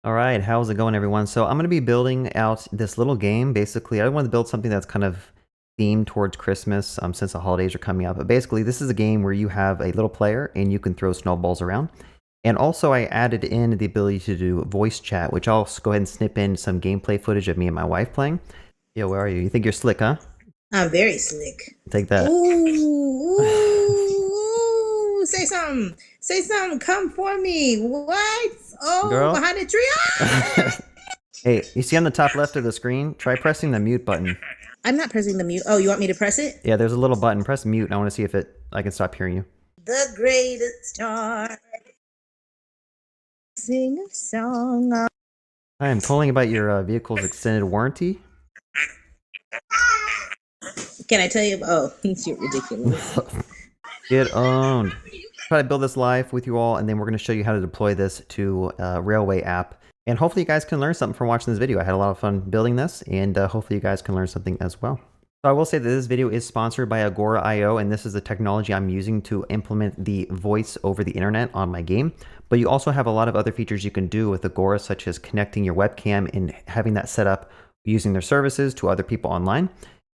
All right, how's it going, everyone? So I'm going to be building out this little game. Basically, I want to build something that's kind of themed towards Christmas since the holidays are coming up. But basically, this is a game where you have a little player and you can throw snowballs around. And also, I added in the ability to do voice chat, which I'll go ahead and snip in some gameplay footage of me and my wife playing. Yo, where are you? You think you're slick, huh? I'm very slick. Take that. Ooh, ooh, say something. Say something. Come for me. What? Oh, Girl? behind the tree. Ah! Hey, you see on the top left of the screen? Try pressing the mute button. I'm not pressing the mute. Oh, you want me to press it? Yeah, there's a little button. Press mute, and I want to see if I can stop hearing you. The greatest star. Sing a song. Hi, I'm calling about your vehicle's extended warranty. Can I tell you? Oh, you're ridiculous. Get owned. Try to build this live with you all, and then we're going to show you how to deploy this to a Railway app. And hopefully you guys can learn something from watching this video. I had a lot of fun building this, and hopefully you guys can learn something as well. So I will say that this video is sponsored by Agora IO, and this is the technology I'm using to implement the voice over the internet on my game. But you also have a lot of other features you can do with Agora, such as connecting your webcam and having that set up using their services to other people online.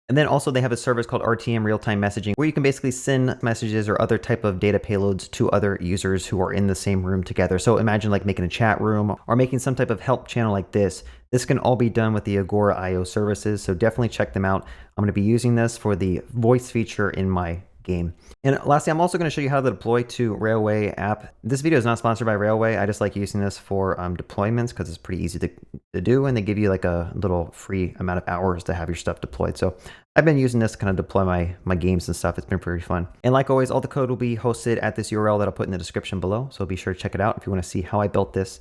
And then also they have a service called RTM, real-time messaging, where you can basically send messages or other type of data payloads to other users who are in the same room together. So imagine like making a chat room or making some type of help channel like this. This can all be done with the Agora IO services, so definitely check them out. I'm going to be using this for the voice feature in my game. And lastly, I'm also going to show you how to deploy to Railway app. This video is not sponsored by Railway. I just like using this for deployments because it's pretty easy to do, and they give you like a little free amount of hours to have your stuff deployed. So I've been using this to kind of deploy my games and stuff. It's been pretty fun. And like always, all the code will be hosted at this URL that I'll put in the description below. So be sure to check it out if you want to see how I built this.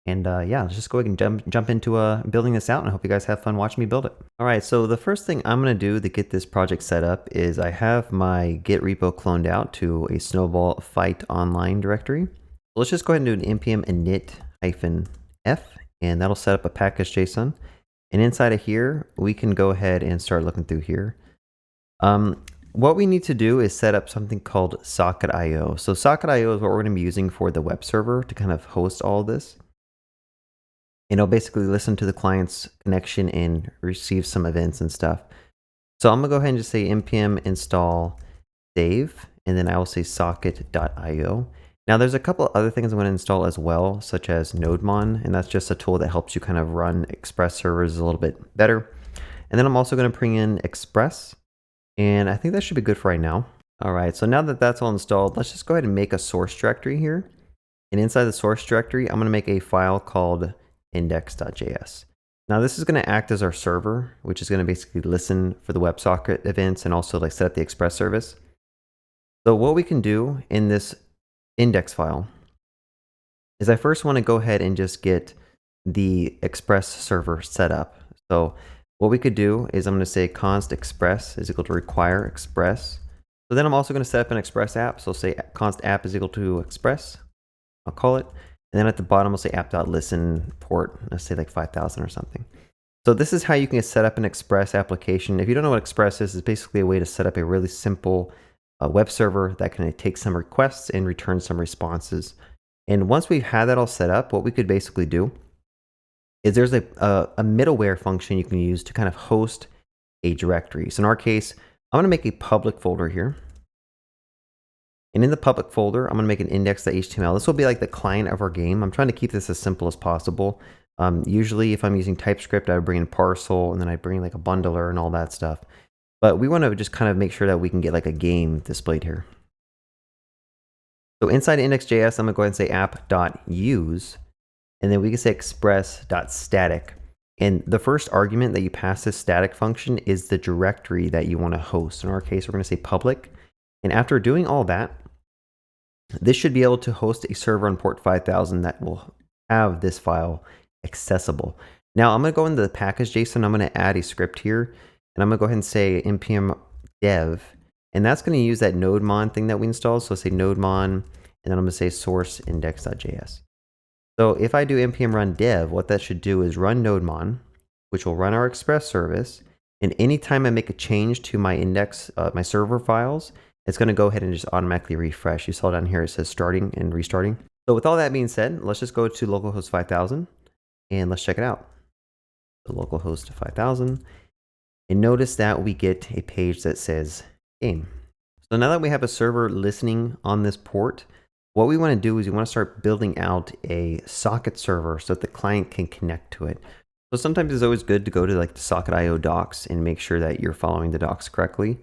And yeah, let's just go ahead and jump into building this out, and I hope you guys have fun watching me build it. All right, so the first thing I'm going to do to get this project set up is I have my Git repo cloned out to a snowball fight online directory. Let's just go ahead and do an npm init-f, and that'll set up a package.json. And inside of here, we can go ahead and start looking through here. What we need to do is set up something called socket.io. So socket.io is what we're going to be using for the web server to kind of host all of this. And it'll basically listen to the client's connection and receive some events and stuff. So I'm gonna go ahead and just say npm install save, and then I will say socket.io. Now there's a couple other things I'm gonna install as well, such as nodemon, and that's just a tool that helps you kind of run Express servers a little bit better. And then I'm also gonna bring in Express, and I think that should be good for right now. All right, so now that that's all installed, let's just go ahead and make a source directory here. And inside the source directory, I'm gonna make a file called index.js. Now this is going to act as our server, which is going to basically listen for the WebSocket events and also like set up the Express service. So what we can do in this index file is I first want to go ahead and just get the Express server set up. So what we could do is I'm going to say const express is equal to require express. So then I'm also going to set up an Express app. So say const app is equal to express. I'll call it. And then at the bottom, we'll say app.listen port, let's say like 5000 or something. So this is how you can set up an Express application. If you don't know what Express is, it's basically a way to set up a really simple web server that can take some requests and return some responses. And once we've had that all set up, what we could basically do is there's a middleware function you can use to kind of host a directory. So in our case, I'm going to make a public folder here. And in the public folder, I'm going to make an index.html. This will be like the client of our game. I'm trying to keep this as simple as possible. Usually if I'm using TypeScript, I would bring in parcel, and then I bring like a bundler and all that stuff. But we want to just kind of make sure that we can get like a game displayed here. So inside index.js, I'm going to go ahead and say app.use, and then we can say express.static. And the first argument that you pass this static function is the directory that you want to host. In our case, we're going to say public. And after doing all that, this should be able to host a server on port 5000 that will have this file accessible. Now I'm going to go into the package.json. I'm going to add a script here, and I'm going to go ahead and say npm dev, and that's going to use that nodemon thing that we installed. So say nodemon, and then I'm going to say source index.js. So if I do npm run dev, what that should do is run nodemon, which will run our Express service. And anytime I make a change to my index, my server files, it's going to go ahead and just automatically refresh. You saw down here it says starting and restarting. So with all that being said, let's just go to localhost 5000. and let's check it out. The localhost 5000. And notice that we get a page that says game. So now that we have a server listening on this port, what we want to do is we want to start building out a socket server so that the client can connect to it. So sometimes it's always good to go to like the socket.io docs and make sure that you're following the docs correctly.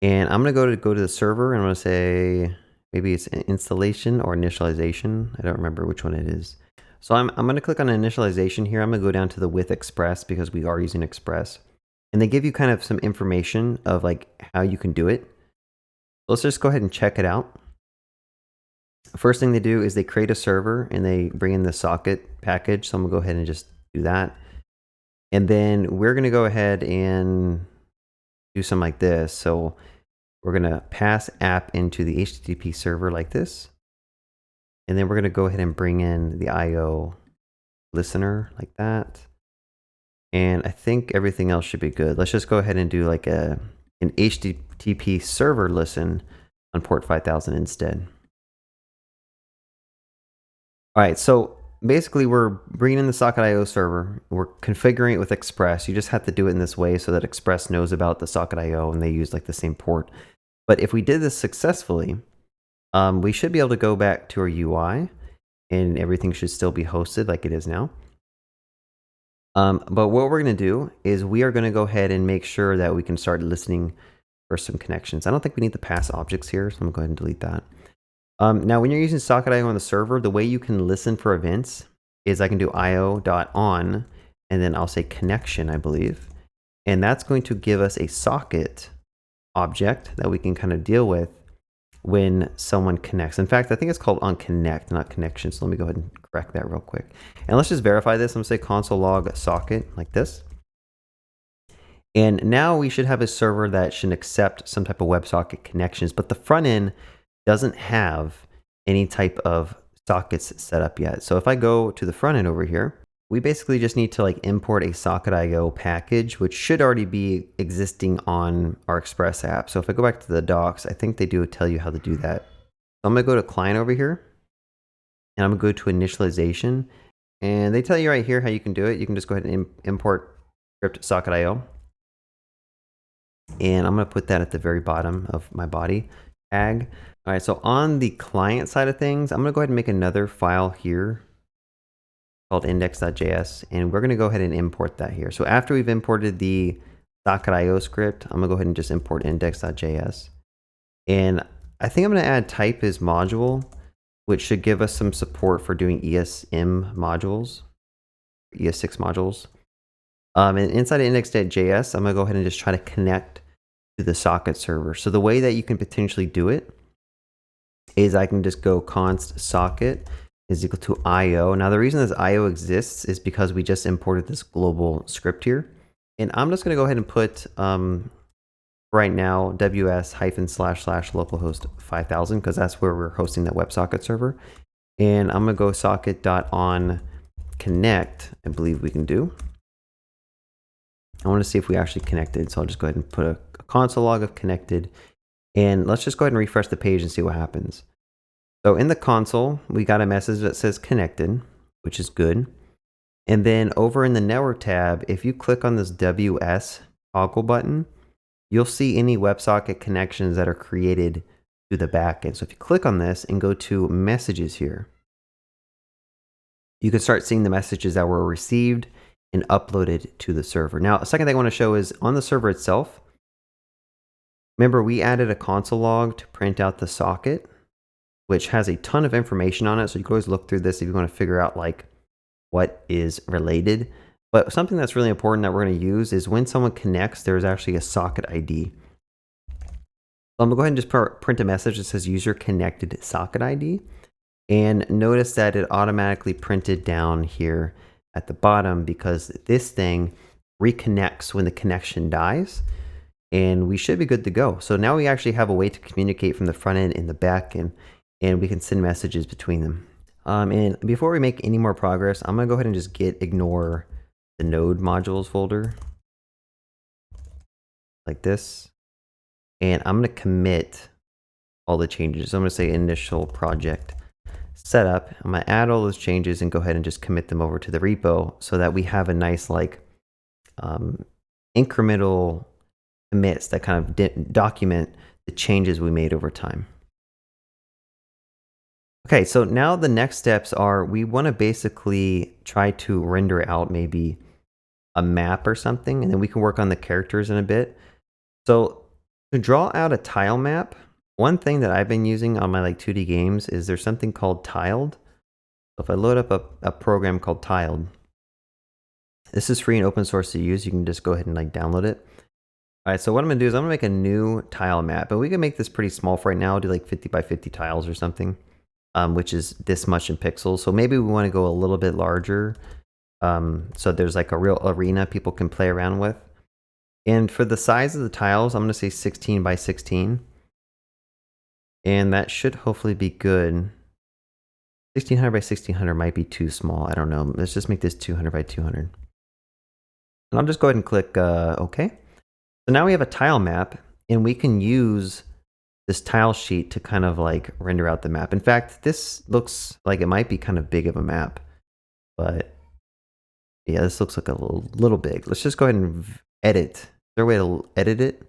And I'm going to go to the server and I'm going to say, maybe it's installation or initialization. I don't remember which one it is. So I'm going to click on initialization here. I'm going to go down to the with Express because we are using Express. And they give you kind of some information of like how you can do it. Let's just go ahead and check it out. First thing they do is they create a server and they bring in the socket package. So I'm going to go ahead and just do that. And then we're going to go ahead and do something like this. So we're going to pass app into the HTTP server like this. And then we're going to go ahead and bring in the IO listener like that. And I think everything else should be good. Let's just go ahead and do like an HTTP server listen on port 5000 instead. All right, so basically we're bringing in the socket.io server. We're configuring it with Express. You just have to do it in this way so that Express knows about the socket.io and they use like the same port. But if we did this successfully, we should be able to go back to our UI and everything should still be hosted like it is now. But what we're going to do is we are going to go ahead and make sure that we can start listening for some connections. I don't think we need the pass objects here, so I'm going to go ahead and delete that. Now, when you're using socket.io on the server, the way you can listen for events is I can do io.on, and then I'll say connection, I believe. And that's going to give us a socket object that we can kind of deal with when someone connects. In fact, I think it's called on connect, not connection. So let me go ahead and correct that real quick. And let's just verify this. I'm going to say console log socket like this. And now we should have a server that should accept some type of WebSocket connections, but the front end doesn't have any type of sockets set up yet. So if I go to the front end over here, we basically just need to like import a socket.io package, which should already be existing on our Express app. So if I go back to the docs, I think they do tell you how to do that. So I'm going to go to client over here and I'm going to go to initialization, and they tell you right here how you can do it. You can just go ahead and import script socket.io. And I'm going to put that at the very bottom of my body tag. All right, so on the client side of things, I'm going to go ahead and make another file here called index.js, and we're going to go ahead and import that here. So after we've imported the socket.io script, I'm going to go ahead and just import index.js. And I think I'm going to add type as module, which should give us some support for doing ESM modules, ES6 modules. And inside of index.js, I'm going to go ahead and just try to connect to the socket server. So the way that you can potentially do it is I can just go const socket is equal to IO. Now the reason this IO exists is because we just imported this global script here. And I'm just going to go ahead and put right now ws-//localhost 5000 because that's where we're hosting that WebSocket server. And I'm going to go socket.on connect, I believe we can do. I want to see if we actually connected. So I'll just go ahead and put a console log of connected. And let's just go ahead and refresh the page and see what happens. So in the console, we got a message that says connected, which is good. And then over in the network tab, if you click on this WS toggle button, you'll see any WebSocket connections that are created to the backend. So if you click on this and go to messages here, you can start seeing the messages that were received and uploaded to the server. Now, a second thing I want to show is on the server itself. Remember, we added a console log to print out the socket, which has a ton of information on it. So you can always look through this if you want to figure out like what is related. But something that's really important that we're going to use is when someone connects, there's actually a socket ID. So I'm going to go ahead and just print a message that says user connected socket ID. And notice that it automatically printed down here at the bottom because this thing reconnects when the connection dies. And we should be good to go. So now we actually have a way to communicate from the front end and the back end, and we can send messages between them. And before we make any more progress, I'm going to go ahead and just ignore the node modules folder like this. And I'm going to commit all the changes. So I'm going to say initial project setup. I'm going to add all those changes and go ahead and just commit them over to the repo so that we have a nice like incremental commits that kind of document the changes we made over time. Okay, so now the next steps are we want to basically try to render out maybe a map or something, and then we can work on the characters in a bit. So to draw out a tile map, one thing that I've been using on my like 2D games is there's something called tiled. So if I load up a program called tiled, this is free and open source to use. You can just go ahead and like download it. All right, so what I'm gonna do is I'm gonna make a new tile map, and we can make this pretty small for right now. I'll do like 50 by 50 tiles or something, which is this much in pixels. So maybe we want to go a little bit larger, so there's like a real arena people can play around with. And for the size of the tiles, I'm gonna say 16 by 16, and that should hopefully be good. 1600 by 1600 might be too small. I don't know. Let's just make this 200 by 200. And I'll just go ahead and click OK. So now we have a tile map, and we can use this tile sheet to kind of like render out the map. In fact, this looks like it might be kind of big of a map, but yeah, this looks like a little big. Let's just go ahead and edit. Is there a way to edit it?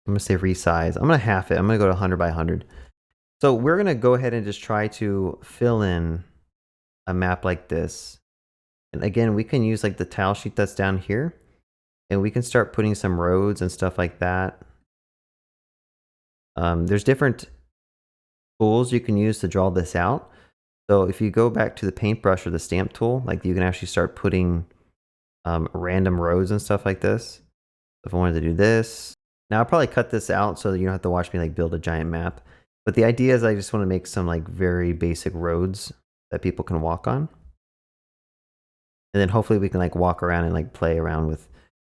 I'm gonna say resize. I'm gonna half it. I'm gonna go to 100 by 100. So we're gonna go ahead and just try to fill in a map like this. And again, we can use like the tile sheet that's down here, and we can start putting some roads and stuff like that. There's different tools you can use to draw this out. So if you go back to the paintbrush or the stamp tool, like you can actually start putting random roads and stuff like this. If I wanted to do this, now I'll probably cut this out so that you don't have to watch me like build a giant map. But the idea is I just want to make some like very basic roads that people can walk on. And then hopefully we can like walk around and like play around with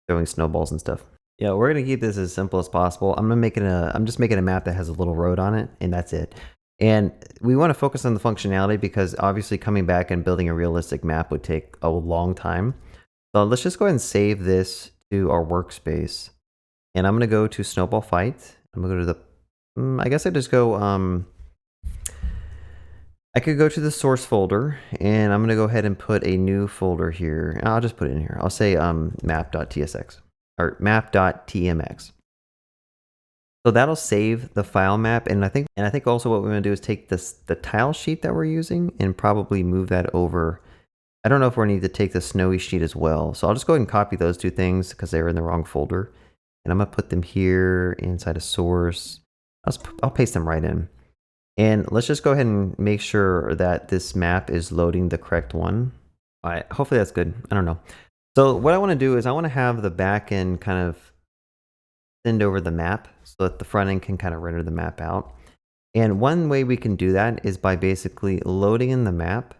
throwing snowballs and stuff. Yeah, we're gonna keep this as simple as possible. I'm just making a map that has a little road on it, and that's it. And we want to focus on the functionality because obviously coming back and building a realistic map would take a long time. So let's just go ahead and save this to our workspace. And I'm gonna go to Snowball Fight. I'm gonna go to the I guess I just go I could go to the source folder, and I'm gonna go ahead and put a new folder here. I'll just put it in here. I'll say map.tsx or map.tmx. So that'll save the file map, and I think also what we're gonna do is take the tile sheet that we're using and probably move that over. I don't know if we're gonna need to take the snowy sheet as well. So I'll just go ahead and copy those two things because they were in the wrong folder, and I'm gonna put them here inside a source. I'll paste them right in. And let's just go ahead and make sure that this map is loading the correct one. All right, hopefully that's good. I don't know. So what I want to do is I want to have the back end kind of send over the map so that the front end can kind of render the map out. And one way we can do that is by basically loading in the map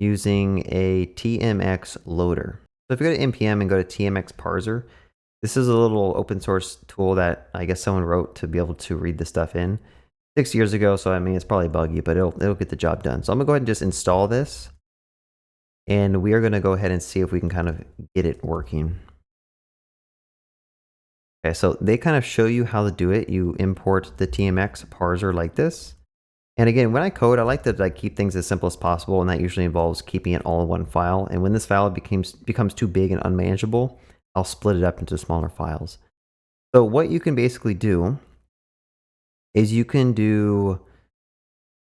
using a TMX loader. So if you go to npm and go to TMX parser, this is a little open source tool that I guess someone wrote to be able to read the stuff in 6 years ago. So I mean, it's probably buggy, but it'll get the job done. So I'm gonna go ahead and just install this, and we are gonna go ahead and see if we can kind of get it working. Okay, so they kind of show you how to do it. You import the TMX parser like this. And again, when I code, I like to like keep things as simple as possible, and that usually involves keeping it all in one file. And when this file becomes too big and unmanageable, I'll split it up into smaller files. So what you can basically do is you can do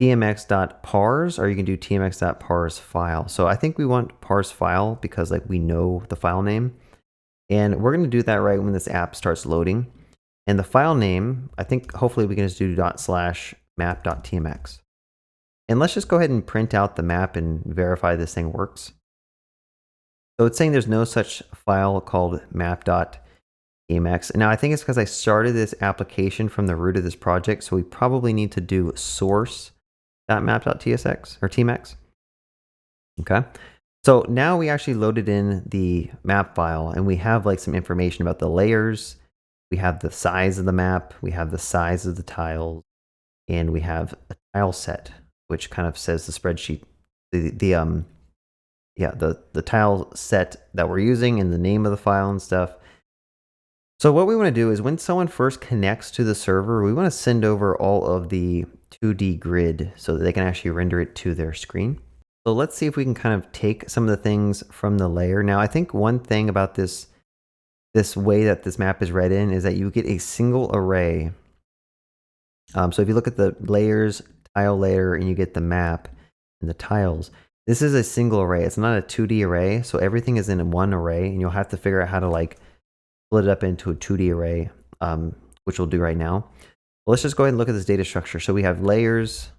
tmx.parse, or you can do tmx.parse file. So I think we want parse file because like we know the file name, and we're going to do that right when this app starts loading. And the file name, I think hopefully we can just do ./map.tmx. And let's just go ahead and print out the map and verify this thing works. So it's saying there's no such file called map.tmx. Now I think it's because I started this application from the root of this project, so we probably need to do source.map.tsx or tmx. Okay, so now we actually loaded in the map file, and we have like some information about the layers. We have the size of the map, we have the size of the tiles, and we have a tile set, which kind of says the spreadsheet, the tile set that we're using and the name of the file and stuff. So what we want to do is when someone first connects to the server, we want to send over all of the 2D grid so that they can actually render it to their screen. So let's see if we can kind of take some of the things from the layer. Now, I think one thing about this way that this map is read in is that you get a single array. So if you look at the layers, tile layer, and you get the map and the tiles, this is a single array. It's not a 2D array, so everything is in one array, and you'll have to figure out how to like split it up into a 2D array, which we'll do right now. Well, let's just go ahead and look at this data structure. So we have layers.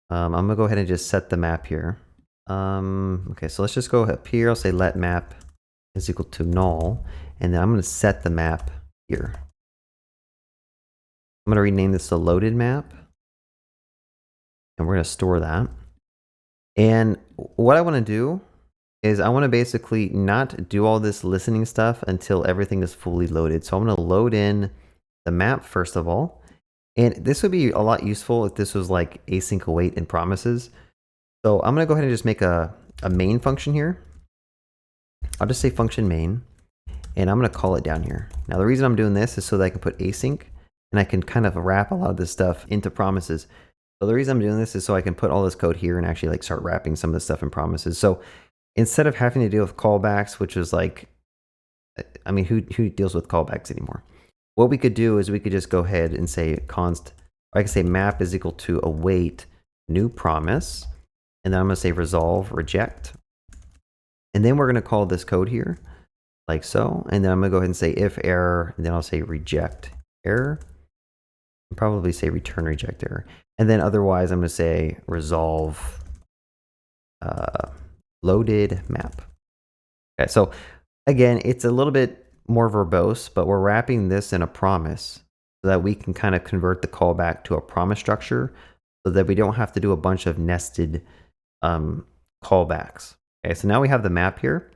I'm gonna go ahead and just set the map here. Okay, so let's just go up here. I'll say let map is equal to null, and then I'm gonna set the map here. I'm gonna rename this to loaded map, and we're gonna store that. And what I wanna do is I wanna basically not do all this listening stuff until everything is fully loaded. So I'm gonna load in the map first of all. And this would be a lot useful if this was like async await and promises. So I'm gonna go ahead and just make a main function here. I'll just say function main, and I'm gonna call it down here. Now the reason I'm doing this is so that I can put async, and I can kind of wrap a lot of this stuff into promises. So the reason I'm doing this is so I can put all this code here and actually like start wrapping some of this stuff in promises. So instead of having to deal with callbacks, which is like, I mean, who deals with callbacks anymore? What we could do is we could just go ahead and say const, or I can say map is equal to await new promise, and then I'm gonna say resolve reject. And then we're gonna call this code here, like so, and then I'm gonna go ahead and say if error, and then I'll say reject error, and probably say return reject error. And then otherwise I'm gonna say resolve loaded map. Okay, so again, it's a little bit more verbose, but we're wrapping this in a promise so that we can kind of convert the callback to a promise structure so that we don't have to do a bunch of nested callbacks. Okay, so now we have the map here.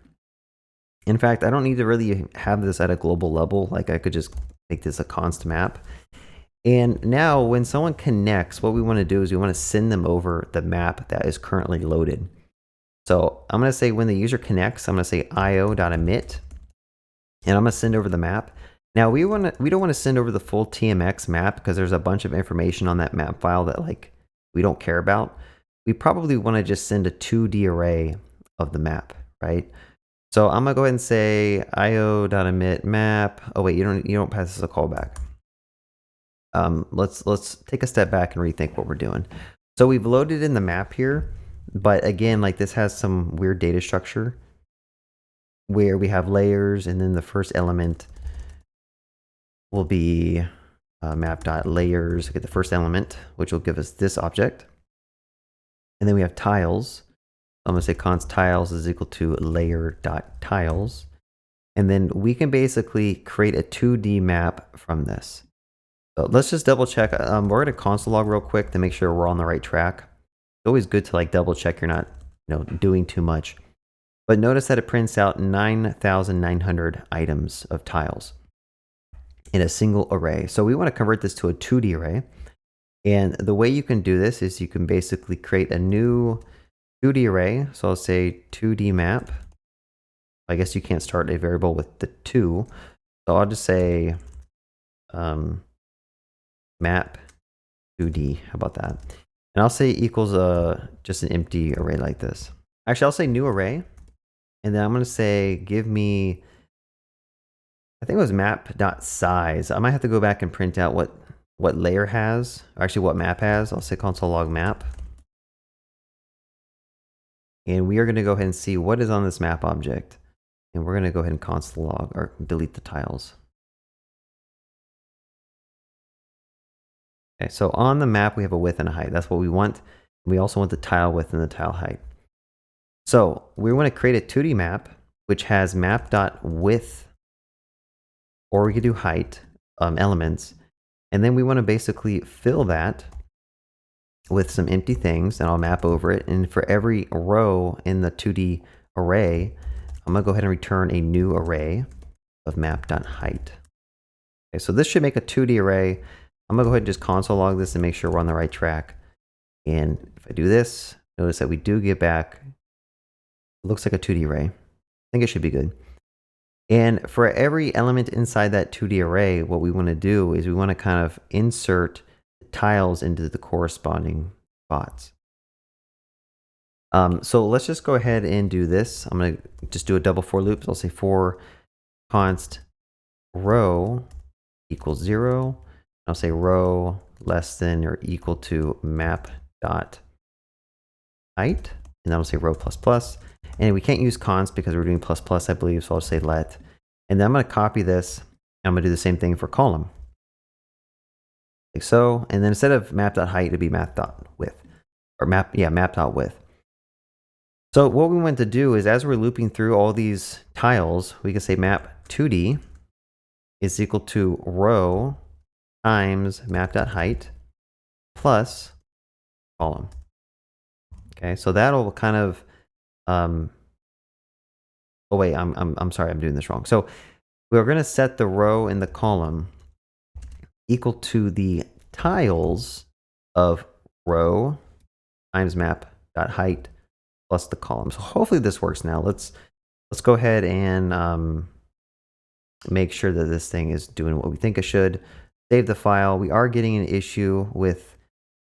In fact, I don't need to really have this at a global level. Like I could just make this a const map. And now when someone connects, what we want to do is we want to send them over the map that is currently loaded. So I'm going to say when the user connects, I'm going to say io.emit. And I'm going to send over the map. Now we don't want to send over the full TMX map because there's a bunch of information on that map file that like we don't care about. We probably want to just send a 2D array of the map, right? So I'm going to go ahead and say io.emit map. Oh wait, you don't pass this a callback. Let's take a step back and rethink what we're doing. So we've loaded in the map here, but again, like this has some weird data structure where we have layers, and then the first element will be map.layers, get the first element, which will give us this object. And then we have tiles. I'm gonna say const tiles is equal to layer.tiles. And then we can basically create a 2D map from this. So let's just double check. We're gonna console log real quick to make sure we're on the right track. It's always good to like double check you're not doing too much. But notice that it prints out 9,900 items of tiles in a single array. So we want to convert this to a 2D array. And the way you can do this is you can basically create a new 2D array. So I'll say 2D map. I guess you can't start a variable with the 2. So I'll just say map 2D. How about that? And I'll say equals just an empty array like this. Actually, I'll say new array. And then I'm going to say, give me, I think it was map.size. I might have to go back and print out what layer has, or actually what map has. I'll say console log map. And we are going to go ahead and see what is on this map object. And we're going to go ahead and console log or delete the tiles. Okay, so on the map, we have a width and a height. That's what we want. We also want the tile width and the tile height. So we want to create a 2D map, which has map.width, or we could do height elements. And then we want to basically fill that with some empty things, and I'll map over it. And for every row in the 2D array, I'm going to go ahead and return a new array of map.height. Okay, so this should make a 2D array. I'm going to go ahead and just console log this and make sure we're on the right track. And if I do this, notice that we do get back, it looks like a 2D array. I think it should be good. And for every element inside that 2D array, what we want to do is we want to kind of insert the tiles into the corresponding spots. So let's just go ahead and do this. I'm going to just do a double for loop. So I'll say for const row equals 0. I'll say row less than or equal to map dot height, and then I'll say row plus plus. And we can't use const because we're doing plus plus, I believe. So I'll say let, and then I'm going to copy this. And I'm going to do the same thing for column, like so. And then instead of map dot height, it'd be map dot width, or map dot width. So what we want to do is, as we're looping through all these tiles, we can say map 2D is equal to row times map.height plus column. Okay, so that'll kind of oh wait, I'm sorry, I'm doing this wrong. So we're going to set the row and the column equal to the tiles of row times map.height plus the column. So hopefully this works now. Let's go ahead and make sure that this thing is doing what we think it should. Save the file. We are getting an issue with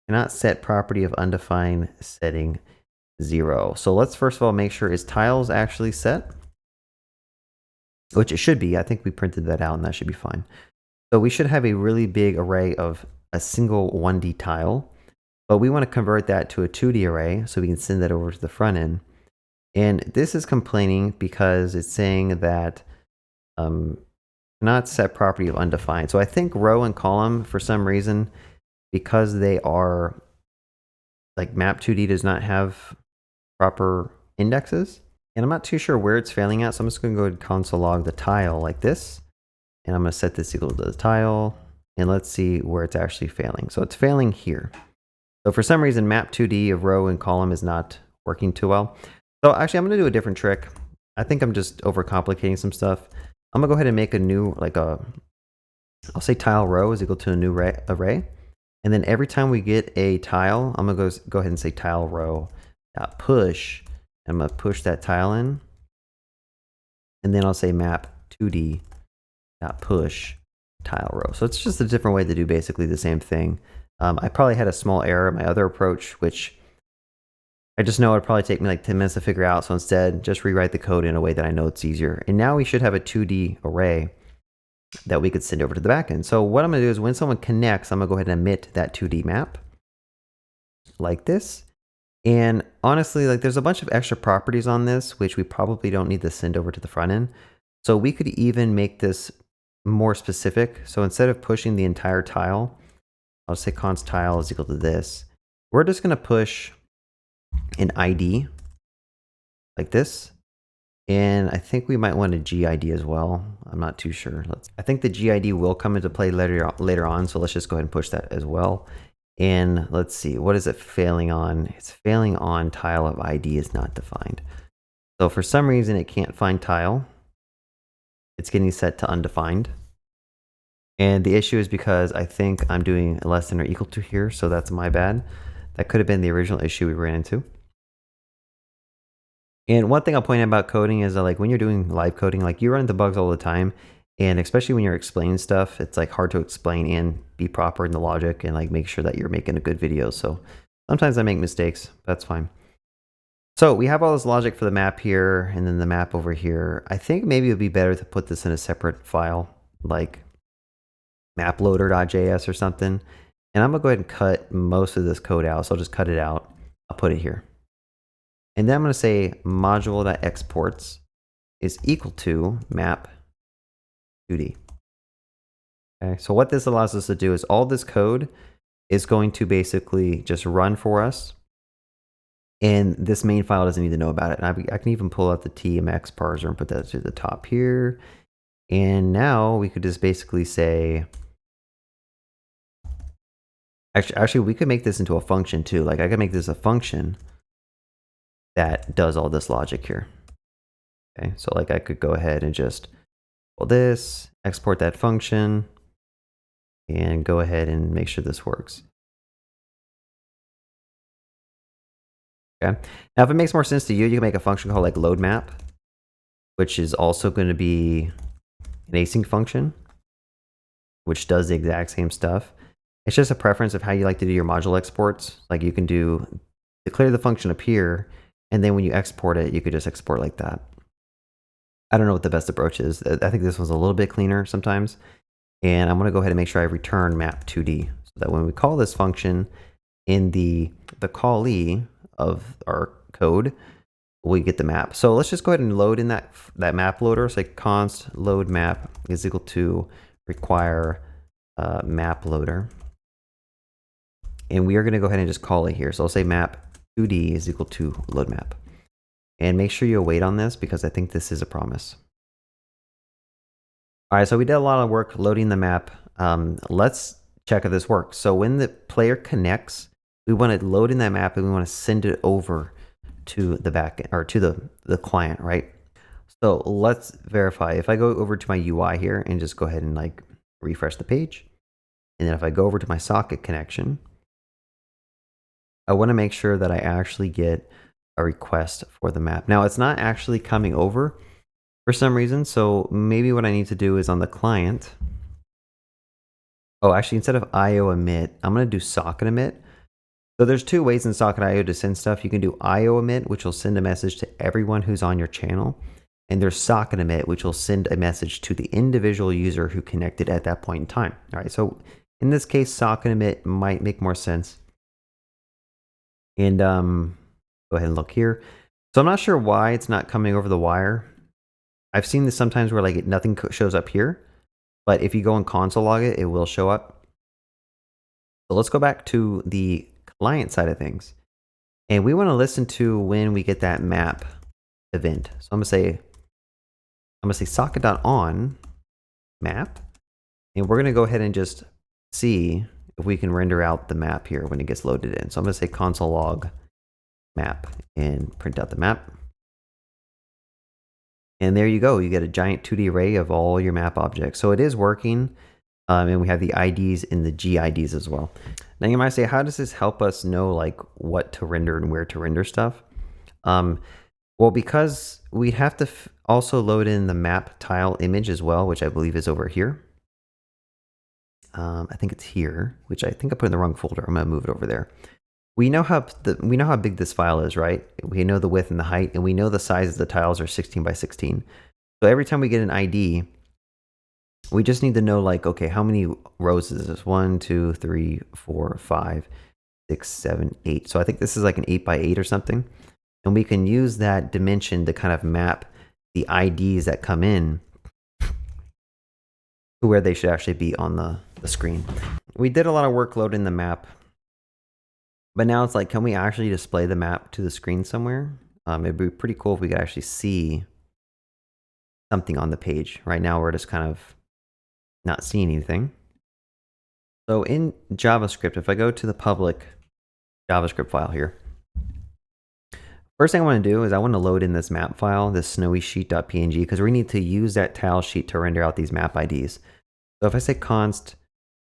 cannot set property of undefined setting 0. So let's first of all make sure is tiles actually set, which it should be. I think we printed that out and that should be fine. So we should have a really big array of a single 1D tile, but we want to convert that to a 2D array so we can send that over to the front end. And this is complaining because it's saying that not set property of undefined. So I think row and column, for some reason, because they are like map 2D does not have proper indexes. And I'm not too sure where it's failing at. So I'm just going to go to console log the tile like this. And I'm going to set this equal to the tile. And let's see where it's actually failing. So it's failing here. So for some reason, map 2D of row and column is not working too well. So actually, I'm going to do a different trick. I think I'm just overcomplicating some stuff. I'm going to go ahead and make a new, I'll say tile row is equal to a new array. And then every time we get a tile, I'm going to go ahead and say tile row dot push. I'm going to push that tile in. And then I'll say map 2D dot push tile row. So it's just a different way to do basically the same thing. I probably had a small error in my other approach, which I just know it'd probably take me like 10 minutes to figure out. So instead, just rewrite the code in a way that I know it's easier. And now we should have a 2D array that we could send over to the backend. So what I'm going to do is when someone connects, I'm going to go ahead and emit that 2D map like this. And honestly, like there's a bunch of extra properties on this, which we probably don't need to send over to the front end. So we could even make this more specific. So instead of pushing the entire tile, I'll say const tile is equal to this. We're just going to push an ID like this. And I think we might want a GID as well. I'm not too sure. I think the GID will come into play later on. So let's just go ahead and push that as well. And let's see, what is it failing on? It's failing on tile of ID is not defined. So for some reason, it can't find tile. It's getting set to undefined. And the issue is because I think I'm doing less than or equal to here. So that's my bad. That could have been the original issue we ran into. And one thing I'll point out about coding is that like when you're doing live coding, like you run into bugs all the time. And especially when you're explaining stuff, it's like hard to explain and be proper in the logic and like make sure that you're making a good video. So sometimes I make mistakes. That's fine. So we have all this logic for the map here and then the map over here. I think maybe it would be better to put this in a separate file like maploader.js or something. And I'm going to go ahead and cut most of this code out. So I'll just cut it out. I'll put it here. And then I'm going to say module.exports is equal to map 2D. Okay, so what this allows us to do is all this code is going to basically just run for us. And this main file doesn't need to know about it. And I can even pull out the TMX parser and put that to the top here. And now we could just basically say, actually we could make this into a function too. Like I could make this a function that does all this logic here. Okay, so like I could go ahead and just pull this, export that function, and go ahead and make sure this works. Okay. Now, if it makes more sense to you, you can make a function called like load map, which is also going to be an async function, which does the exact same stuff. It's just a preference of how you like to do your module exports. Like you can declare the function up here, and then when you export it, you could just export like that. I don't know what the best approach is. I think this one's a little bit cleaner sometimes. And I'm going to go ahead and make sure I return map 2D so that when we call this function in the callee of our code, we get the map. So let's just go ahead and load in that map loader. So like const load map is equal to require map loader. And we are going to go ahead and just call it here. So I'll say map 2D is equal to load map. And make sure you await on this because I think this is a promise. All right, so we did a lot of work loading the map. Let's check if this works. So when the player connects, we want to load in that map and we want to send it over to the back or to the client, right? So let's verify. If I go over to my UI here and just go ahead and like refresh the page, and then if I go over to my socket connection, I want to make sure that I actually get a request for the map. Now it's not actually coming over for some reason, so maybe what I need to do is on the client. Oh, actually, instead of IO emit, I'm going to do socket emit. So there's two ways in socket IO to send stuff. You can do IO emit, which will send a message to everyone who's on your channel. And there's socket emit, which will send a message to the individual user who connected at that point in time. All right, so in this case, socket emit might make more sense. And go ahead and look here. So I'm not sure why it's not coming over the wire. I've seen this sometimes where like nothing shows up here, but if you go and console log it, it will show up. So let's go back to the client side of things. And we want to listen to when we get that map event. So I'm going to say socket.on map. And we're going to go ahead and just see if we can render out the map here when it gets loaded in. So I'm going to say console log map and print out the map. And there you go. You get a giant 2D array of all your map objects. So it is working. And we have the IDs and the GIDs as well. Now you might say, how does this help us know like what to render and where to render stuff? Well, because we'd have to also load in the map tile image as well, which I believe is over here. I think it's here, which I think I put in the wrong folder. I'm going to move it over there. We know how big this file is, right? We know the width and the height, and we know the size of the tiles are 16 by 16. So every time we get an ID, we just need to know like, okay, how many rows is this? 1, 2, 3, 4, 5, 6, 7, 8. So I think this is like an 8 by 8 or something. And we can use that dimension to kind of map the IDs that come in to where they should actually be on the screen. We did a lot of work loading the map, but now it's like, can we actually display the map to the screen somewhere? It'd be pretty cool if we could actually see something on the page. Right now, we're just kind of not seeing anything. So in JavaScript, if I go to the public JavaScript file here, first thing I want to do is I want to load in this map file, this snowysheet.png, because we need to use that tile sheet to render out these map IDs. So if I say const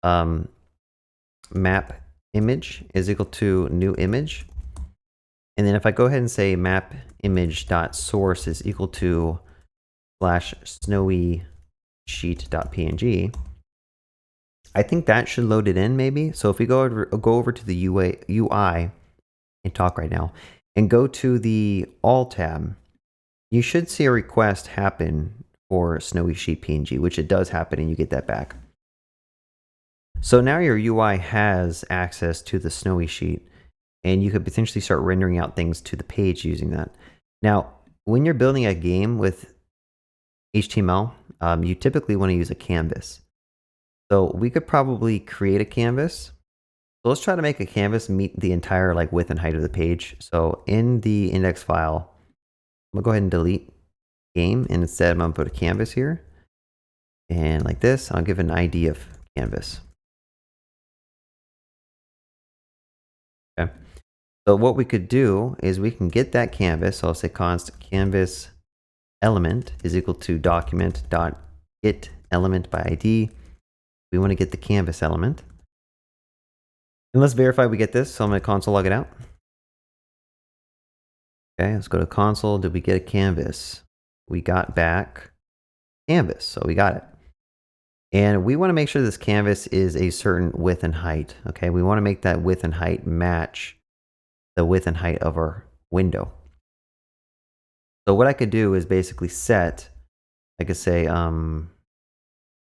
map image is equal to new image, and then if I go ahead and say map image.source is equal to /snowysheet.png, I think that should load it in maybe. So if we go over to the UI and talk right now and go to the all tab, you should see a request happen for snowy sheet PNG, which it does happen, and you get that back. So now your UI has access to the snowy sheet, and you could potentially start rendering out things to the page using that. Now, when you're building a game with HTML, you typically want to use a canvas. So we could probably create a canvas. So let's try to make a canvas meet the entire like width and height of the page. So in the index file, I'm gonna go ahead and delete game, and instead I'm gonna put a canvas here. And like this, I'll give an ID of canvas. Okay. So what we could do is we can get that canvas. So I'll say const canvas element is equal to document.get element by ID. We want to get the canvas element. And let's verify we get this. So I'm going to console log it out. Okay, let's go to console. Did we get a canvas? We got back canvas, so we got it. And we want to make sure this canvas is a certain width and height. Okay, we want to make that width and height match the width and height of our window. So what I could do is basically set, I could say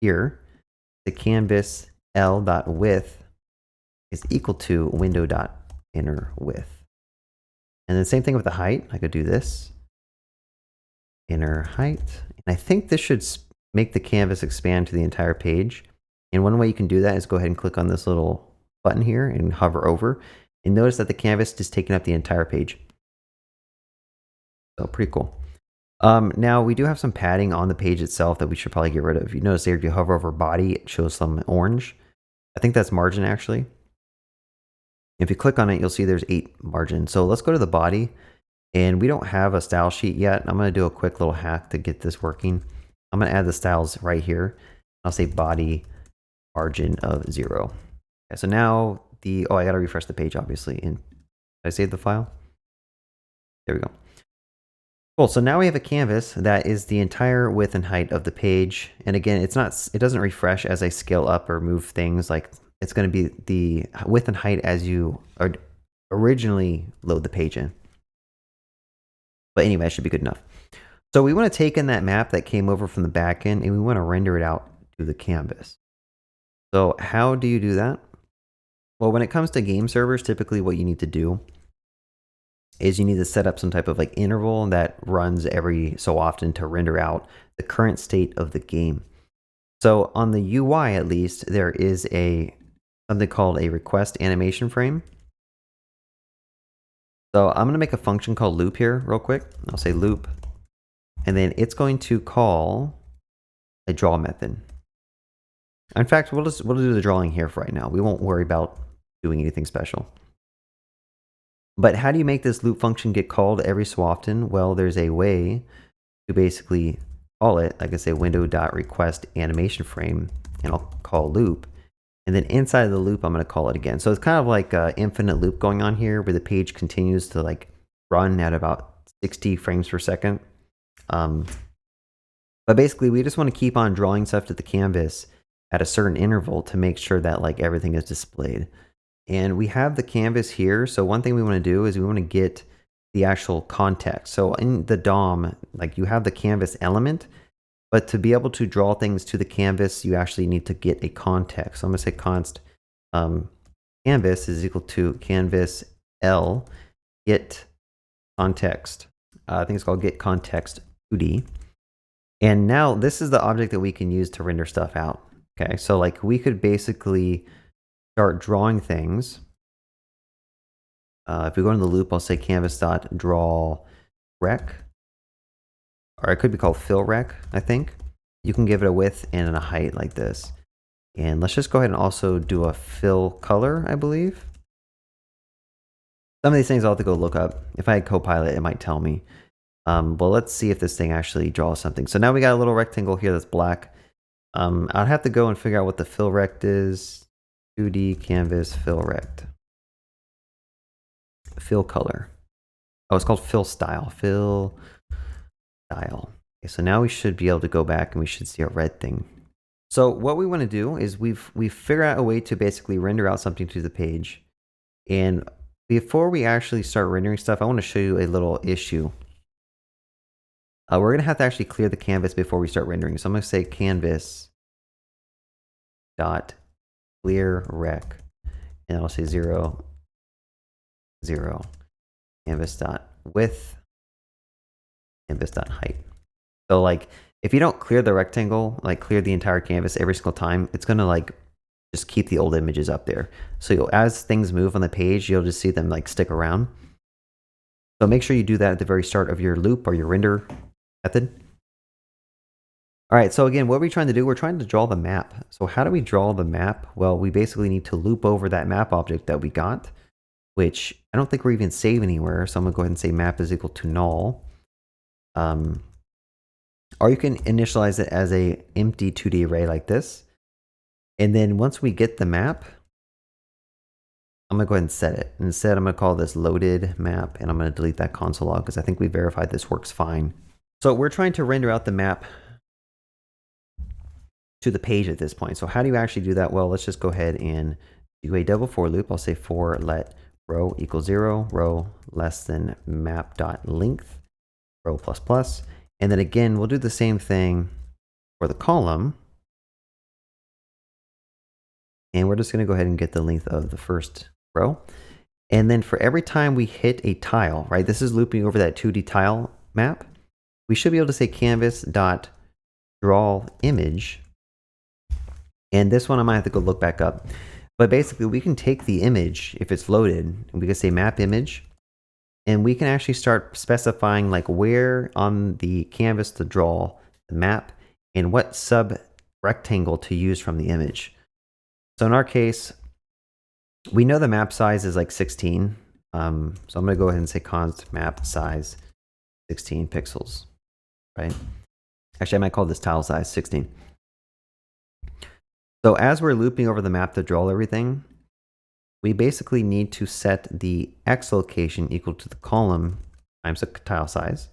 here, the canvas L.width is equal to window.inner width. And then same thing with the height. I could do this, inner height. And I think this should make the canvas expand to the entire page. And one way you can do that is go ahead and click on this little button here and hover over. And notice that the canvas is taking up the entire page. So pretty cool. Now we do have some padding on the page itself that we should probably get rid of. You notice there if you hover over body, it shows some orange. I think that's margin actually. If you click on it, you'll see there's 8 margin. So let's go to the body, and we don't have a style sheet yet. I'm going to do a quick little hack to get this working. I'm going to add the styles right here. I'll say body margin of 0. Okay, so now oh, I got to refresh the page obviously. And did I save the file? There we go. Cool, so now we have a canvas that is the entire width and height of the page. And again, it doesn't refresh as I scale up or move things. Like it's going to be the width and height as you originally load the page in. But anyway, it should be good enough. So we want to take in that map that came over from the back end and we want to render it out to the canvas. So how do you do that? Well, when it comes to game servers, typically what you need to do is you need to set up some type of like interval that runs every so often to render out the current state of the game. So on the UI, at least, there is something called a request animation frame. So I'm going to make a function called loop here real quick. I'll say loop, and then it's going to call a draw method. In fact, we'll do the drawing here for right now. We won't worry about doing anything special. But how do you make this loop function get called every so often? Well, there's a way to basically call it, like I say, window.request animation frame, and I'll call loop. And then inside of the loop, I'm going to call it again. So it's kind of like an infinite loop going on here where the page continues to like run at about 60 frames per second. But basically, we just want to keep on drawing stuff to the canvas at a certain interval to make sure that like everything is displayed. And we have the canvas here. So one thing we want to do is we want to get the actual context. So in the DOM, like you have the canvas element, but to be able to draw things to the canvas, you actually need to get a context. So I'm going to say const canvas is equal to canvas L get context. I think it's called get context 2D. And now this is the object that we can use to render stuff out. Okay, so like we could basically start drawing things. If we go into the loop, I'll say canvas.draw rec, or it could be called fill rec, I think. You can give it a width and a height like this. And let's just go ahead and also do a fill color, I believe. Some of these things I'll have to go look up. If I had Copilot, it might tell me. But let's see if this thing actually draws something. So now we got a little rectangle here that's black. I'd have to go and figure out what the fill rect is. 2D canvas fill rect. Fill color. Oh, it's called fill style. Fill style. Okay, so now we should be able to go back and we should see a red thing. So what we want to do is we've figured out a way to basically render out something to the page. And before we actually start rendering stuff, I want to show you a little issue. We're going to have to actually clear the canvas before we start rendering. So I'm going to say canvas dot clear rec, and I'll say 0, 0, canvas dot width, canvas dot height. So like if you don't clear the rectangle, like clear the entire canvas every single time, it's gonna like just keep the old images up there. So as things move on the page, you'll just see them like stick around. So make sure you do that at the very start of your loop or your render method. All right, so again, what are we trying to do? We're trying to draw the map. So how do we draw the map? Well, we basically need to loop over that map object that we got, which I don't think we're even saved anywhere. So I'm gonna go ahead and say map is equal to null. Or you can initialize it as a empty 2D array like this. And then once we get the map, I'm gonna go ahead and set it. Instead, I'm gonna call this loaded map, and I'm gonna delete that console log because I think we verified this works fine. So we're trying to render out the map to the page at this point. So how do you actually do that? Well, let's just go ahead and do a double for loop. I'll say for let row equals 0, row less than map.length, row plus plus. And then again, we'll do the same thing for the column. And we're just going to go ahead and get the length of the first row. And then for every time we hit a tile, right, this is looping over that 2D tile map, we should be able to say canvas.draw image. And this one I might have to go look back up. But basically we can take the image if it's loaded, and we can say map image, and we can actually start specifying like where on the canvas to draw the map and what sub rectangle to use from the image. So in our case, we know the map size is like 16. So I'm going to go ahead and say const map size 16 pixels, right? Actually, I might call this tile size 16. So as we're looping over the map to draw everything, we basically need to set the X location equal to the column times the tile size.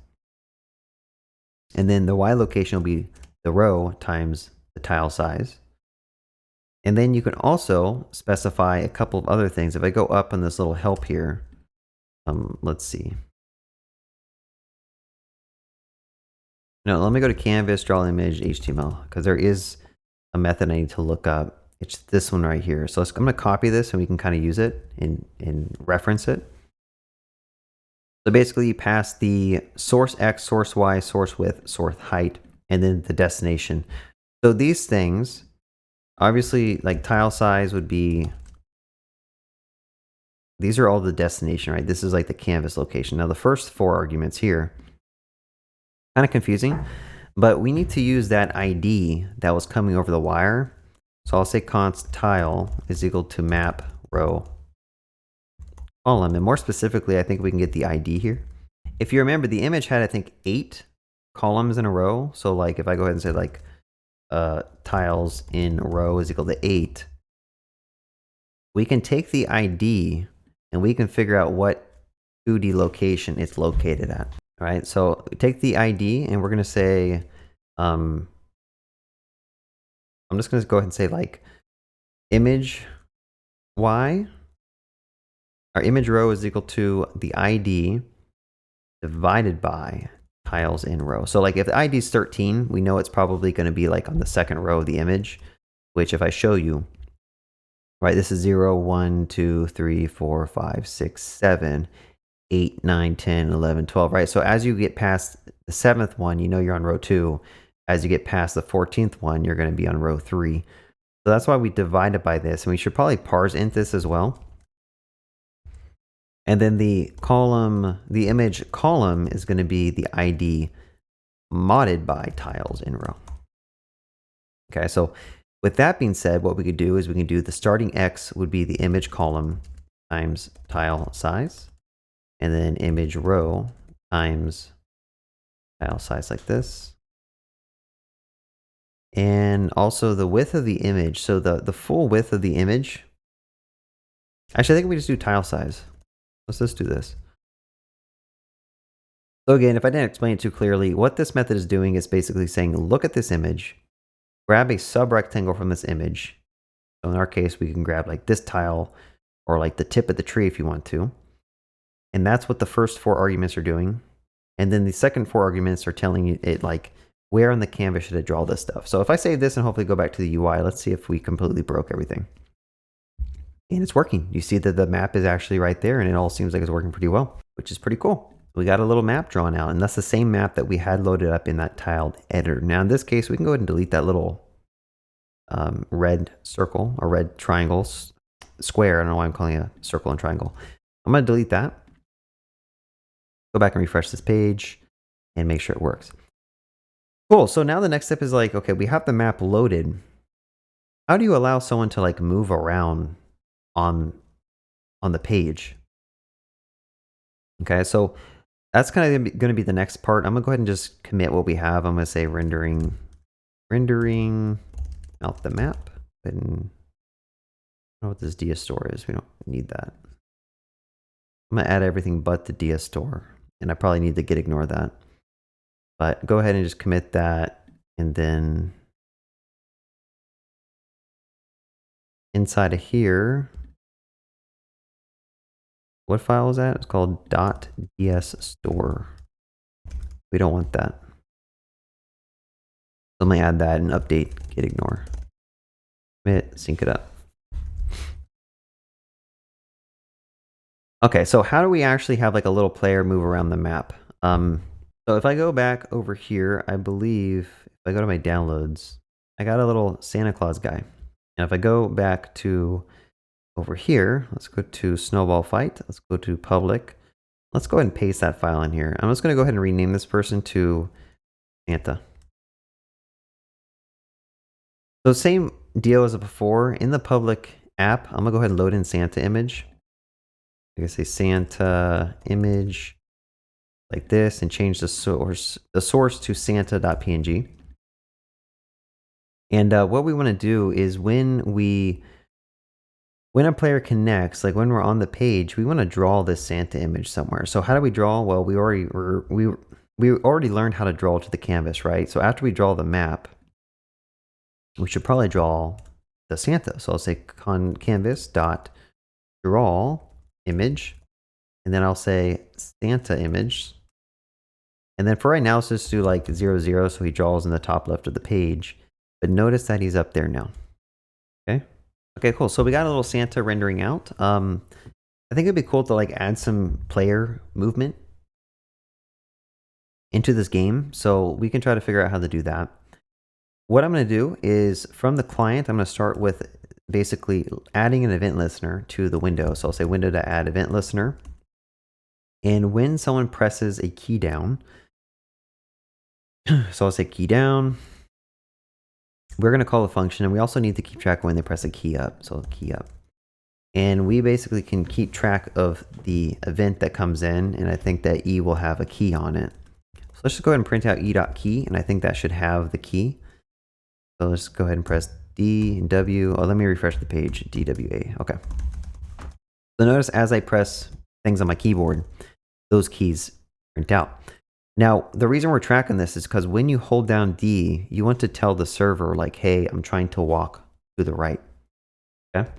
And then the Y location will be the row times the tile size. And then you can also specify a couple of other things. If I go up on this little help here, let's see. No, let me go to canvas, draw image, HTML, because there is a method I need to look up. It's this one right here. So I'm going to copy this and we can kind of use it and reference it. So basically you pass the source X, source Y, source width, source height, and then the destination. So these things, obviously like tile size would be, these are all the destination, right? This is like the canvas location. Now the first 4 arguments here, kind of confusing, but we need to use that ID that was coming over the wire. So I'll say const tile is equal to map row column. And more specifically, I think we can get the ID here. If you remember, the image had, I think, 8 columns in a row. So like if I go ahead and say like tiles in row is equal to 8, we can take the ID and we can figure out what 2D location it's located at. All right, so take the ID and we're going to say, I'm just going to go ahead and say like image Y, our image row is equal to the ID divided by tiles in row. So like if the ID is 13, we know it's probably going to be like on the second row of the image, which if I show you, right, this is 0, 1, 2, 3, 4, 5, 6, 7, 8, 9, 10, 11, 12, right? So as you get past the 7th one, you know you're on row 2. As you get past the 14th one, you're going to be on row 3. So that's why we divide it by this. And we should probably parse int this as well. And then the column, the image column is going to be the ID modded by tiles in row. Okay, so with that being said, what we could do is we can do the starting X would be the image column times tile size. And then image row times tile size like this. And also the width of the image. So the full width of the image. Actually, I think we just do tile size. Let's just do this. So again, if I didn't explain it too clearly, what this method is doing is basically saying, look at this image, grab a subrectangle from this image. So in our case, we can grab like this tile or like the tip of the tree if you want to. And that's what the first 4 arguments are doing. And then the second 4 arguments are telling you it like, where on the canvas should I draw this stuff? So if I save this and hopefully go back to the UI, let's see if we completely broke everything. And it's working. You see that the map is actually right there and it all seems like it's working pretty well, which is pretty cool. We got a little map drawn out, and that's the same map that we had loaded up in that tiled editor. Now in this case, we can go ahead and delete that little red circle or red triangle square. I don't know why I'm calling it a circle and triangle. I'm going to delete that. Go back and refresh this page and make sure it works. Cool. So now the next step is like, okay, we have the map loaded. How do you allow someone to like move around on the page? Okay, so that's kind of going to be the next part. I'm going to go ahead and just commit what we have. I'm going to say rendering out the map. And I don't know what this DS store is. We don't need that. I'm going to add everything but the DS store. And I probably need to git ignore that. But go ahead and just commit that. And then inside of here, what file is that? It's called .dsstore. We don't want that. Let me add that and update git ignore. Commit, sync it up. Okay, so how do we actually have like a little player move around the map? So if I go back over here, I believe if I go to my downloads, I got a little Santa Claus guy. And if I go back to over here, let's go to snowball fight. Let's go to public. Let's go ahead and paste that file in here. I'm just going to go ahead and rename this person to Santa. So same deal as before. In the public app, I'm going to go ahead and load in Santa image. I can say Santa image like this and change the source to santa.png. And what we want to do is when a player connects, like when we're on the page, we want to draw this Santa image somewhere. So how do we draw? Well, we already learned how to draw to the canvas, right? So after we draw the map, we should probably draw the Santa. So I'll say canvas dot draw image, and then I'll say Santa image. And then for right now, let's just do like 0, 0, so he draws in the top left of the page. But notice that he's up there now. Okay. Okay, cool. So we got a little Santa rendering out. I think it'd be cool to like add some player movement into this game. So we can try to figure out how to do that. What I'm going to do is from the client, I'm going to start with basically adding an event listener to the window. So I'll say window to add event listener. And when someone presses a key down, so I'll say key down, we're going to call a function, and we also need to keep track of when they press a key up. So key up. And we basically can keep track of the event that comes in, and I think that E will have a key on it. So let's just go ahead and print out E.key, and I think that should have the key. So let's go ahead and press D and W. Oh, let me refresh the page. DWA. Okay. So notice as I press things on my keyboard, those keys print out. Now, the reason we're tracking this is because when you hold down D, you want to tell the server like, hey, I'm trying to walk to the right. Okay.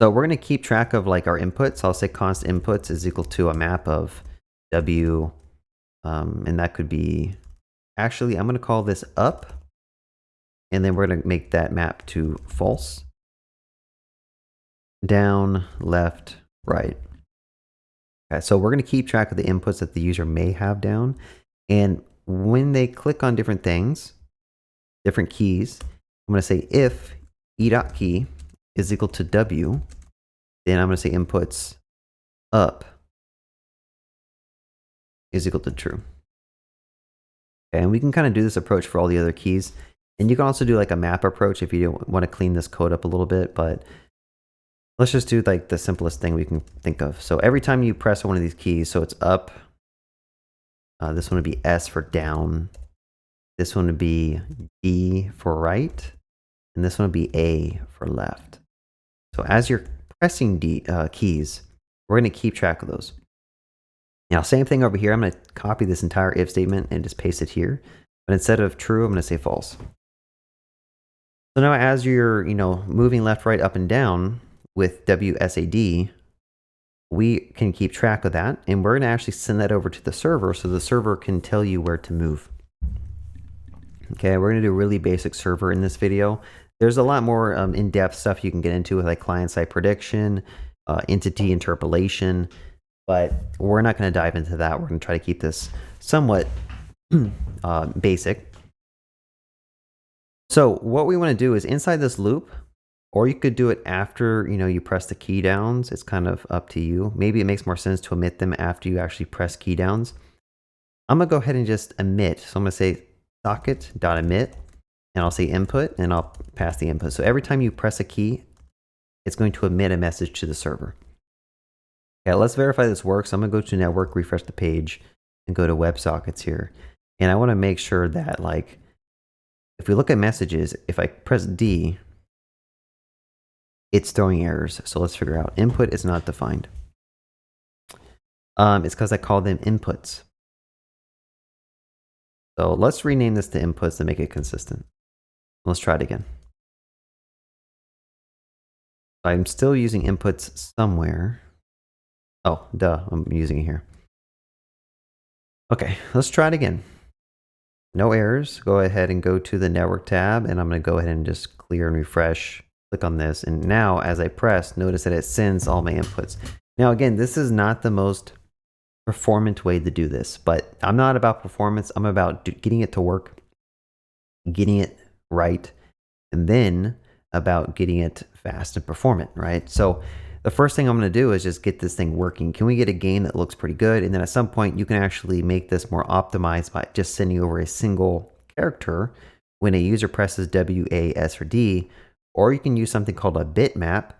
So we're going to keep track of like our inputs. I'll say const inputs is equal to a map of W. And that could be, actually, I'm going to call this up. And then we're going to make that map to false. Down, left, right. Okay, so we're going to keep track of the inputs that the user may have down. And when they click on different things, different keys, I'm going to say if E.key is equal to W, then I'm going to say inputs up is equal to true. Okay, and we can kind of do this approach for all the other keys. And you can also do like a map approach if you want to clean this code up a little bit, but let's just do like the simplest thing we can think of. So every time you press one of these keys, so it's up, this one would be S for down, this one would be D for right, and this one would be A for left. So as you're pressing keys, we're going to keep track of those. Now, same thing over here. I'm going to copy this entire if statement and just paste it here. But instead of true, I'm going to say false. So now as you're, moving left, right, up, and down with WSAD, we can keep track of that. And we're going to actually send that over to the server so the server can tell you where to move. Okay, we're going to do really basic server in this video. There's a lot more in-depth stuff you can get into with like client-side prediction, entity interpolation, but we're not going to dive into that. We're going to try to keep this somewhat basic. So what we want to do is inside this loop, or you could do it after you press the key downs. It's kind of up to you. Maybe it makes more sense to omit them after you actually press key downs. I'm gonna go ahead and just emit. So I'm gonna say socket.emit, and I'll say input, and I'll pass the input. So every time you press a key, it's going to emit a message to the server. Okay, let's verify this works. I'm gonna go to network, refresh the page, and go to WebSockets here. And I want to make sure that like, if we look at messages, if I press D, it's throwing errors. So let's figure out input is not defined. It's because I call them inputs. So let's rename this to inputs to make it consistent. Let's try it again. I'm still using inputs somewhere. Oh, duh, I'm using it here. Okay, let's try it again. No errors. Go ahead and go to the network tab, and I'm going to go ahead and just clear and refresh. Click on this, and now as I press, notice that it sends all my inputs. Now again, this is not the most performant way to do this, but I'm not about performance. I'm about getting it to work, getting it right, and then about getting it fast and performant, right? So the first thing I'm going to do is just get this thing working. Can we get a game that looks pretty good? And then at some point, you can actually make this more optimized by just sending over a single character when a user presses W, A, S, or D. Or you can use something called a bitmap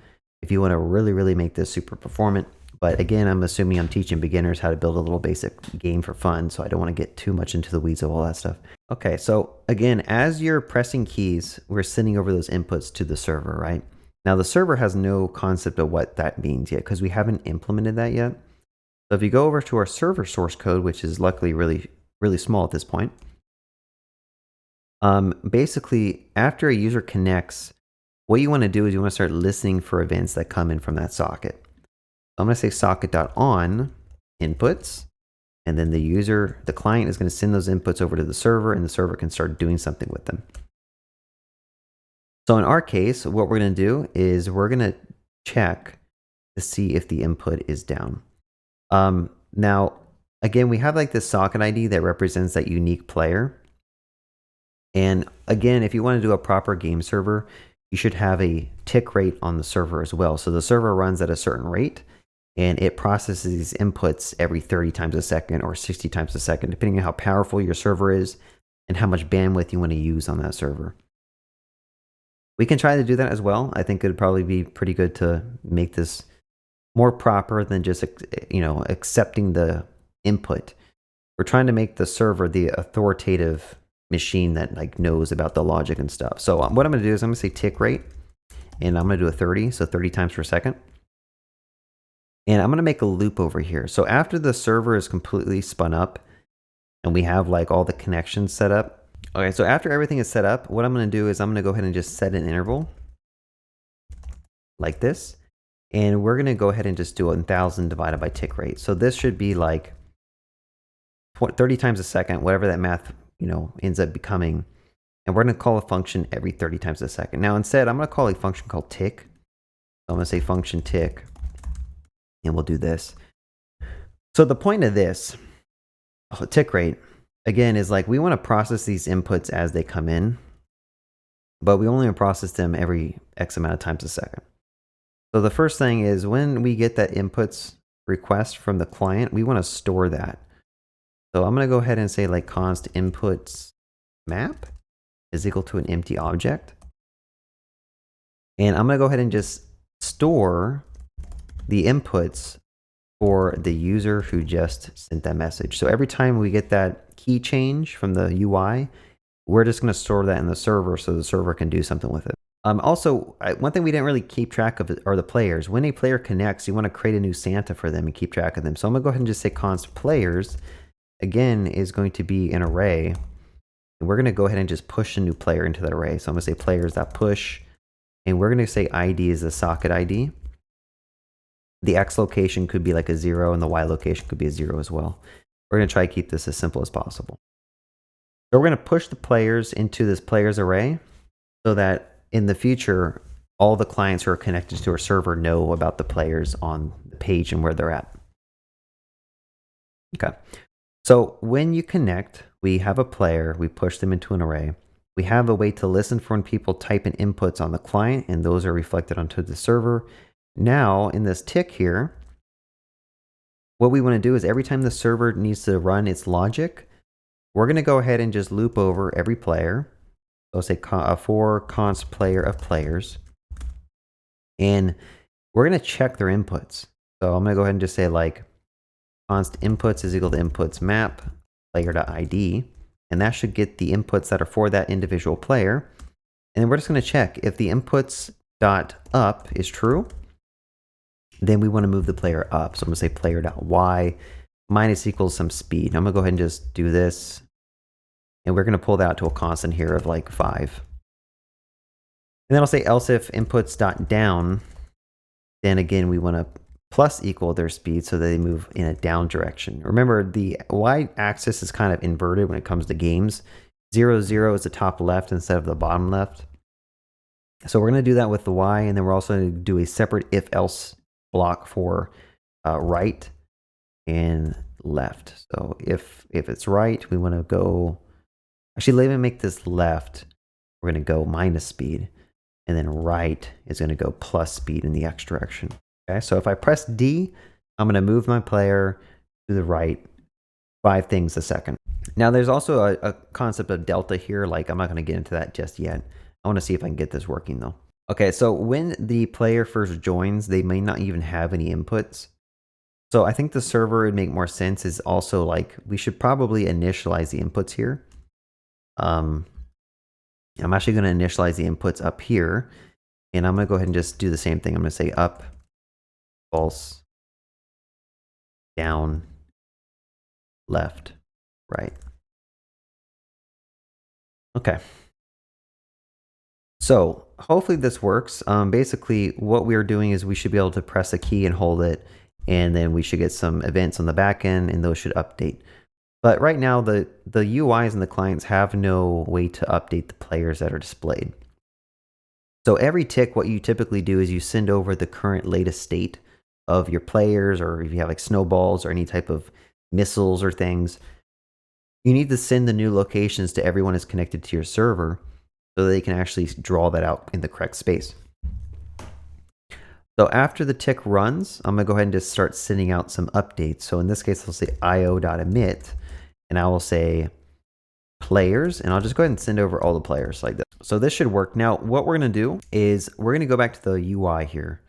if you want to really make this super performant. But again, I'm assuming I'm teaching beginners how to build a little basic game for fun, so I don't want to get too much into the weeds of all that stuff. Okay, so again, as you're pressing keys, we're sending over those inputs to the server, right? Now the server has no concept of what that means yet because we haven't implemented that yet. So if you go over to our server source code, which is luckily really small at this point, basically after a user connects, what you want to do is you want to start listening for events that come in from that socket. I'm going to say socket.on inputs, and then the client is going to send those inputs over to the server, and the server can start doing something with them. So in our case, what we're going to do is we're going to check to see if the input is down. Now, again, we have like this socket ID that represents that unique player. And again, if you want to do a proper game server, you should have a tick rate on the server as well. So the server runs at a certain rate, and it processes these inputs every 30 times a second or 60 times a second, depending on how powerful your server is and how much bandwidth you want to use on that server. We can try to do that as well. I think it would probably be pretty good to make this more proper than just, accepting the input. We're trying to make the server the authoritative machine that like knows about the logic and stuff. So what I'm going to do is I'm going to say tick rate, and I'm going to do a 30, so 30 times per second. And I'm going to make a loop over here. So after the server is completely spun up and we have like all the connections set up. Okay, so after everything is set up, what I'm going to do is I'm going to go ahead and just set an interval like this. And we're going to go ahead and just do 1,000 divided by tick rate. So this should be like 30 times a second, whatever that math, ends up becoming. And we're going to call a function every 30 times a second. Now instead, I'm going to call a function called tick. So I'm going to say function tick. And we'll do this. So the point of this tick rate, again, is like we want to process these inputs as they come in, but we only process them every X amount of times a second. So the first thing is when we get that inputs request from the client, we want to store that. So I'm going to go ahead and say like const inputs map is equal to an empty object. And I'm going to go ahead and just store the inputs for the user who just sent that message. So every time we get that key change from the UI, we're just going to store that in the server so the server can do something with it. Also, one thing we didn't really keep track of are the players. When a player connects, you want to create a new Santa for them and keep track of them. So I'm going to go ahead and just say const players, again, is going to be an array. And we're going to go ahead and just push a new player into that array. So I'm going to say players.push, and we're going to say ID is the socket ID. The X location could be like a 0, and the Y location could be a 0 as well. We're going to try to keep this as simple as possible. So we're going to push the players into this players array so that in the future, all the clients who are connected to our server know about the players on the page and where they're at. Okay. So when you connect, we have a player, we push them into an array. We have a way to listen for when people type in inputs on the client, and those are reflected onto the server. Now, in this tick here, what we want to do is every time the server needs to run its logic, we're going to go ahead and just loop over every player. So say for const player of players. And we're going to check their inputs. So I'm going to go ahead and just say like const inputs is equal to inputs map player.id. And that should get the inputs that are for that individual player. And then we're just going to check if the inputs.up is true. Then we want to move the player up. So I'm going to say player.y minus equals some speed. I'm going to go ahead and just do this. And we're going to pull that out to a constant here of like 5. And then I'll say else if inputs.down then again, we want to plus equal their speed so they move in a down direction. Remember, the y-axis is kind of inverted when it comes to games. 0, 0 is the top left instead of the bottom left. So we're going to do that with the y, and then we're also going to do a separate if-else block for right and left. So if it's right, we want to go... Actually, let me make this left. We're going to go minus speed. And then right is going to go plus speed in the x direction. Okay, so if I press D, I'm going to move my player to the right 5 things a second. Now there's also a concept of delta here. Like, I'm not going to get into that just yet. I want to see if I can get this working though. Okay, so when the player first joins, they may not even have any inputs. So I think the server would make more sense is also like, we should probably initialize the inputs here. I'm actually going to initialize the inputs up here, and I'm going to go ahead and just do the same thing. I'm going to say up, false, down, left, right. Okay. So hopefully this works. Basically, what we're doing is we should be able to press a key and hold it, and then we should get some events on the back end, and those should update. But right now, the UIs and the clients have no way to update the players that are displayed. So every tick, what you typically do is you send over the current latest state of your players, or if you have like snowballs or any type of missiles or things, you need to send the new locations to everyone who's connected to your server so they can actually draw that out in the correct space. So after the tick runs, I'm going to go ahead and just start sending out some updates. So in this case, I'll say io.emit. And I will say players, and I'll just go ahead and send over all the players like this. So this should work. Now, what we're going to do is we're going to go back to the UI here,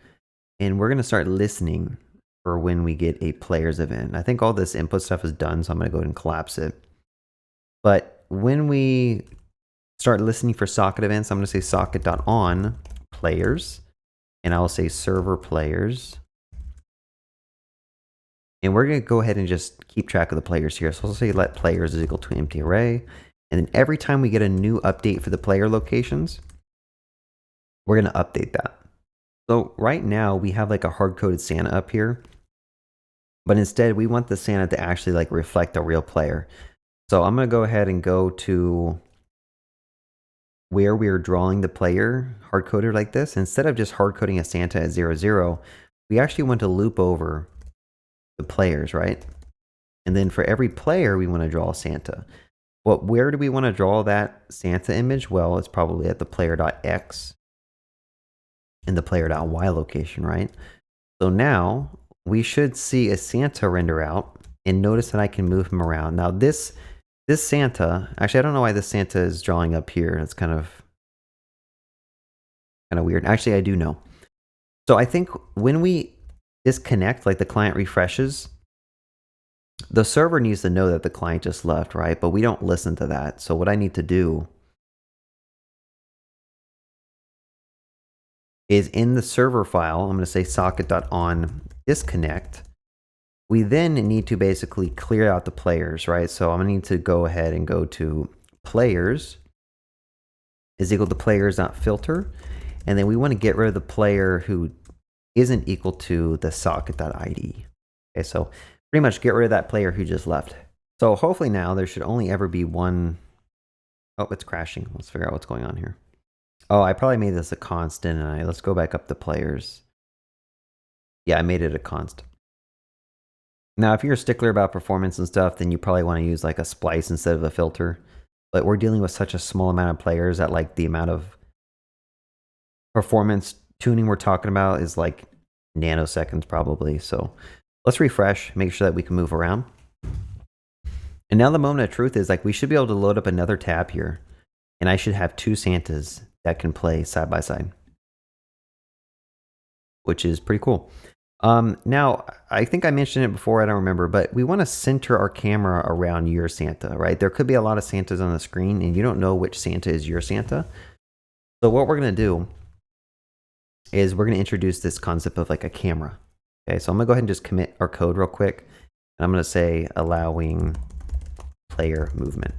and we're going to start listening for when we get a players event. I think all this input stuff is done, so I'm going to go ahead and collapse it. But when we start listening for socket events, I'm going to say socket.on players, and I'll say server players. And we're going to go ahead and just keep track of the players here. So we'll say let players is equal to empty array. And then every time we get a new update for the player locations, we're going to update that. So right now we have like a hard-coded Santa up here. But instead we want the Santa to actually like reflect a real player. So I'm going to go ahead and go to where we are drawing the player hard-coded like this. Instead of just hard-coding a Santa at 0, 0, we actually want to loop over the players, right? And then for every player, we want to draw a Santa. Well, where do we want to draw that Santa image? Well, it's probably at the player.x and the player.y location, right? So now we should see a Santa render out, and notice that I can move him around. Now this Santa, actually, I don't know why this Santa is drawing up here. It's kind of weird. Actually, I do know. So I think when we disconnect, like the client refreshes, the server needs to know that the client just left, right? But we don't listen to that. So what I need to do is in the server file, I'm going to say socket.on disconnect. We then need to basically clear out the players, right? So I'm going to need to go ahead and go to players is equal to players.filter. And then we want to get rid of the player who isn't equal to the socket.id. Okay, so pretty much get rid of that player who just left. So hopefully now there should only ever be one. Oh, it's crashing. Let's figure out what's going on here. Oh, I probably made this a constant, and let's go back up to players. Yeah, I made it a const. Now, if you're a stickler about performance and stuff, then you probably want to use like a splice instead of a filter. But we're dealing with such a small amount of players that like the amount of performance tuning we're talking about is like nanoseconds probably. So let's refresh, make sure that we can move around. And now the moment of truth is like we should be able to load up another tab here, and I should have 2 Santas that can play side by side, which is pretty cool. Now, I think I mentioned it before, I don't remember, but we want to center our camera around your Santa, right? There could be a lot of Santas on the screen, and you don't know which Santa is your Santa. So what we're going to do is we're going to introduce this concept of like a camera. Okay, so I'm going to go ahead and just commit our code real quick. And I'm going to say allowing player movement,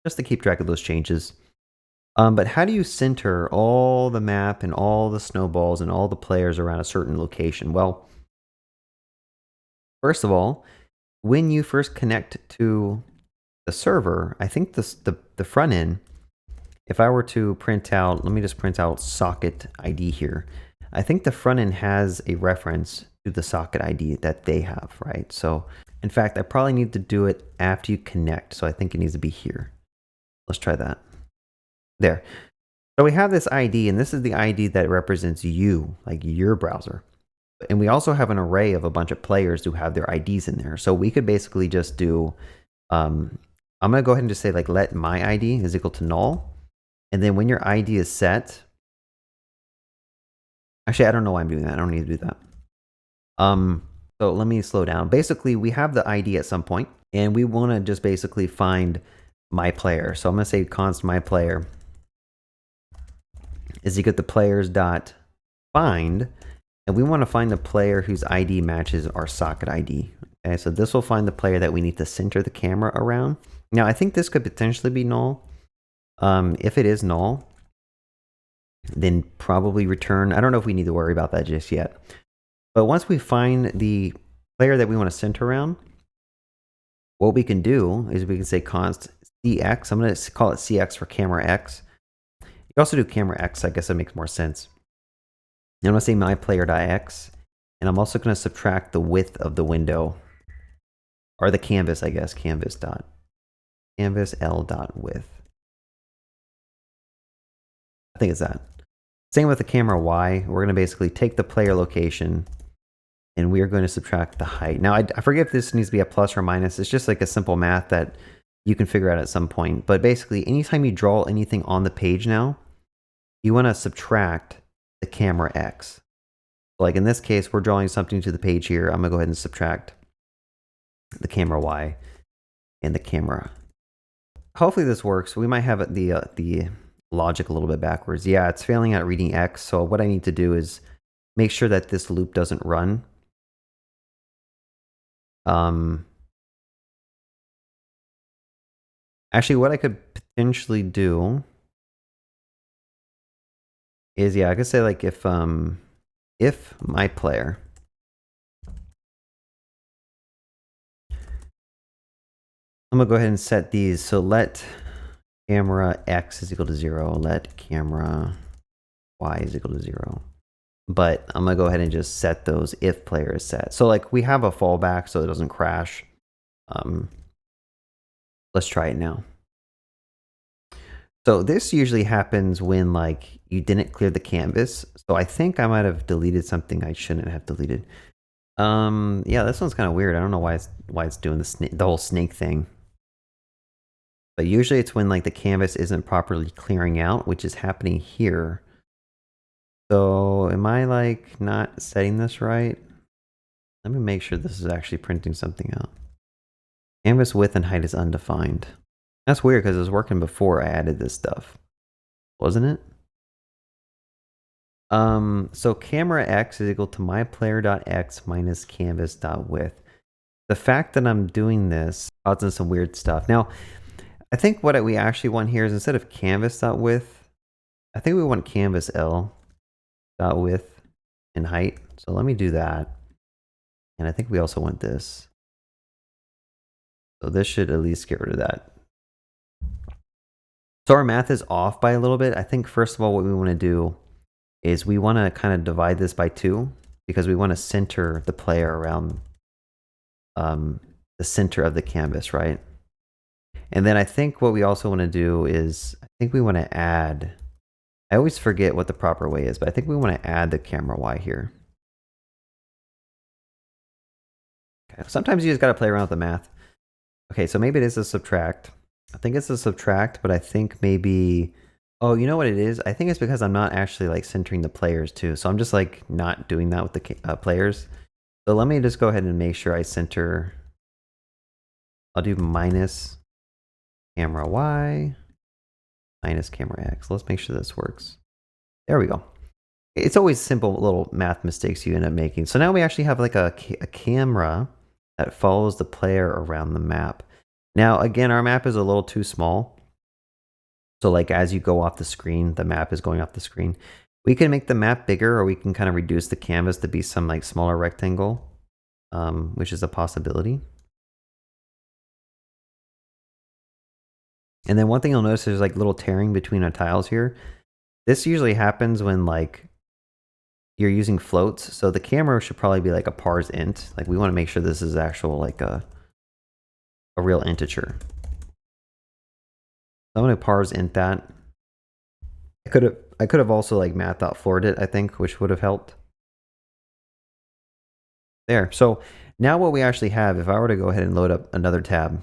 just to keep track of those changes. But how do you center all the map and all the snowballs and all the players around a certain location? Well, first of all, when you first connect to the server, I think the front end, if I were to print out, let me just print out socket ID here. I think the front end has a reference to the socket ID that they have, right? So in fact, I probably need to do it after you connect. So I think it needs to be here. Let's try that. There. So we have this ID, and this is the ID that represents you, like your browser. And we also have an array of a bunch of players who have their IDs in there. So we could basically just do, I'm going to go ahead and just say like let my ID is equal to null. And then when your ID is set, actually, I don't know why I'm doing that. I don't need to do that. So let me slow down. Basically, we have the ID at some point, and we want to just basically find my player. So I'm going to say const my player is equal to players dot find, and we want to find the player whose ID matches our socket ID. Okay, so this will find the player that we need to center the camera around. Now, I think this could potentially be null. If it is null, then probably return. I don't know if we need to worry about that just yet. But once we find the player that we want to center around, what we can do is we can say const cx. I'm going to call it cx for camera x. You can also do camera x. I guess that makes more sense. And I'm going to say my player.x. And I'm also going to subtract the width of the window, or the canvas, I guess. Canvas L dot width. I think it's that. Same with the camera Y. We're going to basically take the player location, and we are going to subtract the height. Now, I forget if this needs to be a plus or minus. It's just like a simple math that you can figure out at some point. But basically, anytime you draw anything on the page now, you want to subtract the camera X. Like in this case, we're drawing something to the page here. I'm going to go ahead and subtract the camera Y and the camera. Hopefully this works. We might have the logic a little bit backwards. Yeah, it's failing at reading X. So what I need to do is make sure that this loop doesn't run. Actually, what I could potentially do is, yeah, I could say like if my player I'm gonna go ahead and set these. So let camera X is equal to 0. Let camera Y is equal to 0. But I'm gonna go ahead and just set those if player is set. So like we have a fallback so it doesn't crash. Let's try it now. So this usually happens when like you didn't clear the canvas. So I think I might have deleted something I shouldn't have deleted. Yeah, this one's kind of weird. I don't know why it's doing the whole snake thing. But usually it's when like the canvas isn't properly clearing out, which is happening here. So am I like not setting this right? Let me make sure this is actually printing something out. Canvas width and height is undefined. That's weird because it was working before I added this stuff, wasn't it? So camera X is equal to my player.x minus canvas.width. The fact that I'm doing this causing some weird stuff. Now, I think what we actually want here is instead of canvas.width, I think we want canvas L.width and height. So let me do that. And I think we also want this. So this should at least get rid of that. So our math is off by a little bit. I think first of all, what we want to do is we want to kind of divide this by 2 because we want to center the player around the center of the canvas, right? And then I think what we also want to do is, I think we want to add, I always forget what the proper way is, but I think we want to add the camera Y here. Okay, sometimes you just got to play around with the math. Okay, so maybe it is a subtract. I think it's a subtract, but I think maybe, oh, you know what it is? I think it's because I'm not actually like centering the players too. So I'm just like not doing that with the players. So let me just go ahead and make sure I center. I'll do minus camera Y minus camera X. Let's make sure this works. There we go. It's always simple little math mistakes you end up making. So now we actually have like a camera that follows the player around the map. Now, again, our map is a little too small. So like as you go off the screen, the map is going off the screen. We can make the map bigger, or we can kind of reduce the canvas to be some like smaller rectangle, which is a possibility. And then one thing you'll notice is like little tearing between our tiles here. This usually happens when like you're using floats. So the camera should probably be like a parse int. Like we want to make sure this is actual like a real integer. So I'm going to parse int that. I could have also like math.floated it, I think, which would have helped. There. So now what we actually have, if I were to go ahead and load up another tab,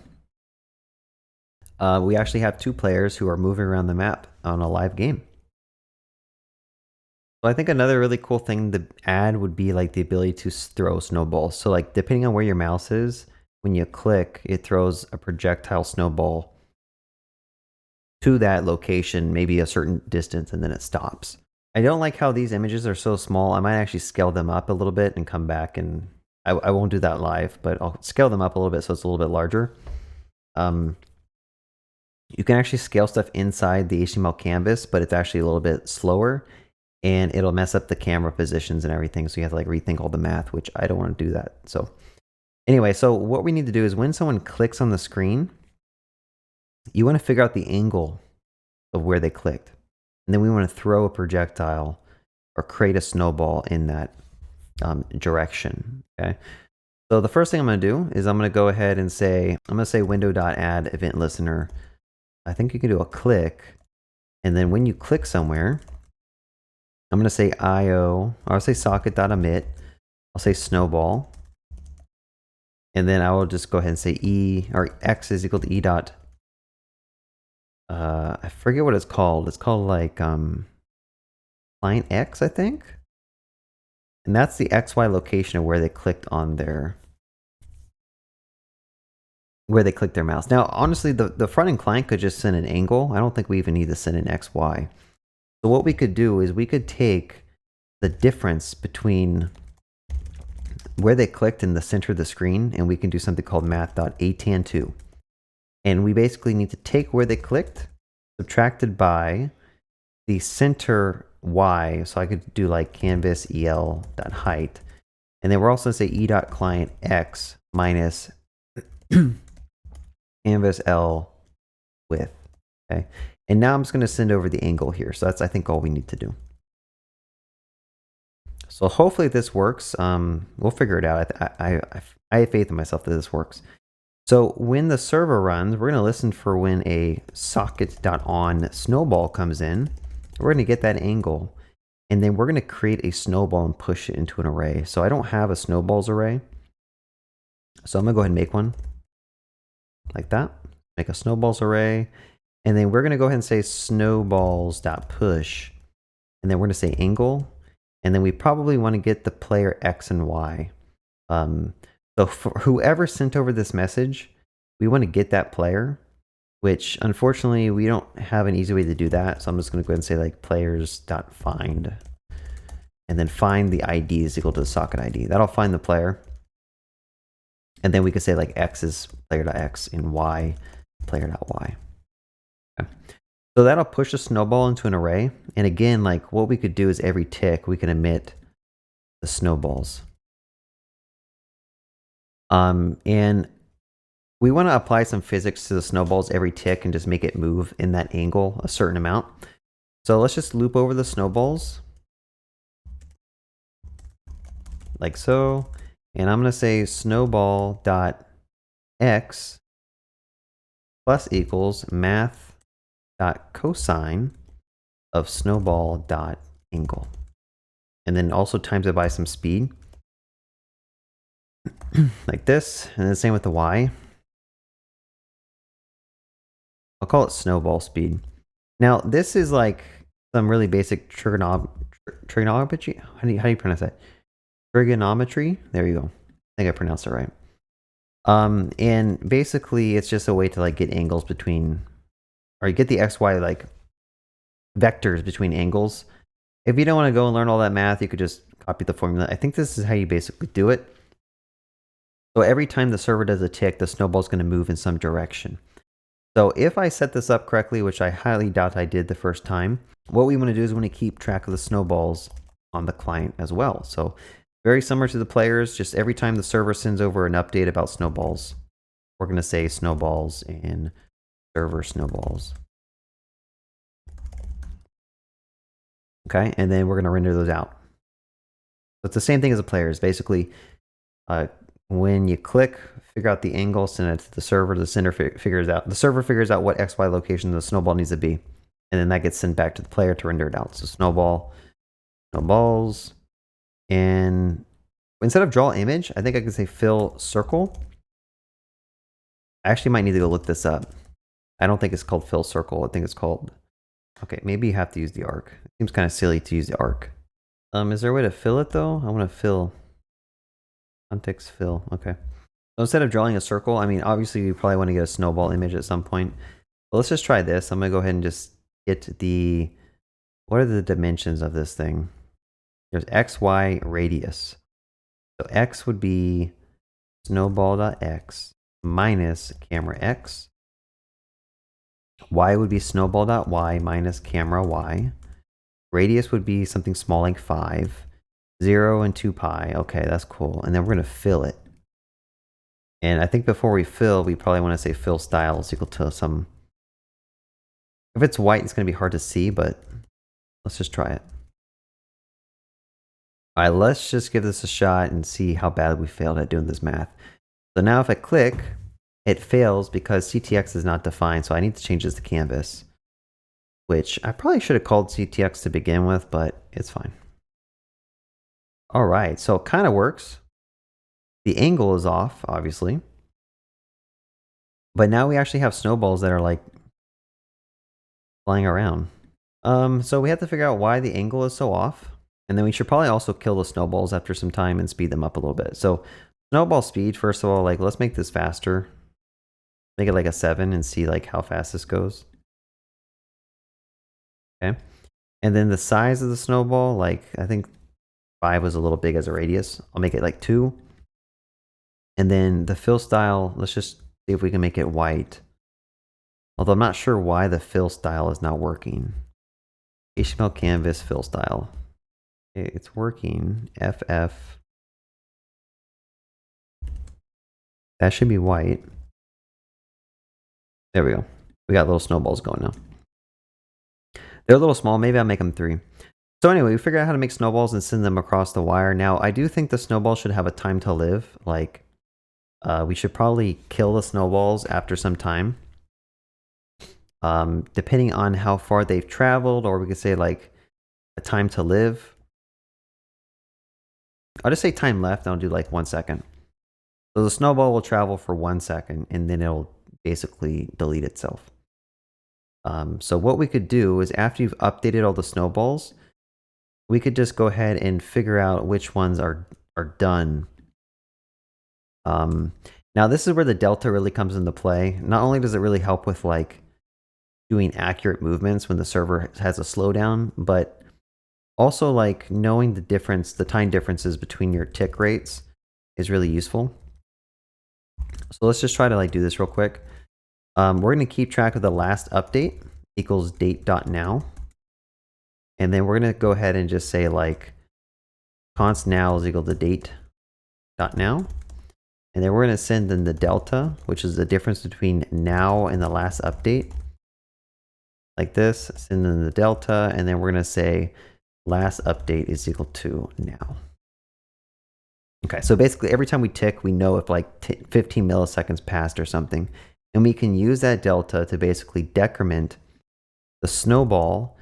we actually have 2 players who are moving around the map on a live game. So I think another really cool thing to add would be like the ability to throw snowballs. So like depending on where your mouse is, when you click, it throws a projectile snowball to that location, maybe a certain distance, and then it stops. I don't like how these images are so small. I might actually scale them up a little bit and come back, and I won't do that live, but I'll scale them up a little bit so it's a little bit larger. You can actually scale stuff inside the HTML canvas, but it's actually a little bit slower, and it'll mess up the camera positions and everything, so you have to like rethink all the math, which I don't want to do that. So anyway, so what we need to do is when someone clicks on the screen, you want to figure out the angle of where they clicked. And then we want to throw a projectile or create a snowball in that direction. Okay. So the first thing I'm going to do is I'm going to go ahead and say, I'm going to say window.add event listener. I think you can do a click. And then when you click somewhere, I'm going to say IO, or I'll say socket.emit. I'll say snowball. And then I will just go ahead and say E or X is equal to E dot. I forget what it's called. It's called like client X, I think. And that's the XY location of where they clicked on their mouse. Now, honestly, the front end client could just send an angle. I don't think we even need to send an XY. So what we could do is we could take the difference between where they clicked in the center of the screen, and we can do something called math.atan2. And we basically need to take where they clicked, subtracted by the center Y. So I could do like canvas el.height. And then we're also going to say e.client x minus canvas L width. Okay. And now I'm just going to send over the angle here. So that's, I think, all we need to do. So hopefully this works. We'll figure it out. I have faith in myself that this works. So when the server runs, we're going to listen for when a socket.on snowball comes in. We're going to get that angle. And then we're going to create a snowball and push it into an array. So I don't have a snowballs array. So I'm going to go ahead and make one like that. Make a snowballs array. And then we're going to go ahead and say snowballs.push. And then we're going to say angle. And then we probably want to get the player X and Y. So for whoever sent over this message, we want to get that player, which unfortunately we don't have an easy way to do that. So I'm just going to go ahead and say like players.find, and then find the ID is equal to the socket ID. That'll find the player. And then we could say like X is player.x and Y player.y. Okay. So that'll push a snowball into an array. And again, like what we could do is every tick, we can emit the snowballs. And we want to apply some physics to the snowballs every tick and just make it move in that angle a certain amount. So let's just loop over the snowballs like so. And I'm going to say snowball.x plus equals math.cosine of snowball.angle. And then also times it by some speed. Like this, and the same with the Y. I'll call it snowball speed. Now, this is like some really basic trigonometry. How do you pronounce that? Trigonometry. There you go. I think I pronounced it right. And basically, it's just a way to like get angles between, or you get the XY like vectors between angles. If you don't want to go and learn all that math, you could just copy the formula. I think this is how you basically do it. So every time the server does a tick, the snowball is going to move in some direction. So if I set this up correctly, which I highly doubt I did the first time, what we want to do is we want to keep track of the snowballs on the client as well. So very similar to the players, just every time the server sends over an update about snowballs, we're going to say snowballs and server snowballs. Okay, and then we're going to render those out. So it's the same thing as the players. Basically, when you click, figure out the angle, send it to the server. The server figures out what XY location the snowball needs to be, and then that gets sent back to the player to render it out. So snowball, snowballs, and instead of draw image, I think I can say fill circle. I actually might need to go look this up. I don't think it's called fill circle. I think it's called, okay, maybe you have to use the arc. It seems kind of silly to use the arc. Is there a way to fill it though? I want to fill. Context fill. Okay. So instead of drawing a circle, I mean, obviously you probably want to get a snowball image at some point. But let's just try this. I'm going to go ahead and just get the, what are the dimensions of this thing? There's X, Y, radius. So X would be snowball.x minus camera X. Y would be snowball.y minus camera Y. Radius would be something small like 5. 0 and 2 pi. Okay, that's cool. And then we're going to fill it. And I think before we fill, we probably want to say fill style is equal to some. If it's white, it's going to be hard to see, but let's just try it. All right, let's just give this a shot and see how bad we failed at doing this math. So now if I click, it fails because CTX is not defined. So I need to change this to canvas, which I probably should have called CTX to begin with, but it's fine. All right, so it kind of works. The angle is off, obviously. But now we actually have snowballs that are like flying around. So we have to figure out why the angle is so off. And then we should probably also kill the snowballs after some time and speed them up a little bit. So snowball speed, first of all, like let's make this faster. Make it like a 7 and see like how fast this goes. Okay. And then the size of the snowball, like I think 5 was a little big as a radius. I'll make it like 2. And then the fill style, let's just see if we can make it white. Although I'm not sure why the fill style is not working. HTML canvas fill style. Okay, it's working. FF. That should be white. There we go. We got little snowballs going now. They're a little small. Maybe I'll make them 3. So anyway, we figured out how to make snowballs and send them across the wire. Now, I do think the snowball should have a time to live. Like, we should probably kill the snowballs after some time. Depending on how far they've traveled, or we could say like a time to live. I'll just say time left, and I'll do like 1 second. So the snowball will travel for 1 second, and then it'll basically delete itself. So what we could do is after you've updated all the snowballs, we could just go ahead and figure out which ones are done. Now this is where the delta really comes into play. Not only does it really help with like doing accurate movements when the server has a slowdown, but also like knowing the difference, the time differences between your tick rates is really useful. So let's just try to like do this real quick. We're going to keep track of the last update equals date.now. And then we're going to go ahead and just say like const now is equal to date.now. And then we're going to send in the delta, which is the difference between now and the last update. Like this, send in the delta, and then we're going to say last update is equal to now. Okay, so basically every time we tick, we know if like 15 milliseconds passed or something. And we can use that delta to basically decrement the snowball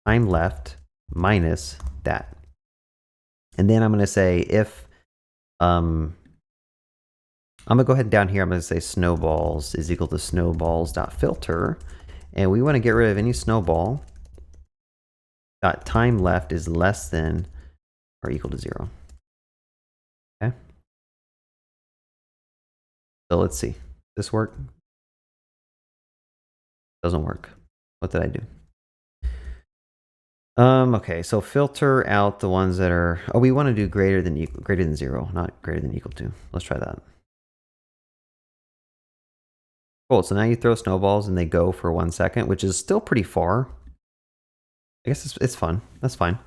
time left minus that. And then I'm going to say if, I'm going to go ahead down here, I'm going to say snowballs is equal to snowballs.filter. And we want to get rid of any snowball dot time left is less than or equal to 0. Okay. So let's see. Does this work? Doesn't work. What did I do? Okay, so filter out the ones that are, oh, we want to do greater than 0, not greater than equal to. Let's try that. Cool, so now you throw snowballs and they go for 1 second, which is still pretty far. I guess it's fun. That's fine.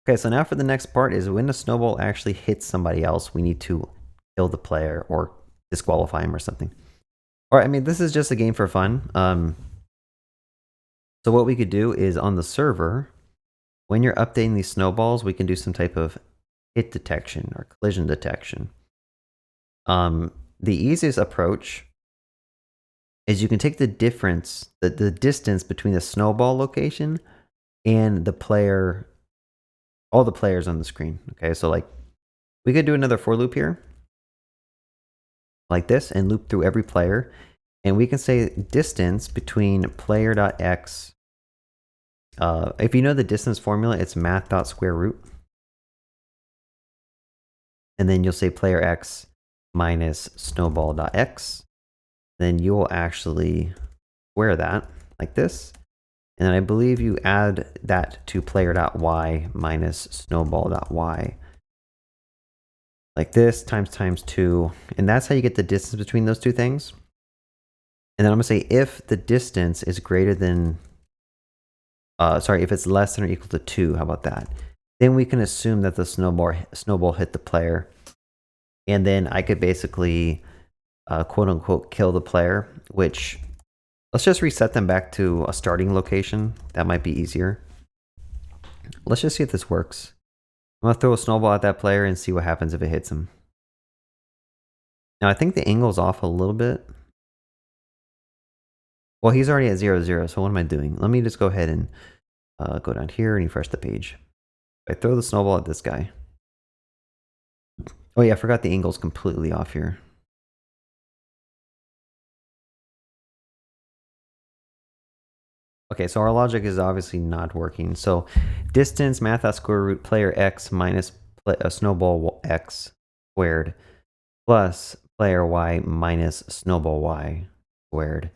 Okay, so now for the next part is when a snowball actually hits somebody else, we need to kill the player or disqualify him or something. All right, I mean, this is just a game for fun. So what we could do is on the server, when you're updating these snowballs, we can do some type of hit detection or collision detection. The easiest approach is you can take the difference, the distance between the snowball location and the player, all the players on the screen. Okay, so like we could do another for loop here like this and loop through every player. And we can say distance between player.x. If you know the distance formula, it's math.square root. And then you'll say player x minus snowball.x. Then you will actually square that like this. And then I believe you add that to player.y minus snowball.y. Like this times 2. And that's how you get the distance between those two things. And then I'm going to say if the distance is greater than, if it's less than or equal to 2, how about that? Then we can assume that the snowball hit the player. And then I could basically, quote unquote, kill the player, which let's just reset them back to a starting location. That might be easier. Let's just see if this works. I'm going to throw a snowball at that player and see what happens if it hits him. Now, I think the angle's off a little bit. Well, he's already at 0, 0, so what am I doing? Let me just go ahead and go down here and refresh the page. I throw the snowball at this guy. Oh yeah, I forgot the angle's completely off here. Okay, so our logic is obviously not working. So distance math.square root player x minus snowball x squared plus player y minus snowball y squared.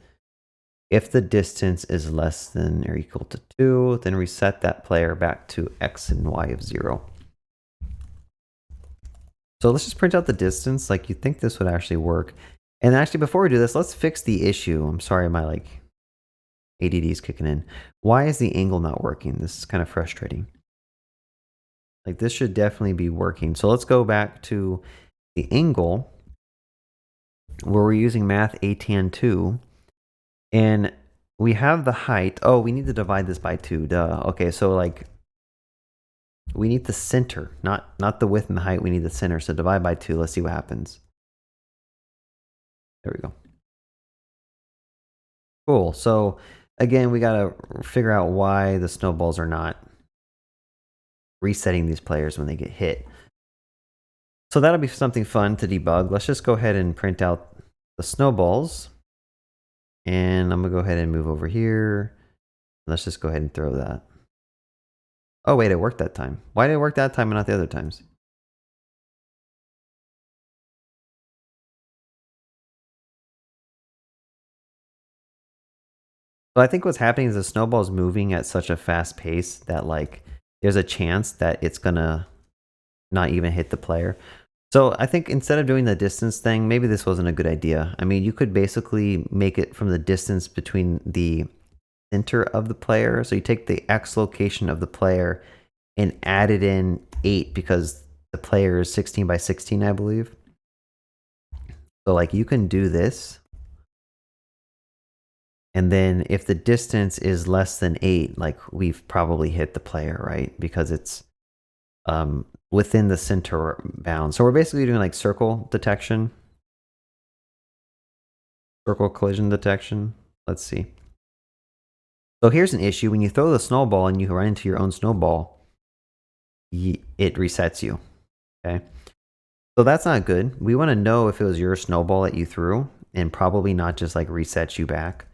If the distance is less than or equal to 2, then reset that player back to x and y of 0. So let's just print out the distance. Like you think this would actually work. And actually, before we do this, let's fix the issue. I'm sorry, my ADD is kicking in. Why is the angle not working? This is kind of frustrating. Like this should definitely be working. So let's go back to the angle where we're using math ATN2. And we have the height. Oh, we need to divide this by 2. Duh. Okay, so like we need the center, not the width and the height. We need the center. So divide by 2. Let's see what happens. There we go. Cool. So again, we got to figure out why the snowballs are not resetting these players when they get hit. So that'll be something fun to debug. Let's just go ahead and print out the snowballs. And I'm going to go ahead and move over here. Let's just go ahead and throw that. Oh, wait, it worked that time. Why did it work that time and not the other times? So I think what's happening is the snowball is moving at such a fast pace that like there's a chance that it's going to not even hit the player. So I think instead of doing the distance thing, maybe this wasn't a good idea. I mean, you could basically make it from the distance between the center of the player. So you take the X location of the player and add it in 8 because the player is 16 by 16, I believe. So like you can do this. And then if the distance is less than 8, like we've probably hit the player, right? Because it's within the center bound. So we're basically doing like circle detection. Circle collision detection. Let's see. So here's an issue. When you throw the snowball and you run into your own snowball, it resets you. Okay. So that's not good. We want to know if it was your snowball that you threw and probably not just like resets you back.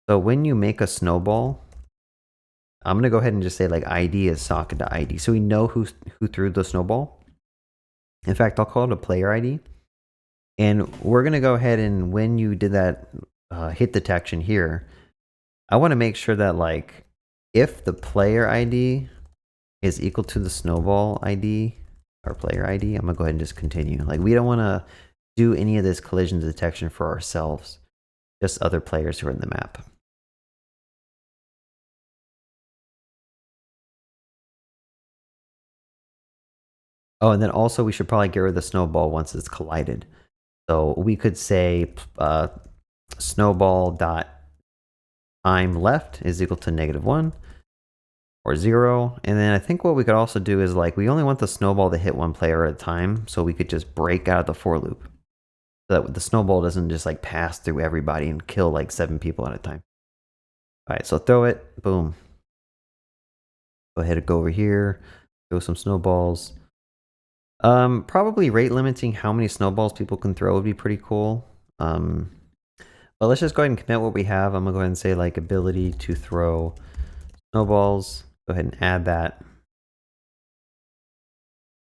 So when you make a snowball, I'm going to go ahead and just say like ID is socket.id. So we know who threw the snowball. In fact, I'll call it a player ID. And we're going to go ahead and when you did that hit detection here, I want to make sure that like if the player ID is equal to the snowball ID or player ID, I'm going to go ahead and just continue. Like we don't want to do any of this collision detection for ourselves. just other players who are in the map. Oh, and then also we should probably get rid of the snowball once it's collided. So we could say snowball dot time left is equal to -1 or 0. And then I think what we could also do is like, we only want the snowball to hit one player at a time. So we could just break out of the for loop so that the snowball doesn't just like pass through everybody and kill like 7 people at a time. All right, so throw it, boom. Go ahead and go over here, throw some snowballs. Probably rate limiting how many snowballs people can throw would be pretty cool. But let's just go ahead and commit what we have. I'm gonna go ahead and say like ability to throw snowballs. Go ahead and add that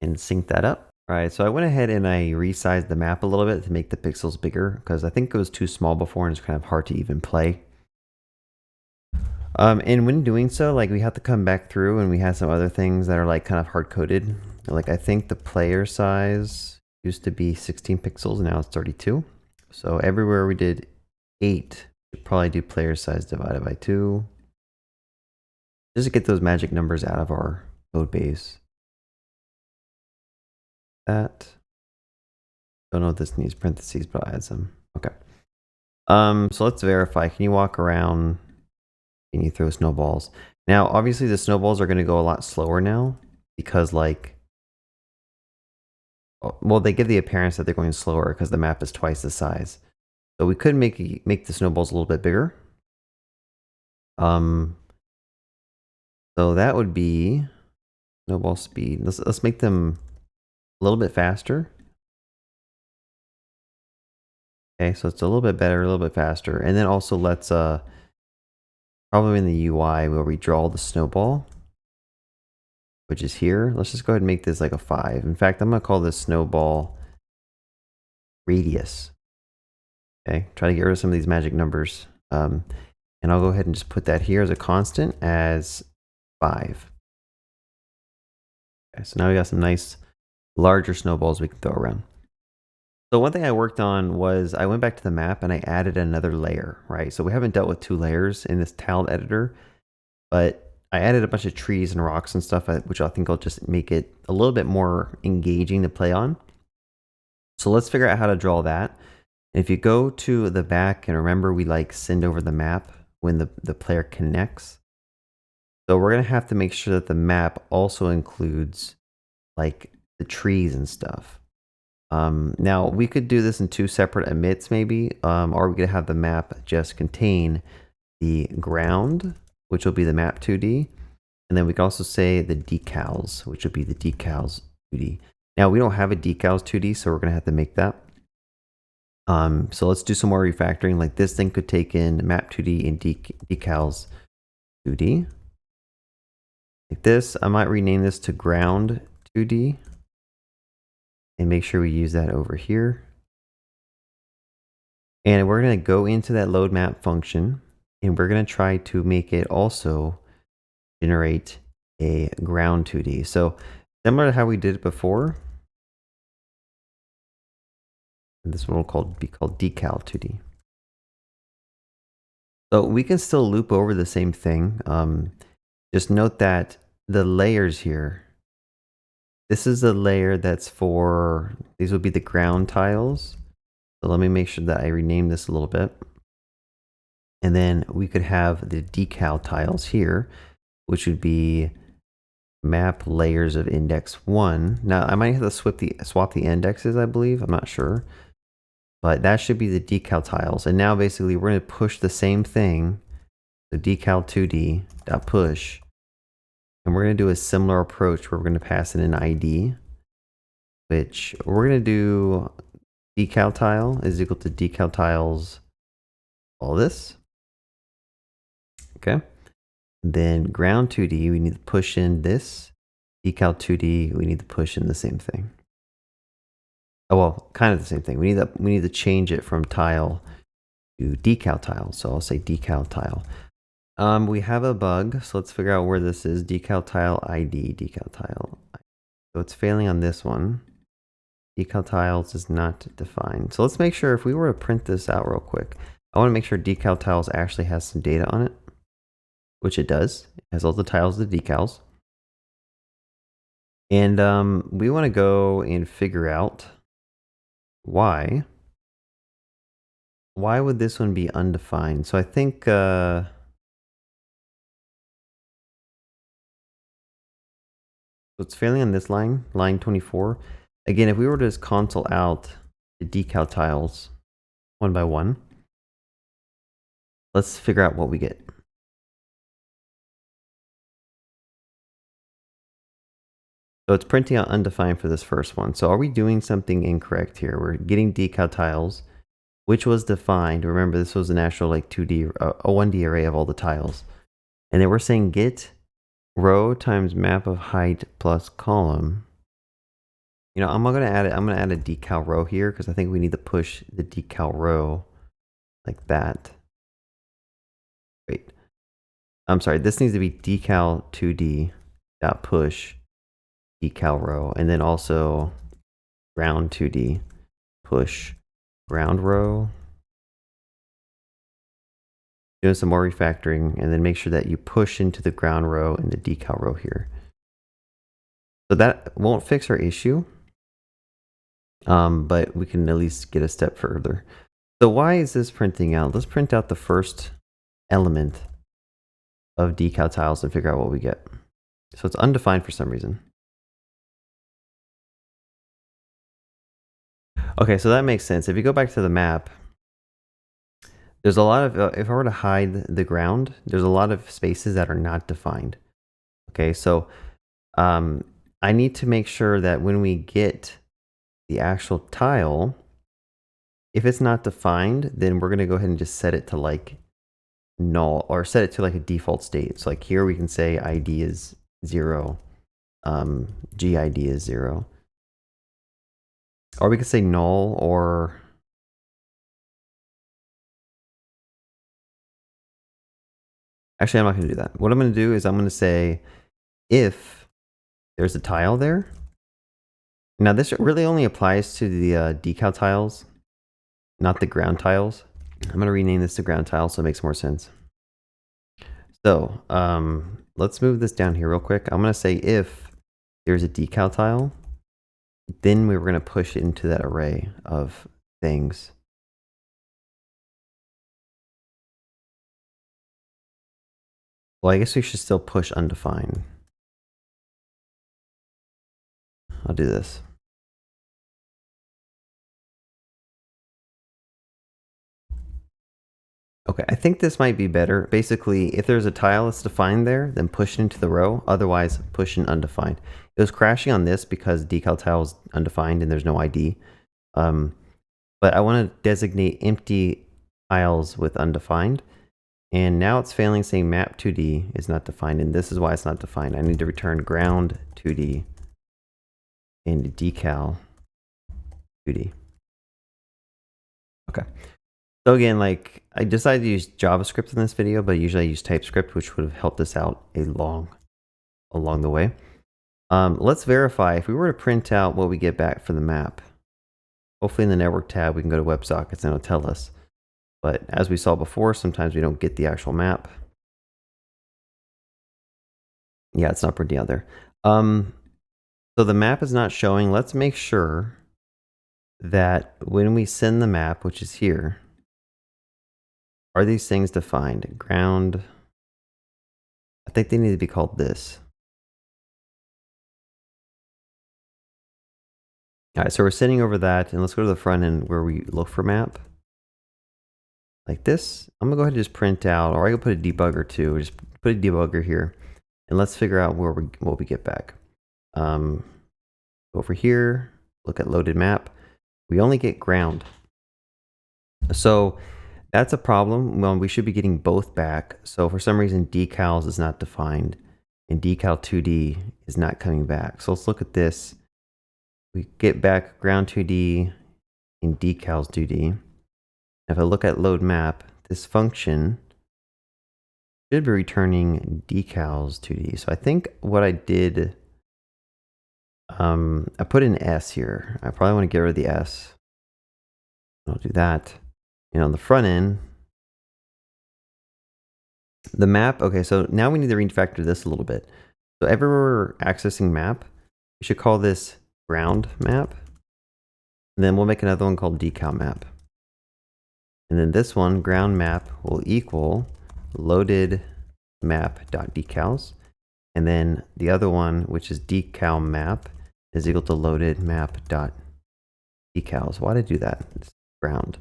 and sync that up. All right, so I went ahead and I resized the map a little bit to make the pixels bigger because I think it was too small before and it's kind of hard to even play. And when doing so, like we have to come back through and we have some other things that are like kind of hard coded. Like I think the player size used to be 16 pixels and now it's 32. So everywhere we did 8, we'd probably do player size divided by 2. Just to get those magic numbers out of our code base. That. Don't know what this needs parentheses, but I'll add some. Okay. So let's verify. Can you walk around? Can you throw snowballs? Now, obviously the snowballs are going to go a lot slower now because like, well, they give the appearance that they're going slower because the map is twice the size. So we could make the snowballs a little bit bigger. So that would be snowball speed. Let's make them a little bit faster. Okay, so it's a little bit better, a little bit faster. And then also let's probably in the UI where we draw the snowball, which is here. Let's just go ahead and make this like a 5. In fact, I'm gonna call this snowball radius. Okay, try to get rid of some of these magic numbers. And I'll go ahead and just put that here as a constant as 5. Okay, so now we got some nice larger snowballs we can throw around. So one thing I worked on was I went back to the map and I added another layer, right? So we haven't dealt with 2 layers in this tiled editor, but I added a bunch of trees and rocks and stuff, which I think will just make it a little bit more engaging to play on. So let's figure out how to draw that. And if you go to the back and remember we like send over the map when the player connects. So we're going to have to make sure that the map also includes like the trees and stuff. Now we could do this in 2 separate emits maybe, or we could have the map just contain the ground, which will be the map 2D. And then we can also say the decals, which will be the decals 2D. Now we don't have a decals 2D, so we're going to have to make that. So let's do some more refactoring. Like this thing could take in map 2D and decals 2D. Like this, I might rename this to ground 2D. And make sure we use that over here. And we're going to go into that load map function and we're going to try to make it also generate a ground 2D. So similar to how we did it before, this one will be called decal 2D. So we can still loop over the same thing. Just note that the layers here, this is the layer that's for, these would be the ground tiles. So let me make sure that I rename this a little bit. And then we could have the decal tiles here, which would be map layers of index 1. Now I might have to swap the indexes, I believe. I'm not sure. But that should be the decal tiles. And now basically we're going to push the same thing. So decal 2D dot push. And we're going to do a similar approach where we're going to pass in an ID, which we're going to do decal tile is equal to decal tiles, all this. Okay. Then ground 2D, we need to push in this. Decal 2D, we need to push in the same thing. Oh, well, kind of the same thing. We need to change it from tile to decal tile. So I'll say decal tile. We have a bug, so let's figure out where this is. Decal tile ID, decal tile. So it's failing on this one. Decal tiles is not defined. So let's make sure if we were to print this out real quick. I want to make sure decal tiles actually has some data on it, which it does. It has all the tiles, the decals. And we want to go and figure out why would this one be undefined? So I think so it's failing on this line, line 24. Again, if we were to just console out the decal tiles one by one, let's figure out what we get. So it's printing out undefined for this first one. So are we doing something incorrect here? We're getting decal tiles, which was defined. Remember, this was an actual like 2D, a 1D array of all the tiles. And then we're saying get row times map of height plus column. You know, I'm gonna add a decal row here because I think we need to push the decal row like that. Wait, I'm sorry. This needs to be decal 2D dot push decal row, and then also ground 2D push ground row. Doing some more refactoring, and then make sure that you push into the ground row and the decal row here. So that won't fix our issue, but we can at least get a step further. So why is this printing out? Let's print out the first element of decal tiles and figure out what we get. So it's undefined for some reason. Okay, so that makes sense. If you go back to the map, there's a lot of, if I were to hide the ground, there's a lot of spaces that are not defined. Okay, so I need to make sure that when we get the actual tile, if it's not defined, then we're going to go ahead and just set it to like null, or set it to like a default state. So like here we can say ID is 0, GID is 0. Or we could say null, or actually I'm not going to do that. What I'm going to do is I'm going to say if there's a tile there. Now this really only applies to the decal tiles, not the ground tiles. I'm going to rename this to ground tiles so it makes more sense. So let's move this down here real quick. I'm going to say if there's a decal tile, then we were going to push it into that array of things. Well, I guess we should still push undefined. I'll do this. Okay, I think this might be better. Basically, if there's a tile that's defined there, then push it into the row. Otherwise, push in undefined. It was crashing on this because decal tile is undefined and there's no ID. But I want to designate empty tiles with undefined. And now it's failing, saying map 2D is not defined. And this is why it's not defined. I need to return ground 2D and decal 2D. Okay. So again, like I decided to use JavaScript in this video, but usually I use TypeScript, which would have helped us out along the way. Let's verify if we were to print out what we get back for the map. Hopefully in the network tab, we can go to WebSockets and it'll tell us. But as we saw before, sometimes we don't get the actual map. Yeah, it's not printing out there. So the map is not showing. Let's make sure that when we send the map, which is here, are these things defined? Ground, I think they need to be called this. All right, so we're sending over that, and let's go to the front end where we look for map. Like this. I'm gonna go ahead and just print out, or I can put a debugger too. Just put a debugger here, and let's figure out what we get back. Go over here, look at loaded map. We only get ground. So that's a problem. Well, we should be getting both back. So for some reason, decals is not defined, and decal 2D is not coming back. So let's look at this. We get back ground 2D and decals 2D. If I look at load map, this function should be returning decals 2D. So I think what I did, I put an S here. I probably want to get rid of the S. I'll do that. And on the front end, The map, okay, so now we need to refactor this a little bit. So everywhere we're accessing map, we should call this ground map. And then we'll make another one called decal map. And then this one, ground map, will equal loaded map.decals. And then the other one, which is decal map, is equal to loaded map.decals. Why did I do that? It's ground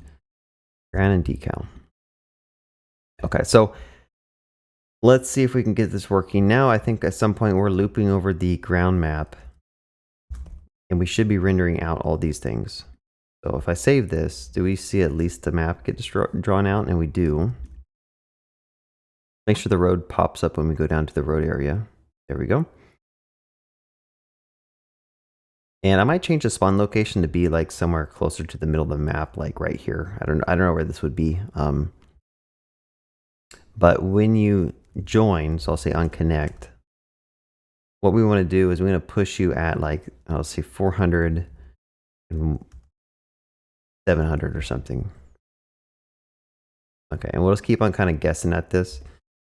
and decal. Okay, so let's see if we can get this working. Now I think at some point we're looping over the ground map, and we should be rendering out all these things. So if I save this, do we see at least the map get drawn out? And we do. Make sure the road pops up when we go down to the road area. There we go. And I might change the spawn location to be like somewhere closer to the middle of the map, like right here. I don't know where this would be. But when you join, so I'll say unconnect, what we want to do is we're going to push you at like, I'll say 400 and 700 or something. Okay, and we'll just keep on kind of guessing at this.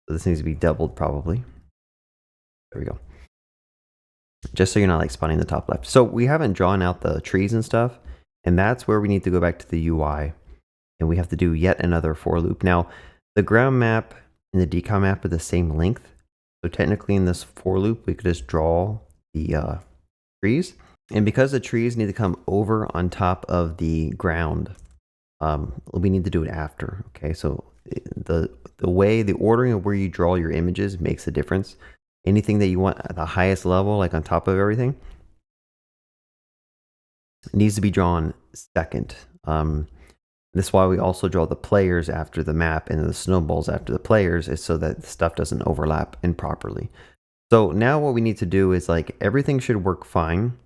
So this needs to be doubled probably. There we go. Just so you're not like spawning the top left. So we haven't drawn out the trees and stuff, and that's where we need to go back to the UI, and we have to do yet another for loop. Now, the ground map and the decal map are the same length. So technically in this for loop, we could just draw the trees. And because the trees need to come over on top of the ground, we need to do it after. Okay, so the ordering of where you draw your images makes a difference. Anything that you want at the highest level, like on top of everything, needs to be drawn second. This is why we also draw the players after the map and the snowballs after the players, is so that stuff doesn't overlap improperly. So now what we need to do is like everything should work fine.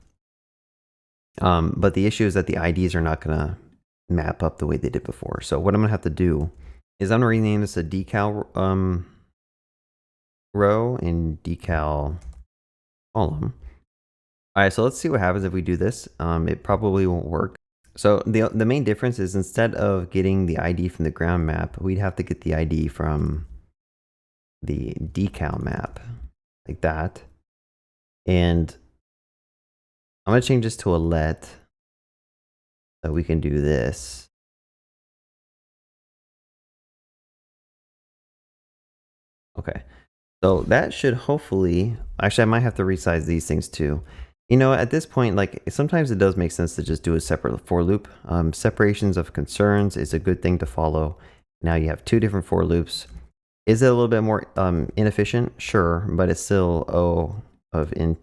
But the issue is that the IDs are not going to map up the way they did before. So what I'm going to have to do is I'm going to rename this a decal row and decal column. All right, so let's see what happens if we do this. It probably won't work. So the main difference is instead of getting the ID from the ground map, we'd have to get the ID from the decal map, like that. And I'm going to change this to a let, so we can do this. Okay, so that should hopefully, actually I might have to resize these things too. You know, at this point, like sometimes it does make sense to just do a separate for loop. Separations of concerns is a good thing to follow. Now you have two different for loops. Is it a little bit more inefficient? Sure, but it's still O of n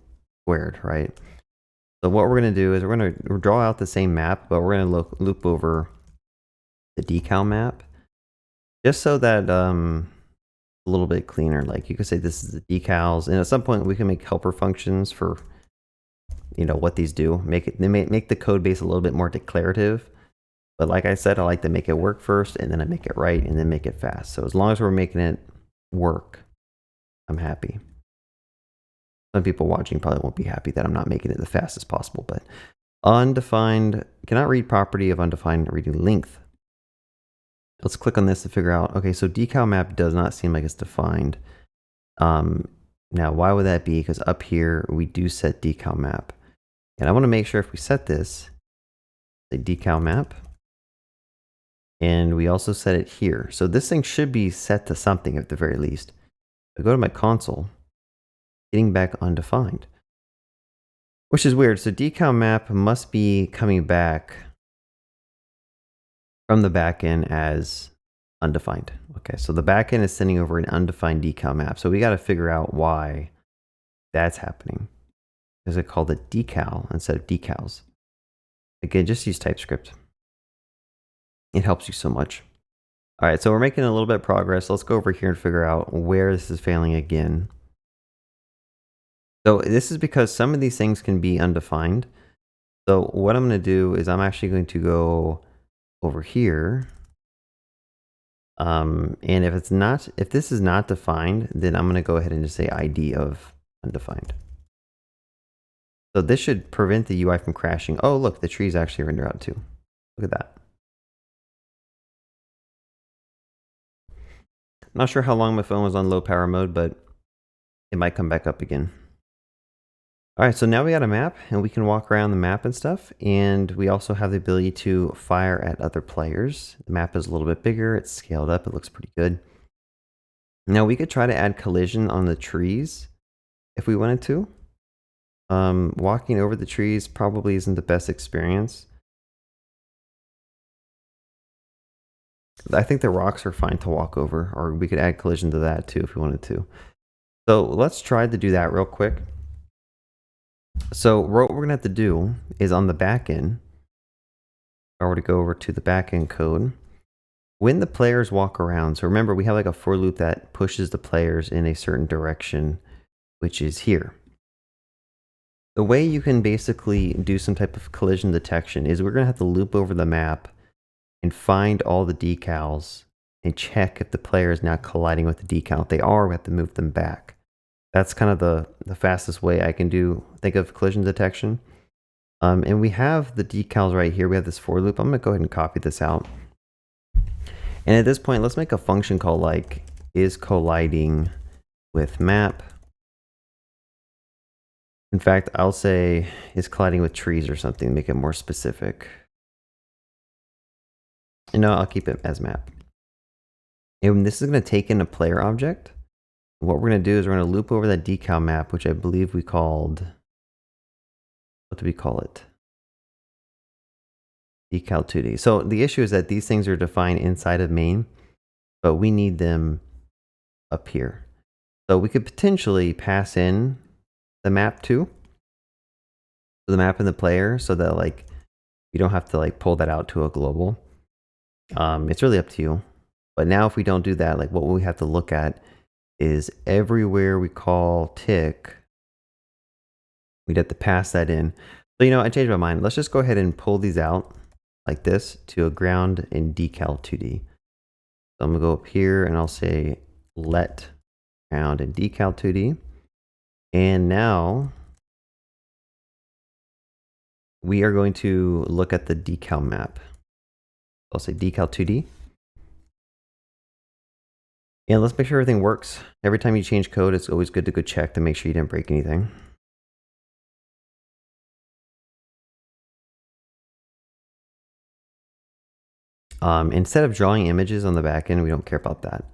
squared, right? So what we're going to do is we're going to draw out the same map, but we're going to loop over the decal map, just so that a little bit cleaner. Like you could say this is the decals, and at some point we can make helper functions for, you know, what these do. Make the code base a little bit more declarative. But like I said, I like to make it work first, and then I make it right, and then make it fast. So as long as we're making it work, I'm happy. Some people watching probably won't be happy that I'm not making it the fastest possible, but undefined, cannot read property of undefined reading length. Let's click on this to figure out, okay, so decal map does not seem like it's defined. Now, why would that be? Because up here, we do set decal map. And I want to make sure if we set this, the decal map, and we also set it here. So this thing should be set to something at the very least. I go to my console, getting back undefined, which is weird. So decal map must be coming back from the backend as undefined. Okay, so the backend is sending over an undefined decal map. So we got to figure out why that's happening. Because I called it decal instead of decals. Again, just use TypeScript. It helps you so much. All right, so we're making a little bit of progress. Let's go over here and figure out where this is failing again. So this is because some of these things can be undefined. So what I'm going to do is I'm actually going to go over here. And if this is not defined, then I'm going to go ahead and just say ID of undefined. So this should prevent the UI from crashing. Oh, look, the trees actually render out too. Look at that. Not sure how long my phone was on low power mode, but it might come back up again. All right, so now we got a map and we can walk around the map and stuff. And we also have the ability to fire at other players. The map is a little bit bigger. It's scaled up. It looks pretty good. Now we could try to add collision on the trees if we wanted to. Walking over the trees probably isn't the best experience. I think the rocks are fine to walk over, or we could add collision to that too if we wanted to. So let's try to do that real quick. So what we're gonna have to do is on the back end, if I were to go over to the back end code, when the players walk around, so remember we have like a for loop that pushes the players in a certain direction, which is here. The way you can basically do some type of collision detection is we're gonna have to loop over the map and find all the decals and check if the player is now colliding with the decal. If they are, we have to move them back. That's kind of the fastest way I can think of collision detection. And we have the decals right here. We have this for loop. I'm gonna go ahead and copy this out. And at this point, let's make a function called like is colliding with map. In fact, I'll say is colliding with trees or something, make it more specific. And no, I'll keep it as map. And this is gonna take in a player object. What we're going to do is we're going to loop over that decal map, which I believe we called, what did we call it? Decal 2D. So the issue is that these things are defined inside of main, but we need them up here. So we could potentially pass in the map too. So the map and the player, so that like you don't have to like pull that out to a global. It's really up to you. But now if we don't do that, like what we have to look at is everywhere we call tick, we'd have to pass that in. So, I changed my mind. Let's just go ahead and pull these out like this to a ground in decal 2D. So I'm gonna go up here and I'll say let ground in decal 2D. And now we are going to look at the decal map. I'll say decal 2D. And let's make sure everything works. Every time you change code, it's always good to go check to make sure you didn't break anything. Instead of drawing images on the back end, we don't care about that.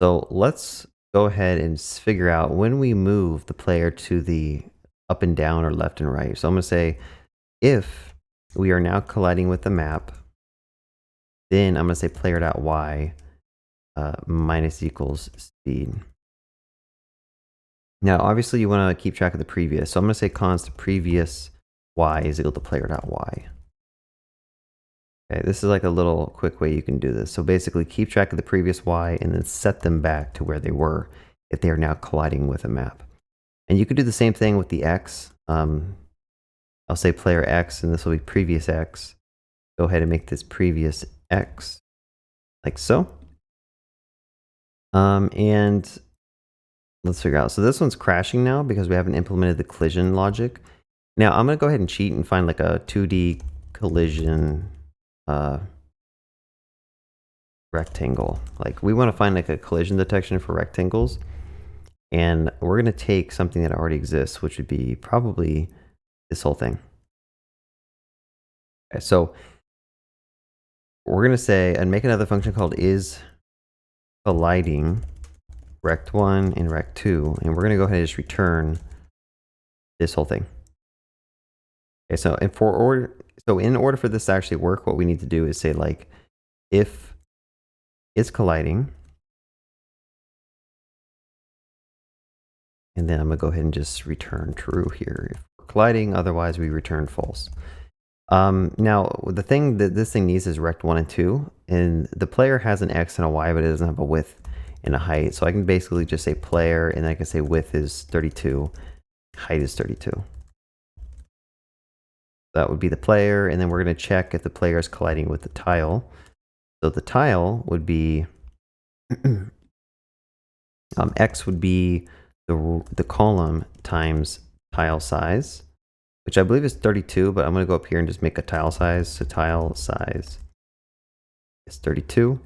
So let's go ahead and figure out when we move the player to the up and down or left and right. So I'm going to say if we are now colliding with the map, then I'm going to say player.y minus equals speed. Now, obviously, you want to keep track of the previous. So I'm going to say const previous y is equal to player.y. Okay, this is like a little quick way you can do this. So basically, keep track of the previous y and then set them back to where they were if they are now colliding with a map. And you could do the same thing with the x. I'll say player x, and this will be previous x. Go ahead and make this previous x, like so. And let's figure out. So this one's crashing now because we haven't implemented the collision logic. Now I'm going to go ahead and cheat and find like a 2D collision rectangle. Like we want to find like a collision detection for rectangles. And we're going to take something that already exists, which would be probably this whole thing. Okay, so we're going to say and make another function called is colliding rect1 and rect2, and we're going to go ahead and just return this whole thing. Okay, so in order for this to actually work, what we need to do is say like if is colliding, and then I'm going to go ahead and just return true here. If we're colliding, otherwise we return false. Now, the thing that this thing needs is rect1 and 2, and the player has an x and a y, but it doesn't have a width and a height. So I can basically just say player, and I can say width is 32, height is 32. That would be the player, and then we're going to check if the player is colliding with the tile. So the tile would be x would be the column times tile size, which I believe is 32, but I'm going to go up here and just make a tile size. So tile size is 32.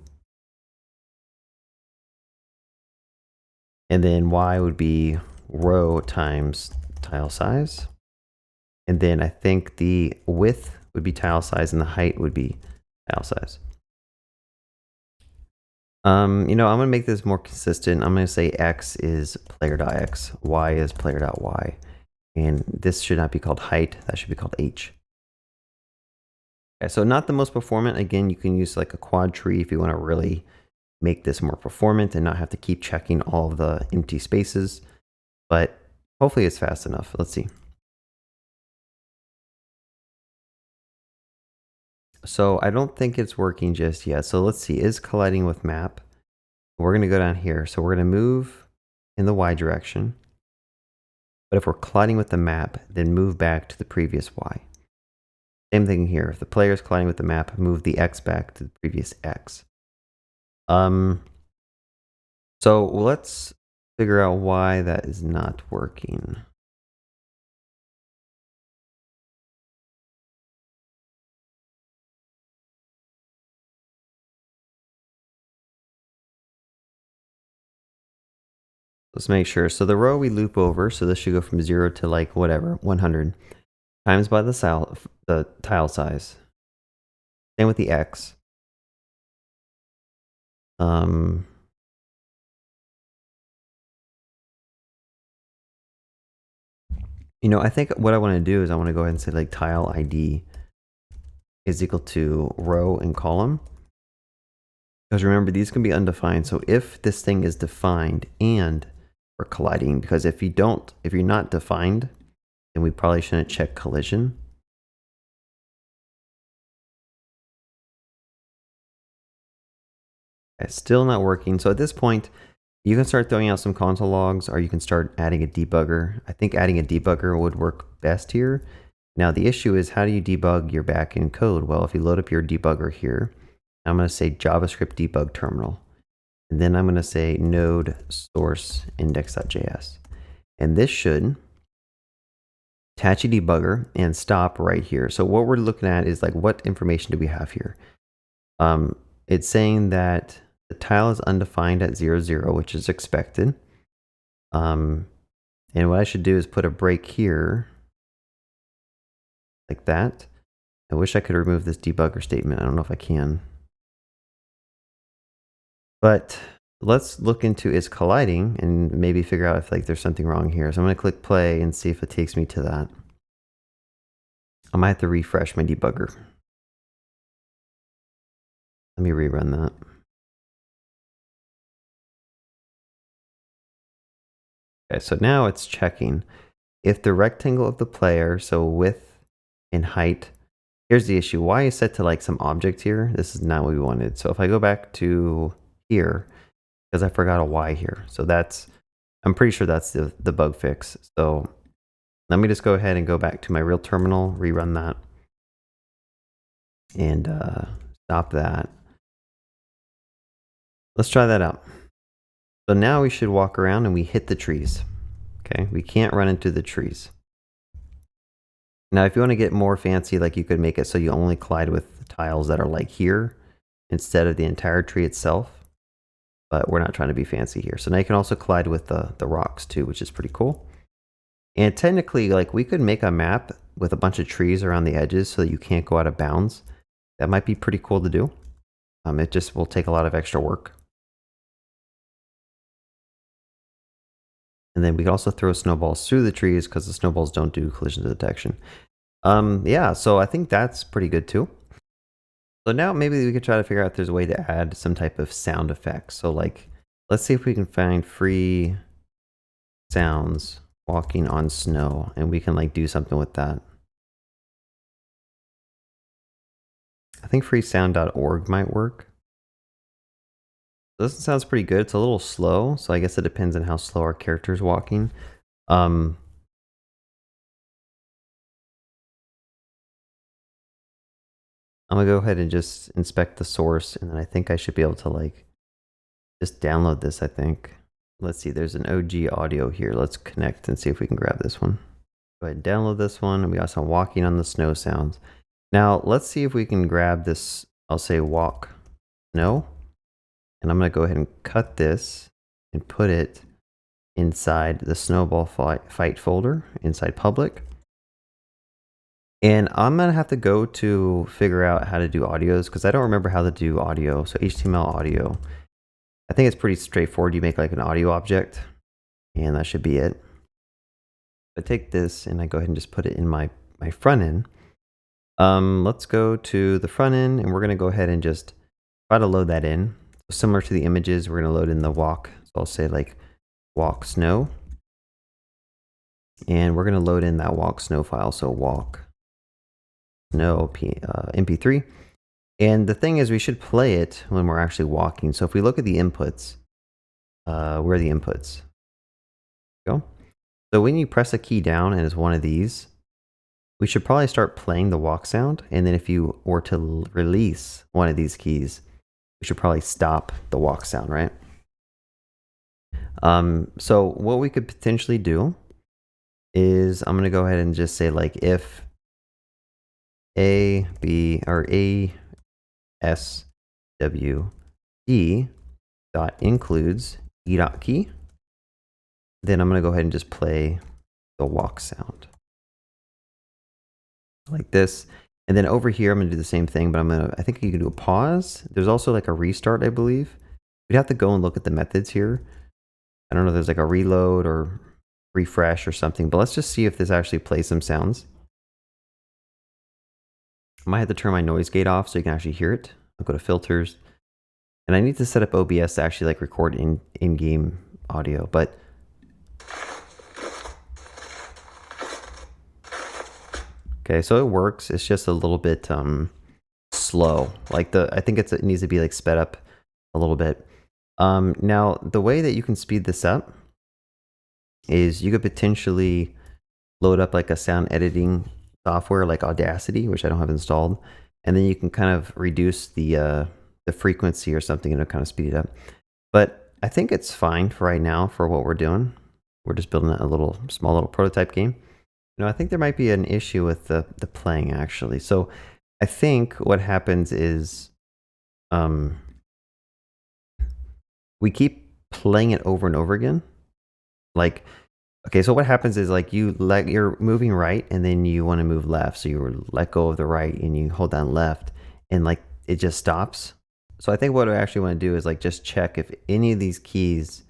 And then y would be row times tile size. And then I think the width would be tile size and the height would be tile size. I'm going to make this more consistent. I'm going to say x is player.x, y is player.y. And this should not be called height. That should be called h. Okay, so not the most performant. Again, you can use like a quad tree if you want to really make this more performant and not have to keep checking all of the empty spaces. But hopefully it's fast enough. Let's see. So I don't think it's working just yet. So let's see, is colliding with map. We're going to go down here. So we're going to move in the y direction. But if we're colliding with the map, then move back to the previous y. Same thing here. If the player is colliding with the map, move the x back to the previous x. So let's figure out why that is not working. Let's make sure. So the row we loop over, so this should go from 0 to like whatever, 100, times by the tile size. Same with the x. I think what I want to do is I want to go ahead and say like tile ID is equal to row and column. Because remember, these can be undefined. So if this thing is defined and we're colliding, because if you're not defined, then we probably shouldn't check collision. It's still not working. So at this point, you can start throwing out some console logs, or you can start adding a debugger. I think adding a debugger would work best here. Now the issue is, how do you debug your backend code? Well, if you load up your debugger here, I'm going to say JavaScript debug terminal. And then I'm going to say node source index.js. And this should attach a debugger and stop right here. So what we're looking at is like, what information do we have here? It's saying that the tile is undefined at 0, 0, which is expected. And what I should do is put a break here, like that. I wish I could remove this debugger statement. I don't know if I can. But let's look into is colliding and maybe figure out if like there's something wrong here. So I'm going to click play and see if it takes me to that. I might have to refresh my debugger. Let me rerun that. Okay, so now it's checking if the rectangle of the player, so width and height, here's the issue. Y is set to like some object here. This is not what we wanted. So if I go back to here, because I forgot a Y here. So I'm pretty sure that's the bug fix. So let me just go ahead and go back to my real terminal, rerun that, and stop that. Let's try that out. So now we should walk around and we hit the trees. Okay, we can't run into the trees. Now, if you want to get more fancy, like you could make it so you only collide with tiles that are like here instead of the entire tree itself. But we're not trying to be fancy here. So now you can also collide with the rocks too, which is pretty cool. And technically, like, we could make a map with a bunch of trees around the edges so that you can't go out of bounds. That might be pretty cool to do. It just will take a lot of extra work. And then we can also throw snowballs through the trees because the snowballs don't do collision detection. Yeah, so I think that's pretty good too. So now maybe we could try to figure out if there's a way to add some type of sound effect. So like, let's see if we can find free sounds walking on snow, and we can like do something with that. I think freesound.org might work. This sounds pretty good. It's a little slow, so I guess it depends on how slow our character's walking. I'm gonna go ahead and just inspect the source, and then I think I should be able to like just download this, I think. Let's see, there's an OG audio here. Let's connect and see if we can grab this one. Go ahead and download this one, and we got some walking on the snow sounds. Now, let's see if we can grab this, I'll say walk snow. And I'm gonna go ahead and cut this and put it inside the snowball fight folder, inside public. And I'm going to have to go to figure out how to do audios because I don't remember how to do audio. So HTML audio. I think it's pretty straightforward. You make like an audio object and that should be it. I take this and I go ahead and just put it in my front end. Let's go to the front end and we're going to go ahead and just try to load that in. So similar to the images, we're going to load in the walk. So I'll say like walk snow. And we're going to load in that walk snow file. So walk snow mp3. And the thing is we should play it when we're actually walking. So if we look at the inputs, where are the inputs? Go. So when you press a key down and it's one of these, we should probably start playing the walk sound. And then if you were to release one of these keys, we should probably stop the walk sound, right? So what we could potentially do is I'm going to go ahead and just say like if A, B, or A, S, W, D dot includes E dot key, then I'm going to go ahead and just play the walk sound like this. And then over here, I'm going to do the same thing, but I think you can do a pause. There's also like a restart, I believe. We'd have to go and look at the methods here. I don't know if there's like a reload or refresh or something, but let's just see if this actually plays some sounds. I might have to turn my noise gate off so you can actually hear it. I'll go to filters and I need to set up OBS to actually like record in-game audio, but okay, so it works. It's just a little bit slow. Like I think it needs to be like sped up a little bit. Now the way that you can speed this up is you could potentially load up like a sound editing software like Audacity, which I don't have installed, and then you can kind of reduce the frequency or something and it'll kind of speed it up. But I think it's fine for right now for what we're doing. We're just building a small little prototype game. I think there might be an issue with the playing actually. So I think what happens is we keep playing it over and over again. Like, okay, so what happens is like you're moving right and then you want to move left. So you let go of the right and you hold down left and like it just stops. So I think what I actually want to do is like just check if any of these keys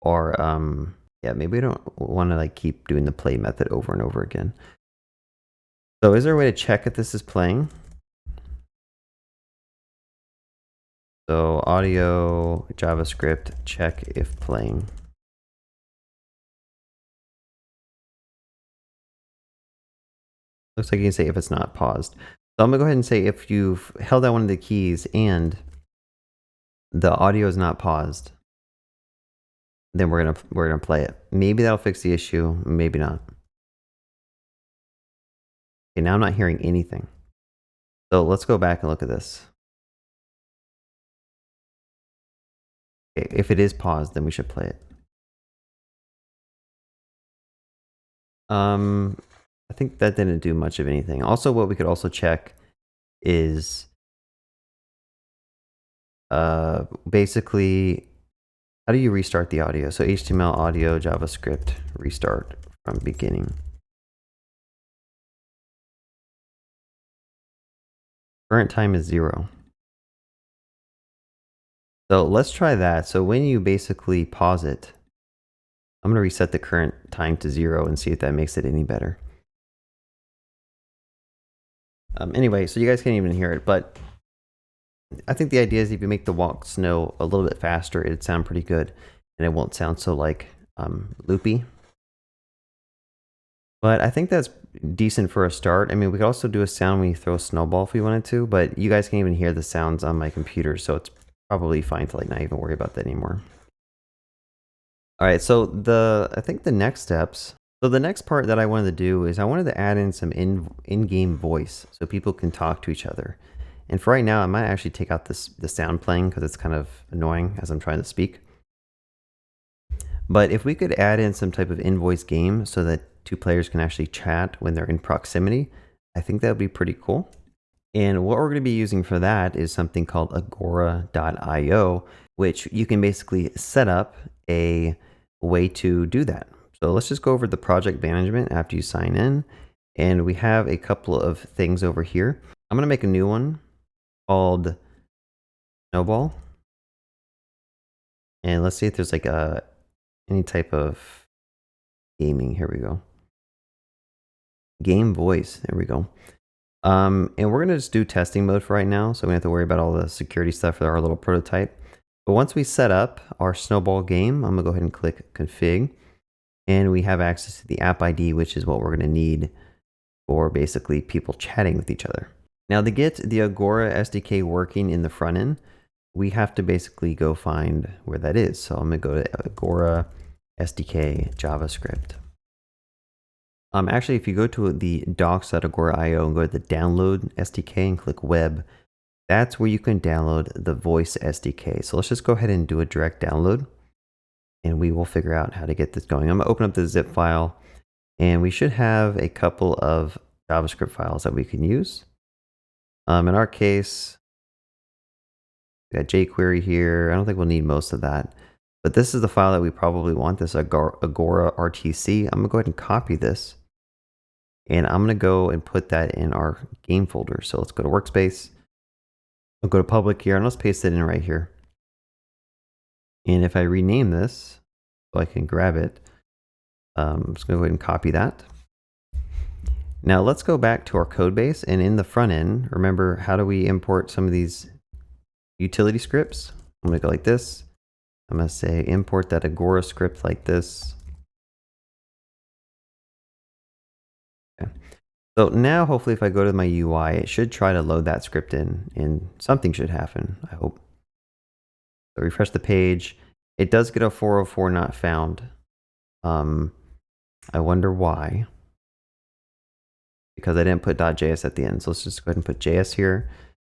are yeah, maybe we don't want to like keep doing the play method over and over again. So is there a way to check if this is playing? So audio, JavaScript, check if playing. Looks like you can say if it's not paused. So I'm gonna go ahead and say if you've held down one of the keys and the audio is not paused, then we're gonna play it. Maybe that'll fix the issue, maybe not. Okay, now I'm not hearing anything. So let's go back and look at this. Okay, if it is paused, then we should play it. I think that didn't do much of anything. Also, what we could also check is basically how do you restart the audio? So HTML audio, JavaScript, restart from beginning. Current time is 0. So let's try that. So when you basically pause it, I'm going to reset the current time to 0 and see if that makes it any better. Anyway, so you guys can't even hear it, but I think the idea is if you make the walk snow a little bit faster, it'd sound pretty good and it won't sound so like loopy. But I think that's decent for a start. I mean, we could also do a sound when you throw a snowball if we wanted to, but you guys can't even hear the sounds on my computer, so it's probably fine to like not even worry about that anymore. All right, so I think the next steps. So the next part that I wanted to do is I wanted to add in some in-game voice so people can talk to each other. And for right now, I might actually take out the sound playing because it's kind of annoying as I'm trying to speak. But if we could add in some type of in-voice game so that 2 players can actually chat when they're in proximity, I think that would be pretty cool. And what we're going to be using for that is something called agora.io, which you can basically set up a way to do that. So let's just go over the project management after you sign in. And we have a couple of things over here. I'm going to make a new one called Snowball. And let's see if there's like any type of gaming. Here we go. Game voice. There we go. And we're going to just do testing mode for right now. So we don't have to worry about all the security stuff for our little prototype. But once we set up our Snowball game, I'm going to go ahead and click config. And we have access to the app ID, which is what we're going to need for basically people chatting with each other. Now to get the Agora SDK working in the front end, we have to basically go find where that is. So I'm going to go to Agora SDK JavaScript. Actually, if you go to the docs.agora.io and go to the download SDK and click web, that's where you can download the voice SDK. So let's just go ahead and do a direct download and we will figure out how to get this going. I'm going to open up the zip file and we should have a couple of JavaScript files that we can use. In our case, we got jQuery here. I don't think we'll need most of that, but this is the file that we probably want, this Agora RTC. I'm gonna go ahead and copy this and I'm gonna go and put that in our game folder. So let's go to workspace. I'll go to public here and let's paste it in right here. And if I rename this so I can grab it, I'm just gonna go ahead and copy that. Now let's go back to our code base, and in the front end, remember, how do we import some of these utility scripts? I'm gonna go like this. I'm gonna say import that Agora script like this. Okay. So now hopefully if I go to my UI, it should try to load that script in and something should happen, I hope. So refresh the page. It does get a 404 not found. I wonder why. Because I didn't put .js at the end. So let's just go ahead and put JS here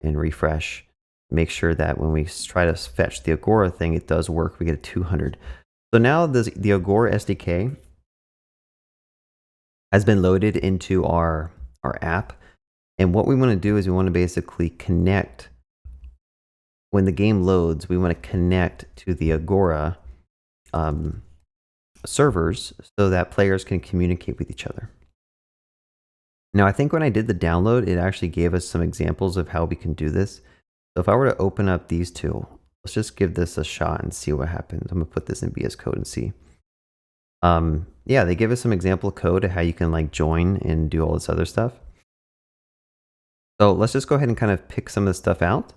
and refresh. Make sure that when we try to fetch the Agora thing, it does work. We get a 200. So now the Agora SDK has been loaded into our app. And what we want to do is we want to basically connect. When the game loads, we want to connect to the Agora servers so that players can communicate with each other. Now, I think when I did the download, it actually gave us some examples of how we can do this. So if I were to open up these two, let's just give this a shot and see what happens. I'm gonna put this in VSCode and see. Yeah, they give us some example code of how you can like join and do all this other stuff. So let's just go ahead and kind of pick some of this stuff out.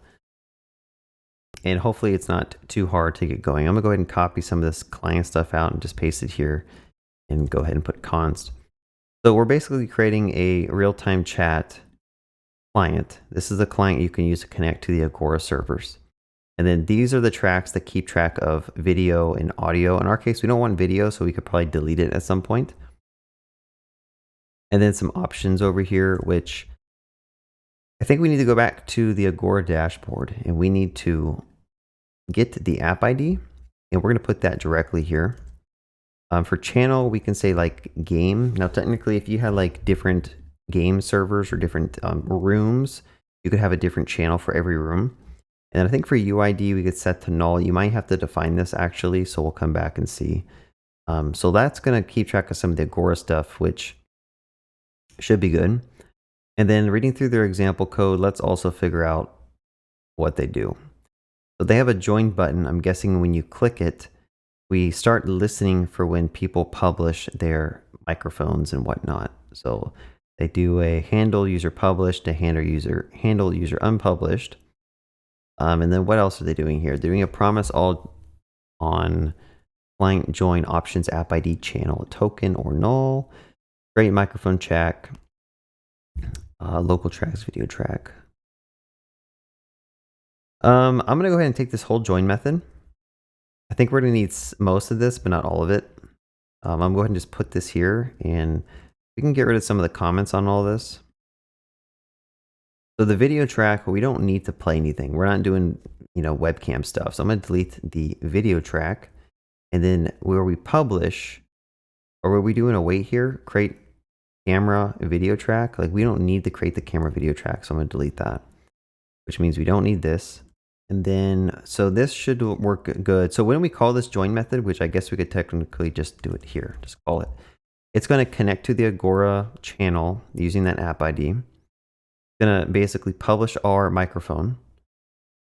And hopefully it's not too hard to get going. I'm gonna go ahead and copy some of this client stuff out and just paste it here and go ahead and put const. So we're basically creating a real-time chat client. This is the client you can use to connect to the Agora servers. And then these are the tracks that keep track of video and audio. In our case, we don't want video, so we could probably delete it at some point. And then some options over here, which I think we need to go back to the Agora dashboard and we need to get the app ID and we're going to put that directly here. For channel, we can say like game. Now, technically, if you had like different game servers or different rooms, you could have a different channel for every room. And I think for UID, we could set to null. You might have to define this actually, so we'll come back and see. So that's going to keep track of some of the Agora stuff, which should be good. And then reading through their example code, let's also figure out what they do. So they have a join button. I'm guessing when you click it, we start listening for when people publish their microphones and whatnot. So they do a handle user published, a handle user unpublished. And then what else are they doing here? They're doing a promise all on client join options app ID channel token or null, create microphone check, local tracks, video track. I'm going to go ahead and take this whole join method. I think we're going to need most of this, but not all of it. I'm going to go ahead and just put this here and we can get rid of some of the comments on all this. So the video track, we don't need to play anything. We're not doing, webcam stuff. So I'm going to delete the video track. And then where we publish, or where we do an await here, create camera video track. Like we don't need to create the camera video track. So I'm going to delete that, which means we don't need this. And then, so this should work good. So when we call this join method, which I guess we could technically just do it here, just call it. It's going to connect to the Agora channel using that app ID. It's going to basically publish our microphone.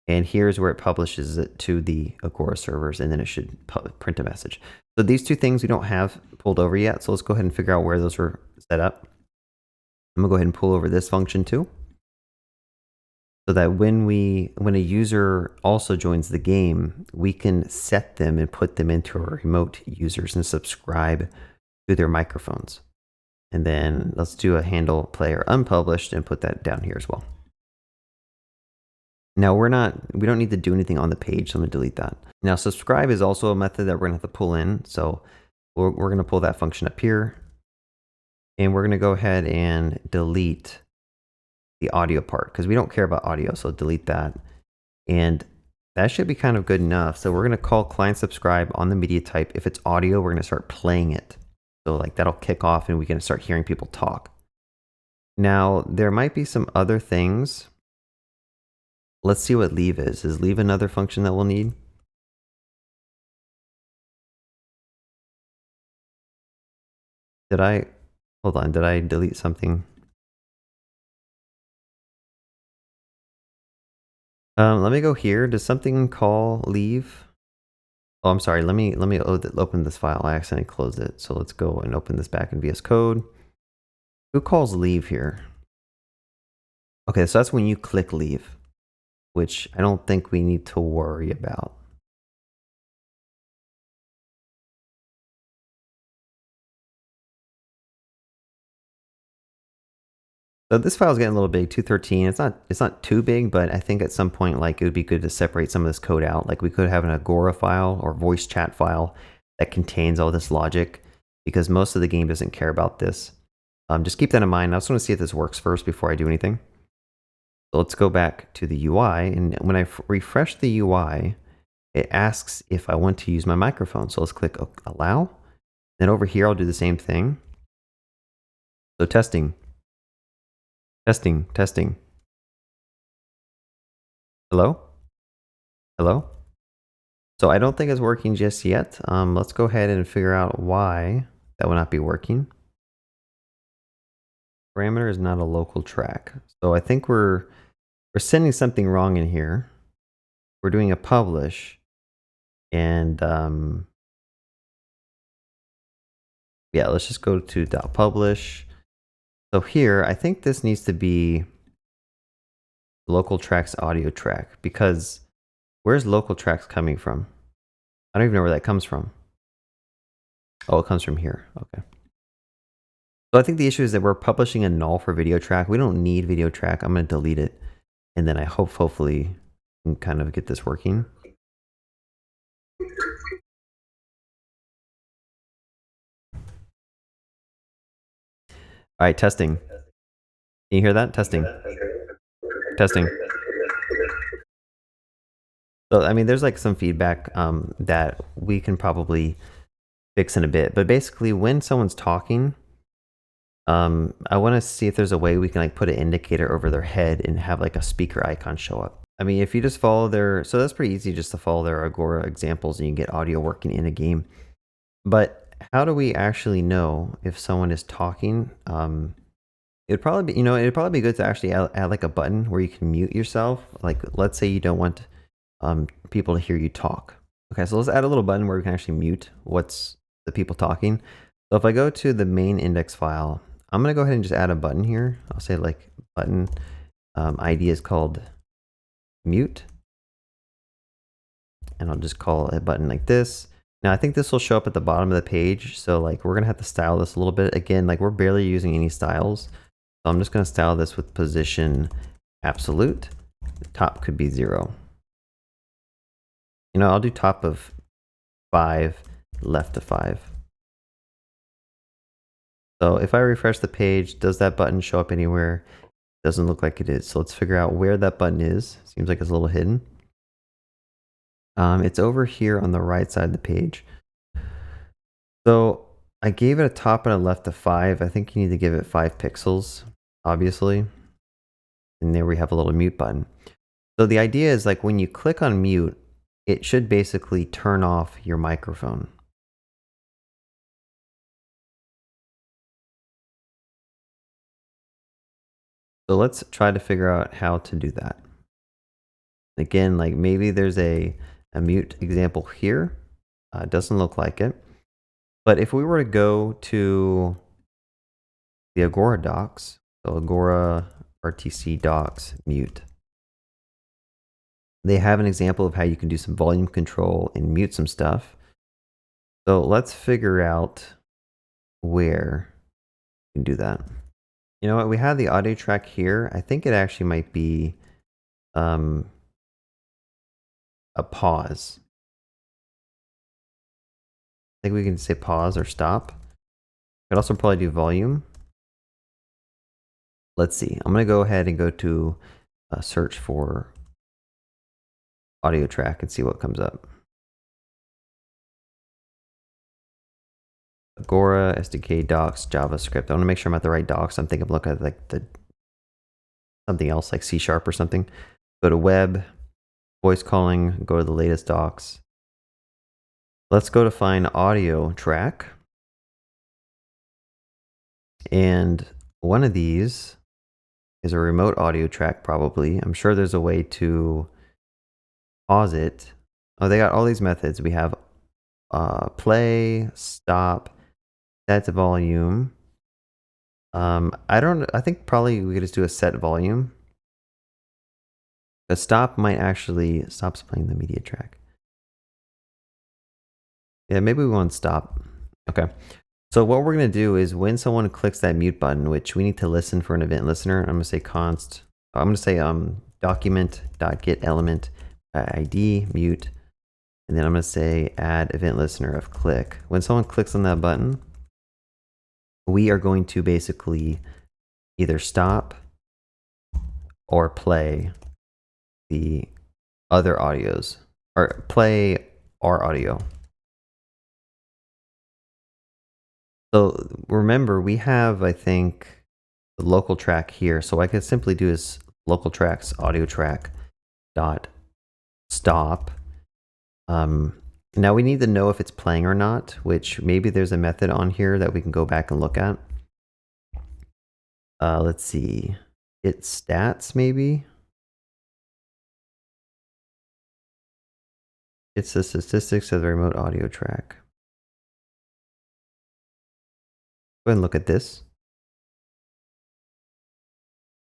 And here's where it publishes it to the Agora servers, and then it should print a message. So these two things we don't have pulled over yet. So let's go ahead and figure out where those are set up. I'm gonna go ahead and pull over this function too, so that when a user also joins the game, we can set them and put them into our remote users and subscribe to their microphones. And then let's do a handle player unpublished and put that down here as well. Now we don't need to do anything on the page, so I'm gonna delete that. Now subscribe is also a method that we're gonna have to pull in. So we're gonna pull that function up here. And we're gonna go ahead and delete the audio part because we don't care about audio, so delete that. And that should be kind of good enough. So we're gonna call client subscribe on the media type. If it's audio, we're gonna start playing it. So like that'll kick off and we can start hearing people talk. Now there might be some other things. Let's see what leave is. Is leave another function that we'll need? Hold on, did I delete something? Let me go here. Does something call leave? Oh, I'm sorry. Let me open this file. I accidentally closed it. So let's go and open this back in VS Code. Who calls leave here? Okay, so that's when you click leave, which I don't think we need to worry about. So this file is getting a little big, 213. It's not too big, but I think at some point, like it would be good to separate some of this code out. Like we could have an Agora file or voice chat file that contains all this logic, because most of the game doesn't care about this. Just keep that in mind. I just want to see if this works first before I do anything. So let's go back to the UI, and when I refresh the UI, it asks if I want to use my microphone. So let's click allow. Then over here, I'll do the same thing. So testing. Testing, testing. Hello? Hello? So I don't think it's working just yet. Let's go ahead and figure out why that would not be working. Parameter is not a local track. So I think we're sending something wrong in here. We're doing a publish, and yeah, let's just go to .publish. So here, I think this needs to be local tracks audio track, because where's local tracks coming from? I don't even know where that comes from. Oh, it comes from here. Okay. So I think the issue is that we're publishing a null for video track. We don't need video track. I'm going to delete it. And then I hopefully can kind of get this working. All right, testing. Can you hear that? Testing. Testing. So, I mean, there's like some feedback that we can probably fix in a bit. But basically, when someone's talking, I want to see if there's a way we can like put an indicator over their head and have like a speaker icon show up. I mean, if you just follow so that's pretty easy just to follow their Agora examples and you can get audio working in a game. But how do we actually know if someone is talking? It'd probably be, it'd probably be good to actually add like a button where you can mute yourself. Like, let's say you don't want people to hear you talk. Okay, so let's add a little button where we can actually mute what's the people talking. So if I go to the main index file, I'm gonna go ahead and just add a button here. I'll say like button ID is called mute, and I'll just call a button like this. Now I think this will show up at the bottom of the page. So like we're gonna have to style this a little bit. Again, like we're barely using any styles. So I'm just gonna style this with position absolute. The top could be 0. I'll do top of 5, left of 5. So if I refresh the page, does that button show up anywhere? Doesn't look like it is. So let's figure out where that button is. Seems like it's a little hidden. It's over here on the right side of the page. So I gave it a top and a left of 5. I think you need to give it 5 pixels, obviously. And there we have a little mute button. So the idea is like when you click on mute, it should basically turn off your microphone. So let's try to figure out how to do that. Again, like maybe there's a mute example here. It doesn't look like it. But if we were to go to the Agora docs, so Agora RTC docs mute, they have an example of how you can do some volume control and mute some stuff. So let's figure out where you can do that. You know what? We have the audio track here. I think it actually might be a pause. I think we can say pause or stop. Could also probably do volume. Let's see. I'm going to go ahead and go to search for audio track and see what comes up. Agora, SDK, docs, JavaScript. I want to make sure I'm at the right docs. I'm thinking I'm looking at like something else like C# or something. Go to web, voice calling, go to the latest docs. Let's go to find audio track. And one of these is a remote audio track probably. I'm sure there's a way to pause it. Oh, they got all these methods. We have play, stop, set volume. I think probably we could just do a set volume. A stop might actually stops playing the media track. Yeah, maybe we want stop. Okay. So what we're going to do is when someone clicks that mute button, which we need to listen for an event listener, I'm going to say document.getElement ID mute, and then I'm going to say add event listener of click. When someone clicks on that button, we are going to basically either stop or play the other audios, or play our audio. So remember, we have, I think, the local track here. So what I could simply do is local tracks audio track dot stop. Now we need to know if it's playing or not, which maybe there's a method on here that we can go back and look at. Let's see, it's stats maybe. It's the statistics of the remote audio track. Go ahead and look at this.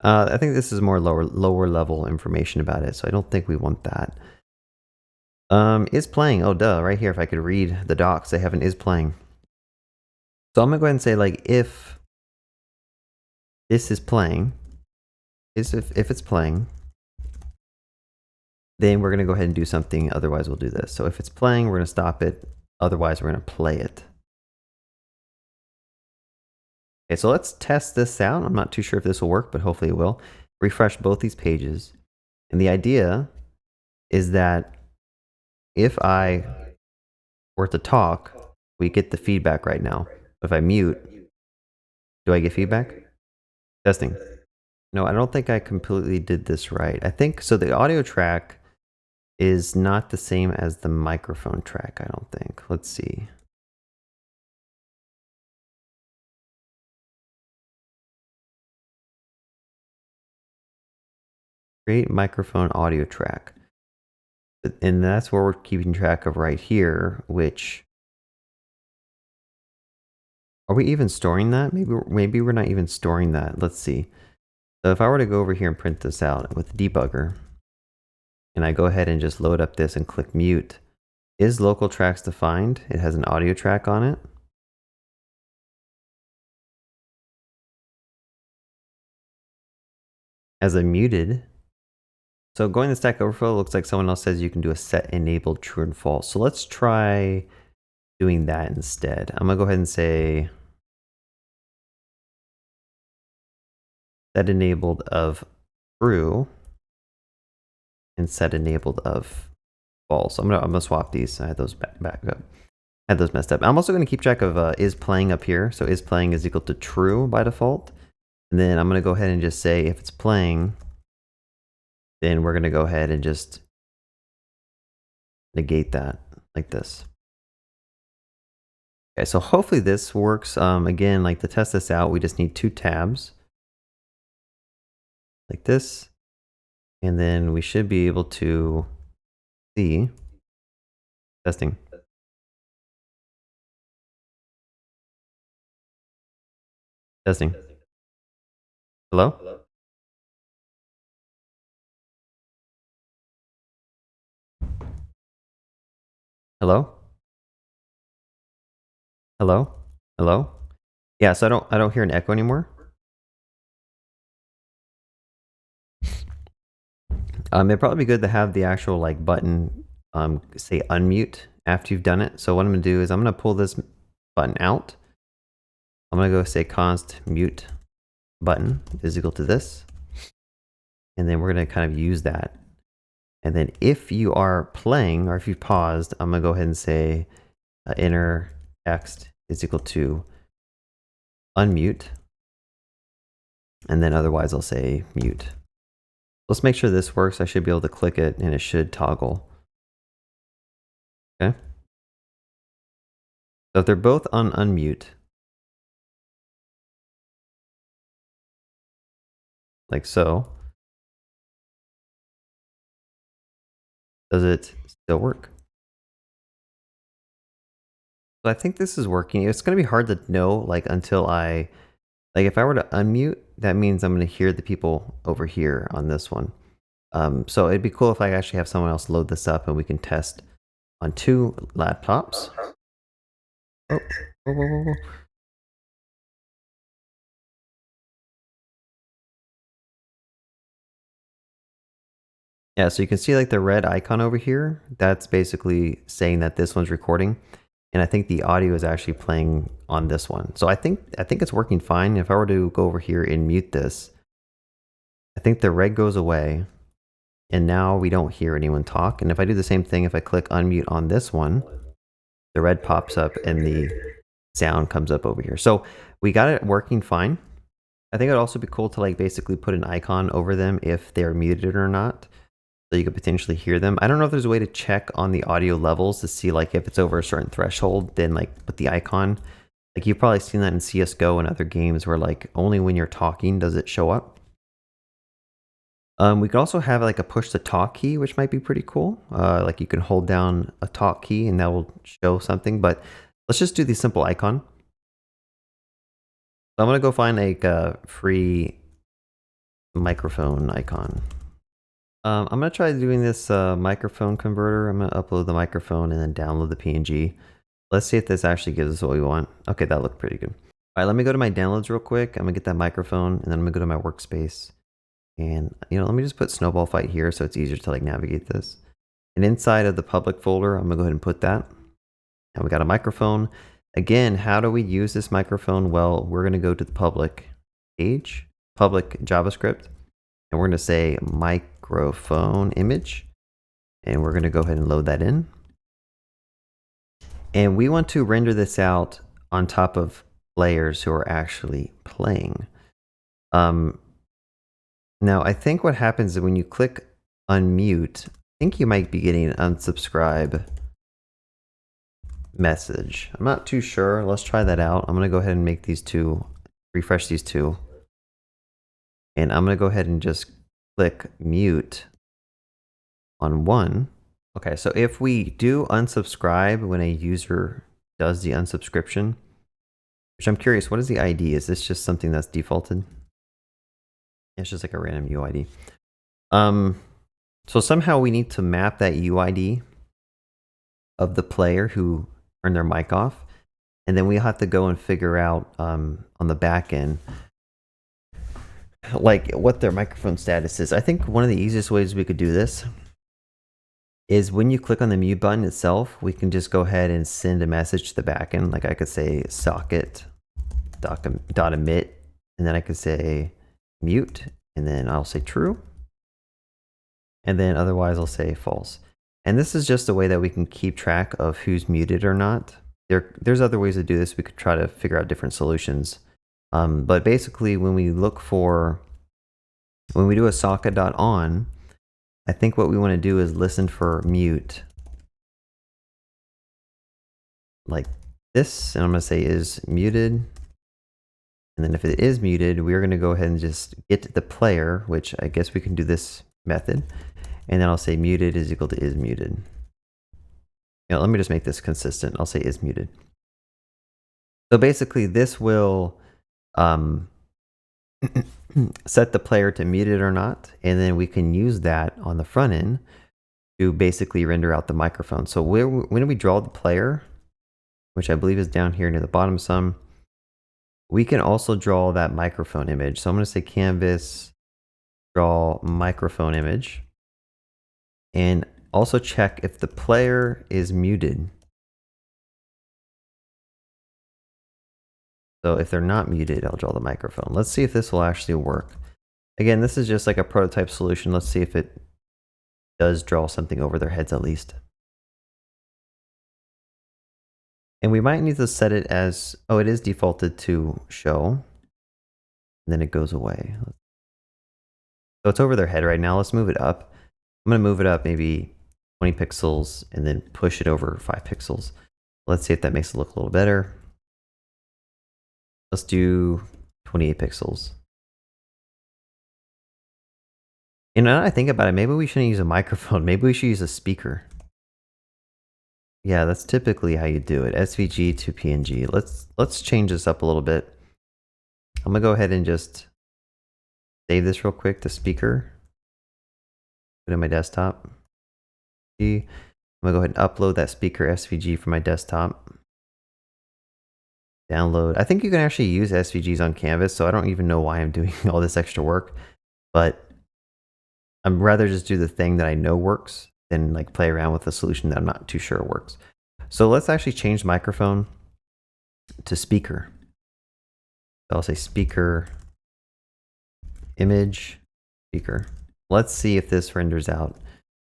I think this is more lower level information about it, so I don't think we want that. Is playing. Oh, duh. Right here, if I could read the docs, they have an is playing. So I'm gonna go ahead and say like if this is playing, if it's playing, then we're gonna go ahead and do something. Otherwise, we'll do this. So if it's playing, we're gonna stop it. Otherwise, we're gonna play it. Okay, so let's test this out. I'm not too sure if this will work, but hopefully it will. Refresh both these pages. And the idea is that if I were to talk, we get the feedback right now. If I mute, do I get feedback? Testing. No, I don't think I completely did this right. I think, so the audio track is not the same as the microphone track, I don't think. Let's see. Create microphone audio track. And that's where we're keeping track of right here, which, are we even storing that? Maybe we're not even storing that. Let's see. So if I were to go over here and print this out with the debugger, and I go ahead and just load up this and click mute, is local tracks defined? It has an audio track on it. As a muted. So going to Stack Overflow, looks like someone else says you can do a set enabled true and false. So let's try doing that instead. I'm gonna go ahead and say set enabled of true and set enabled of false. I'm gonna swap these. I had those back up. Had those messed up. I'm also gonna keep track of is playing up here. So is playing is equal to true by default. And then I'm gonna go ahead and just say if it's playing, then we're going to go ahead and just negate that like this. Okay, so hopefully this works. Again, like to test this out, we just need 2 tabs like this. And then we should be able to see testing. Testing. Hello? Hello? Hello? Hello? Yeah, so I don't hear an echo anymore. It'd probably be good to have the actual like button say unmute after you've done it. So what I'm gonna do is I'm gonna pull this button out. I'm gonna go say const mute button is equal to this. And then we're gonna kind of use that. And then if you are playing or if you paused, I'm gonna go ahead and say inner text is equal to unmute. And then otherwise I'll say mute. Let's make sure this works. I should be able to click it and it should toggle. Okay. So if they're both on unmute, like so, does it still work? So I think this is working. It's going to be hard to know like until like if I were to unmute, that means I'm going to hear the people over here on this one. So it'd be cool if I actually have someone else load this up and we can test on 2 laptops. Oh, whoa, whoa, whoa, whoa. Yeah, so you can see like the red icon over here. That's basically saying that this one's recording. And I think the audio is actually playing on this one. So I think it's working fine. If I were to go over here and mute this, I think the red goes away. And now we don't hear anyone talk. And if I do the same thing, if I click unmute on this one, the red pops up and the sound comes up over here. So we got it working fine. I think it'd also be cool to like basically put an icon over them if they're muted or not. So you could potentially hear them. I don't know if there's a way to check on the audio levels to see like if it's over a certain threshold, then like put the icon. Like you've probably seen that in CSGO and other games where like only when you're talking does it show up. We could also have like a push to talk key, which might be pretty cool. Like you can hold down a talk key and that will show something, but let's just do the simple icon. So I'm gonna go find like a free microphone icon. I'm gonna try doing this microphone converter. I'm gonna upload the microphone and then download the PNG. Let's see if this actually gives us what we want. Okay, that looked pretty good. All right, let me go to my downloads real quick. I'm gonna get that microphone and then I'm gonna go to my workspace. And let me just put snowball fight here so it's easier to like navigate this. And inside of the public folder, I'm gonna go ahead and put that. Now we got a microphone. Again, how do we use this microphone? Well, we're gonna go to the public page, public JavaScript, and we're gonna say microphone image. And we're gonna go ahead and load that in. And we want to render this out on top of players who are actually playing. Now, I think what happens is when you click unmute, I think you might be getting an unsubscribe message. I'm not too sure. Let's try that out. I'm going to go ahead and make these 2, refresh these 2. And I'm going to go ahead and just click mute on 1. Okay, so if we do unsubscribe when a user does the unsubscription, which I'm curious, what is the ID? Is this just something that's defaulted? It's just like a random UID. So somehow we need to map that UID of the player who turned their mic off. And then we have to go and figure out on the back end, like what their microphone status is. I think one of the easiest ways we could do this is when you click on the mute button itself, we can just go ahead and send a message to the backend. Like I could say socket.emit, and then I could say mute, and then I'll say true. And then otherwise I'll say false. And this is just a way that we can keep track of who's muted or not. There's other ways to do this. We could try to figure out different solutions. But basically when we do a socket.on, I think what we want to do is listen for mute like this, and I'm going to say is muted. And then if it is muted, we're going to go ahead and just get the player, which I guess we can do this method. And then I'll say muted is equal to is muted. You know, let me just make this consistent. I'll say is muted. So basically this will set the player to muted or not. And then we can use that on the front end to basically render out the microphone. So when we draw the player, which I believe is down here near the bottom some, we can also draw that microphone image. So I'm going to say canvas, draw microphone image, and also check if the player is muted. So if they're not muted, I'll draw the microphone. Let's see if this will actually work. Again, this is just like a prototype solution. Let's see if it does draw something over their heads at least. And we might need to set it as, oh, it is defaulted to show. And then it goes away. So it's over their head right now. Let's move it up. I'm going to move it up maybe 20 pixels and then push it over 5 pixels. Let's see if that makes it look a little better. Let's do 28 pixels. You know, now that I think about it, maybe we shouldn't use a microphone. Maybe we should use a speaker. Yeah, that's typically how you do it. SVG to PNG. Let's change this up a little bit. I'm gonna go ahead and just save this real quick to speaker. Put it in my desktop. I'm gonna go ahead and upload that speaker SVG from my desktop. Download. I think you can actually use SVGs on Canvas, so I don't even know why I'm doing all this extra work, but I'm rather just do the thing that I know works than like play around with a solution that I'm not too sure works. So let's actually change microphone to speaker. So I'll say speaker, image, speaker. Let's see if this renders out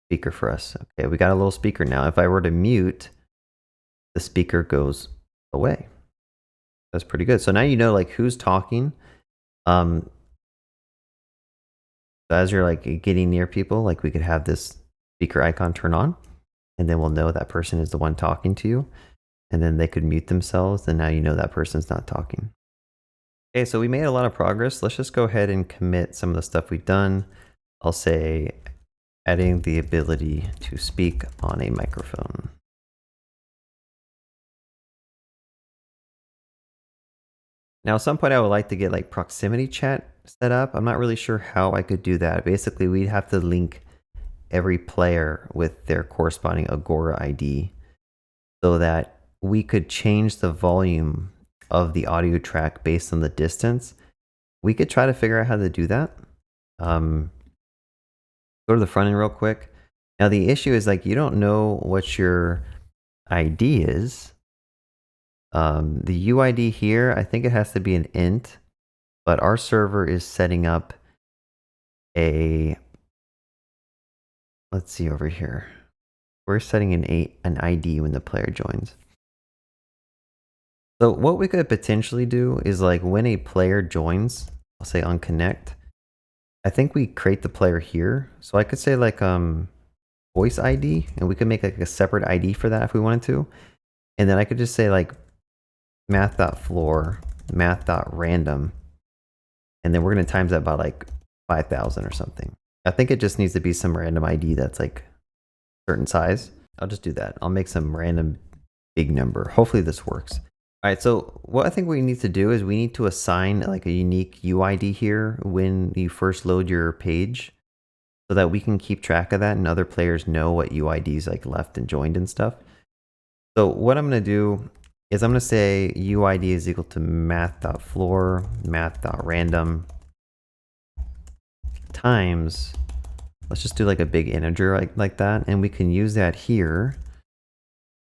speaker for us. Okay, we got a little speaker now. If I were to mute, the speaker goes away. That's pretty good. So now you know like who's talking. So as you're like getting near people, like we could have this speaker icon turn on, and then we'll know that person is the one talking to you, and then they could mute themselves, and now you know that person's not talking. Okay, so we made a lot of progress. Let's just go ahead and commit some of the stuff we've done. I'll say adding the ability to speak on a microphone. Now, at some point I would like to get like proximity chat set up. I'm not really sure how I could do that. Basically, we'd have to link every player with their corresponding Agora ID so that we could change the volume of the audio track based on the distance. We could try to figure out how to do that. Go to the front end real quick. Now the issue is like you don't know what your ID is. The UID here, I think it has to be an int, but our server is setting up a, let's see over here. We're setting an ID when the player joins. So what we could potentially do is like when a player joins, I'll say on connect, I think we create the player here. So I could say like voice ID, and we could make like a separate ID for that if we wanted to. And then I could just say like math.floor, math.random, and then we're going to times that by like 5,000 or something. I think it just needs to be some random ID that's like certain size. I'll just do that. I'll make some random big number. Hopefully this works. All right, so what I think we need to do is we need to assign like a unique UID here when you first load your page so that we can keep track of that and other players know what UIDs like left and joined and stuff. So what I'm going to do is I'm going to say UID is equal to math.floor, math.random times, let's just do like a big integer like that, and we can use that here.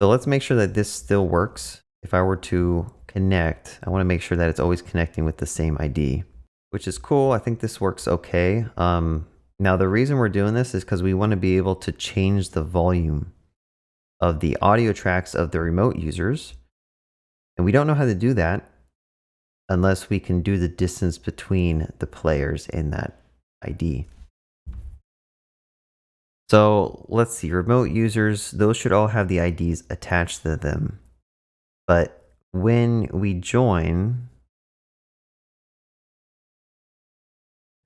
So let's make sure that this still works. If I were to connect, I want to make sure that it's always connecting with the same ID, which is cool. I think this works okay. Now the reason we're doing this is because we want to be able to change the volume of the audio tracks of the remote users. And we don't know how to do that unless we can do the distance between the players in that ID. So let's see, remote users, those should all have the IDs attached to them. But when we join,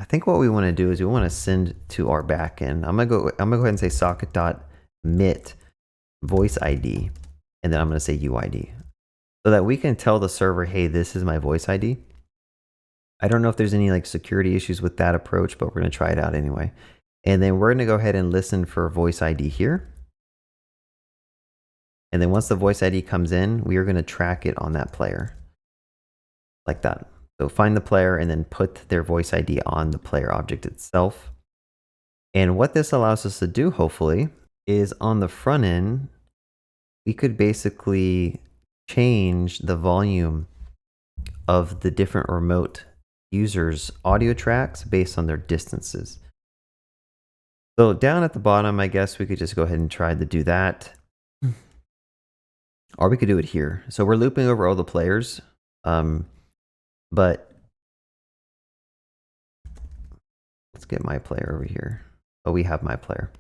I think what we want to do is we want to send to our backend. I'm gonna go ahead and say socket.mit voice ID, and then I'm gonna say UID. So that we can tell the server, hey, this is my voice ID. I don't know if there's any like security issues with that approach, but we're gonna try it out anyway. And then we're gonna go ahead and listen for voice ID here. And then once the voice ID comes in, we are gonna track it on that player. Like that. So find the player and then put their voice ID on the player object itself. And what this allows us to do, hopefully, is on the front end, we could basically change the volume of the different remote users' audio tracks based on their distances. So down at the bottom, I guess we could just go ahead and try to do that. Or we could do it here. So we're looping over all the players. But let's get my player over here. Oh, we have my player.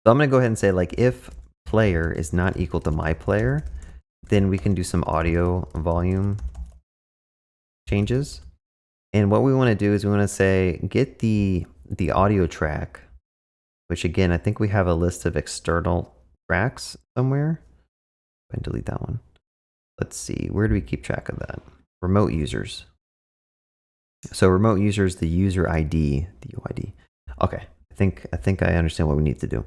So I'm going to go ahead and say, like, if player is not equal to my player, then we can do some audio volume changes. And what we want to do is we want to say, get the audio track, which again, I think we have a list of external tracks somewhere. Go ahead and delete that one. Let's see, where do we keep track of that? Remote users. So remote users, the user ID, the UID. Okay, I think I understand what we need to do.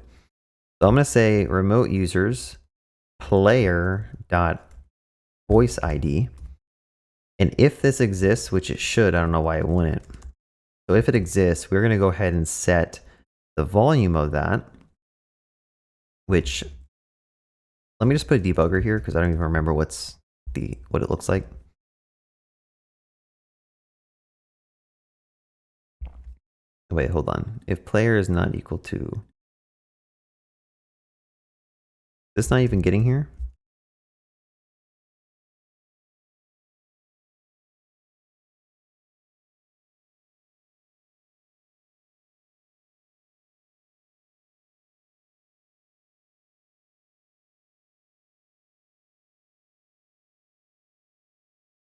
So I'm going to say remote users player dot voice ID. And if this exists, which it should, I don't know why it wouldn't. So if it exists, we're going to go ahead and set the volume of that, which, let me just put a debugger here because I don't even remember what it looks like. Wait, hold on. If player is not equal to, is this not even getting here?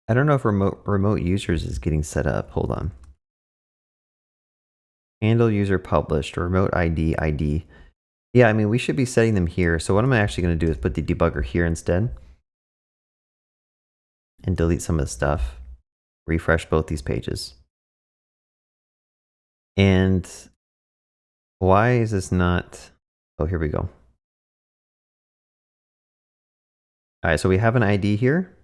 I don't know if remote users is getting set up. Hold on. Handle user published, remote ID. Yeah, I mean, we should be setting them here. So what I'm actually going to do is put the debugger here instead. And delete some of the stuff. Refresh both these pages. And why is this not? Oh, here we go. All right, so we have an ID here.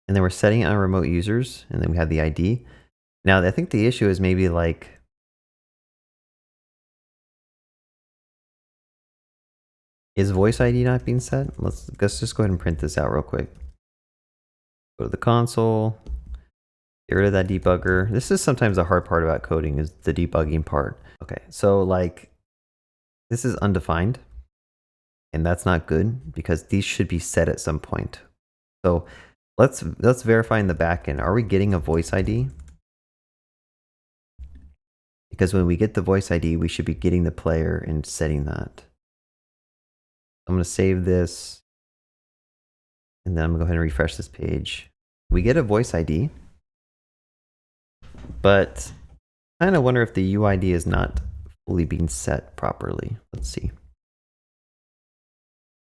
And then we're setting it on remote users. And then we have the ID. Now, I think the issue is maybe like, is voice ID not being set? Let's just go ahead and print this out real quick. Go to the console, get rid of that debugger. This is sometimes the hard part about coding, is the debugging part. Okay, so like, this is undefined, and that's not good because these should be set at some point. So let's verify in the backend. Are we getting a voice ID? Because when we get the voice ID, we should be getting the player and setting that. I'm going to save this. And then I'm going to go ahead and refresh this page. We get a voice ID. But I kind of wonder if the UID is not fully being set properly. Let's see.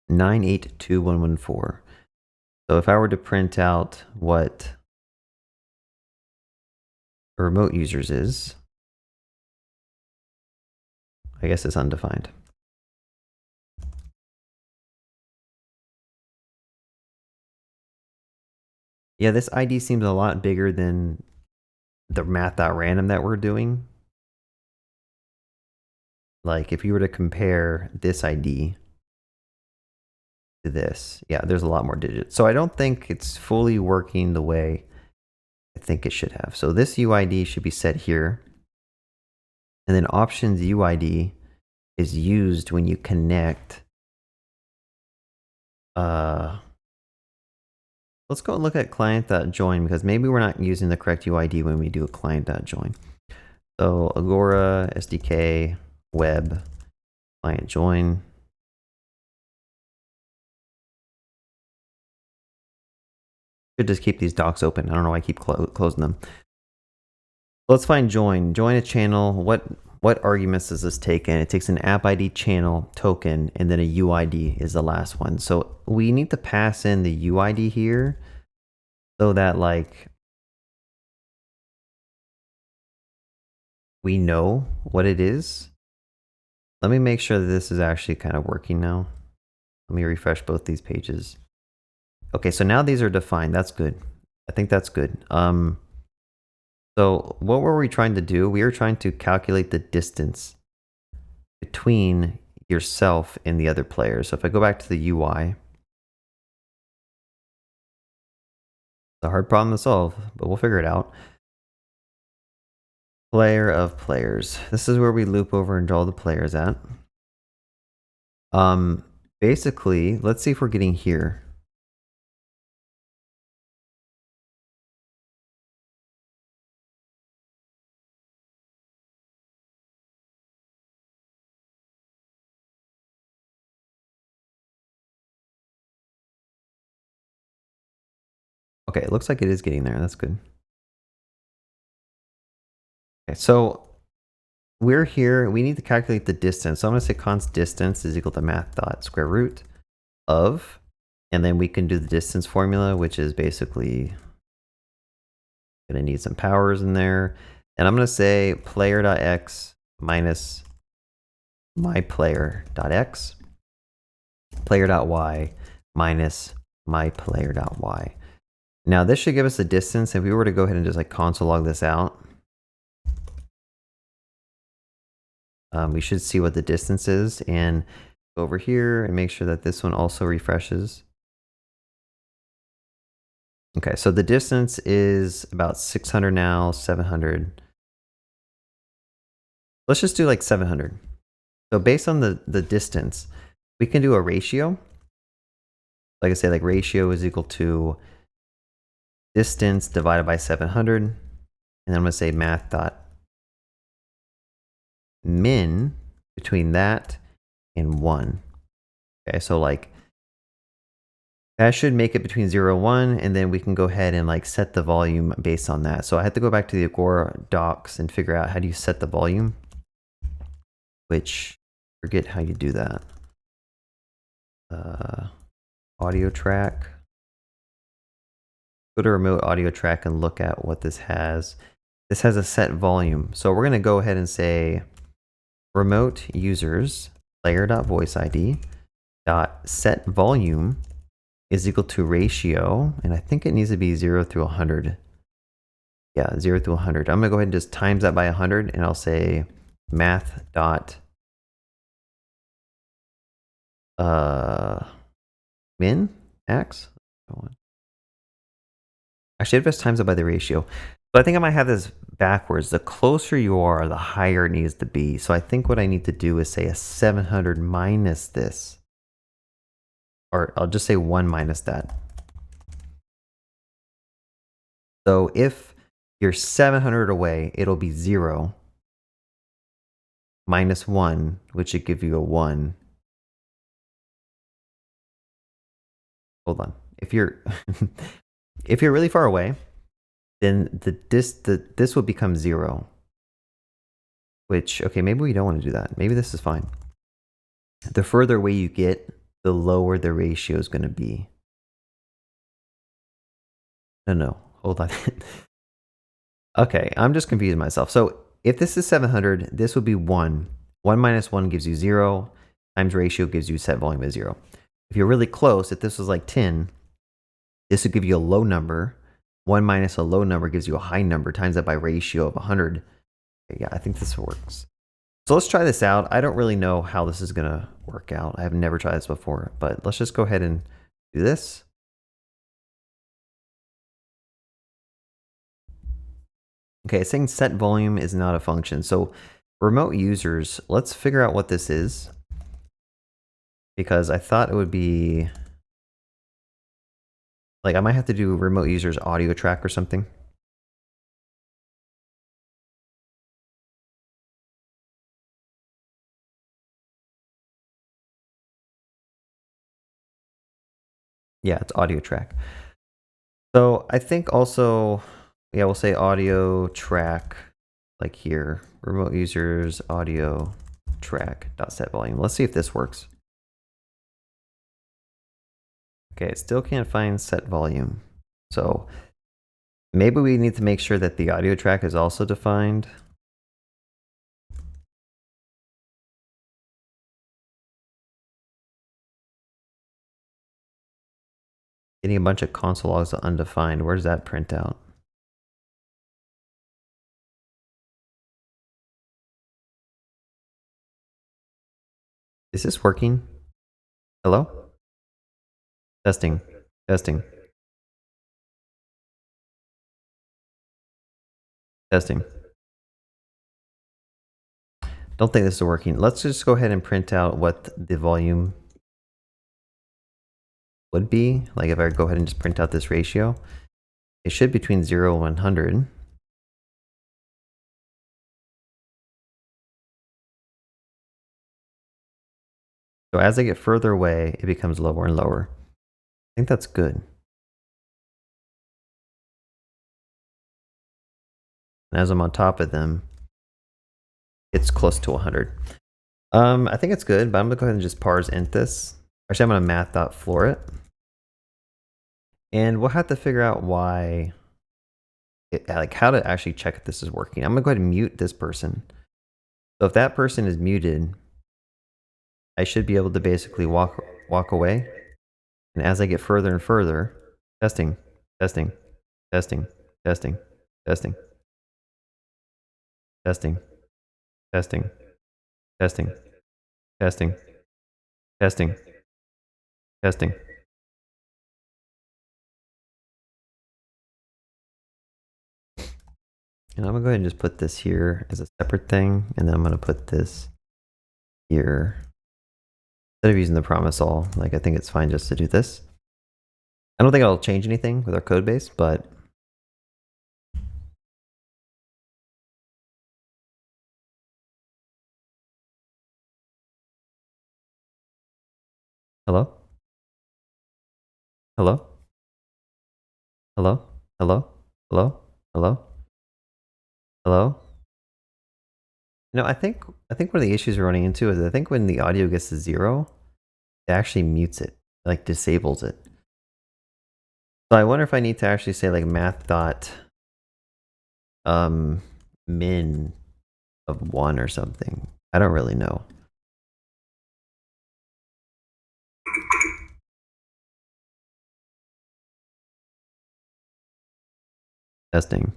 982114. So if I were to print out what remote users is, I guess it's undefined. Yeah, this ID seems a lot bigger than the math.random that we're doing. Like if you were to compare this ID to this, yeah, there's a lot more digits. So I don't think it's fully working the way I think it should have. So this UID should be set here. And then options UID is used when you connect. Let's go and look at client.join because maybe we're not using the correct UID when we do a client.join. So Agora, SDK, web, client join. Should just keep these docs open. I don't know why I keep closing them. Let's find join. Join a channel. What arguments does this take in? It takes an app ID channel token, and then a UID is the last one. So we need to pass in the UID here so that like we know what it is. Let me make sure that this is actually kind of working now. Let me refresh both these pages. Okay, so now these are defined. That's good. I think that's good. So what were we trying to do? We were trying to calculate the distance between yourself and the other player. So if I go back to the UI, it's a hard problem to solve, but we'll figure it out. Player of players. This is where we loop over and draw the players at. Basically, let's see if we're getting here. Okay, it looks like it is getting there. That's good. Okay, so we're here. We need to calculate the distance. So I'm going to say const distance is equal to math.square root of, and then we can do the distance formula, which is basically going to need some powers in there. And I'm going to say player.x minus myplayer.x, player.y minus myplayer.y. Now this should give us a distance. If we were to go ahead and just like console log this out, we should see what the distance is, and go over here and make sure that this one also refreshes. Okay, so the distance is about 600 now, 700. Let's just do like 700. So based on the distance, we can do a ratio. Like I say, like ratio is equal to distance divided by 700. And then I'm going to say math dot min between that and 1. Okay, so like that should make it between 0 and 1, and then we can go ahead and like set the volume based on that. So I had to go back to the Agora docs and figure out how do you set the volume, which forget how you do that. Audio track. Go to remote audio track and look at what this has. This has a set volume. So we're going to go ahead and say remote users player.voiceid dot set volume is equal to ratio, and I think it needs to be 0 through 100. Yeah, 0 through 100. I'm going to go ahead and just times that by 100, and I'll say math dot min x. Actually, it just times it by the ratio. But I think I might have this backwards. The closer you are, the higher it needs to be. So I think what I need to do is say a 700 minus this. Or I'll just say 1 minus that. So if you're 700 away, it'll be 0 minus 1, which should give you a 1. Hold on. If you're if you're really far away, then this will become 0. Which, okay, maybe we don't want to do that. Maybe this is fine. The further away you get, the lower the ratio is going to be. No, hold on. Okay, I'm just confusing myself. So if this is 700, this would be 1. 1 minus 1 gives you 0, times ratio gives you set volume as 0. If you're really close, if this was like 10, this would give you a low number. 1 minus a low number gives you a high number, times that by ratio of 100. Okay, yeah, I think this works. So let's try this out. I don't really know how this is going to work out. I have never tried this before, but let's just go ahead and do this. Okay, it's saying set volume is not a function. So remote users, let's figure out what this is, because I thought it would be like I might have to do remote users audio track or something. Yeah, it's audio track. So I think also, yeah, we'll say audio track, like here, remote users audio track dot set volume. Let's see if this works. Okay, it still can't find set volume. So maybe we need to make sure that the audio track is also defined. Getting a bunch of console logs undefined. Where does that print out? Is this working? Hello? Testing. Testing. Testing. Don't think this is working. Let's just go ahead and print out what the volume would be. Like if I go ahead and just print out this ratio, it should be between 0 and 100. So as I get further away, it becomes lower and lower. I think that's good. And as I'm on top of them, it's close to 100. I think it's good, but I'm gonna go ahead and just parse int this. Actually, I'm gonna math.floor it. And we'll have to figure out why, like how to actually check if this is working. I'm gonna go ahead and mute this person. So if that person is muted, I should be able to basically walk away. And as I get further and further, testing, testing, testing, testing, testing, testing, testing, testing, testing, testing, testing. And I'm gonna go ahead and just put this here as a separate thing, and then I'm gonna put this here. Instead of using the promise all, like I think it's fine just to do this. I don't think it'll change anything with our code base, but hello? Hello? Hello? Hello? Hello? Hello? Hello? No, I think one of the issues we're running into is I think when the audio gets to 0, it actually mutes it, like disables it. So I wonder if I need to actually say like math dot min of 1 or something. I don't really know. Testing.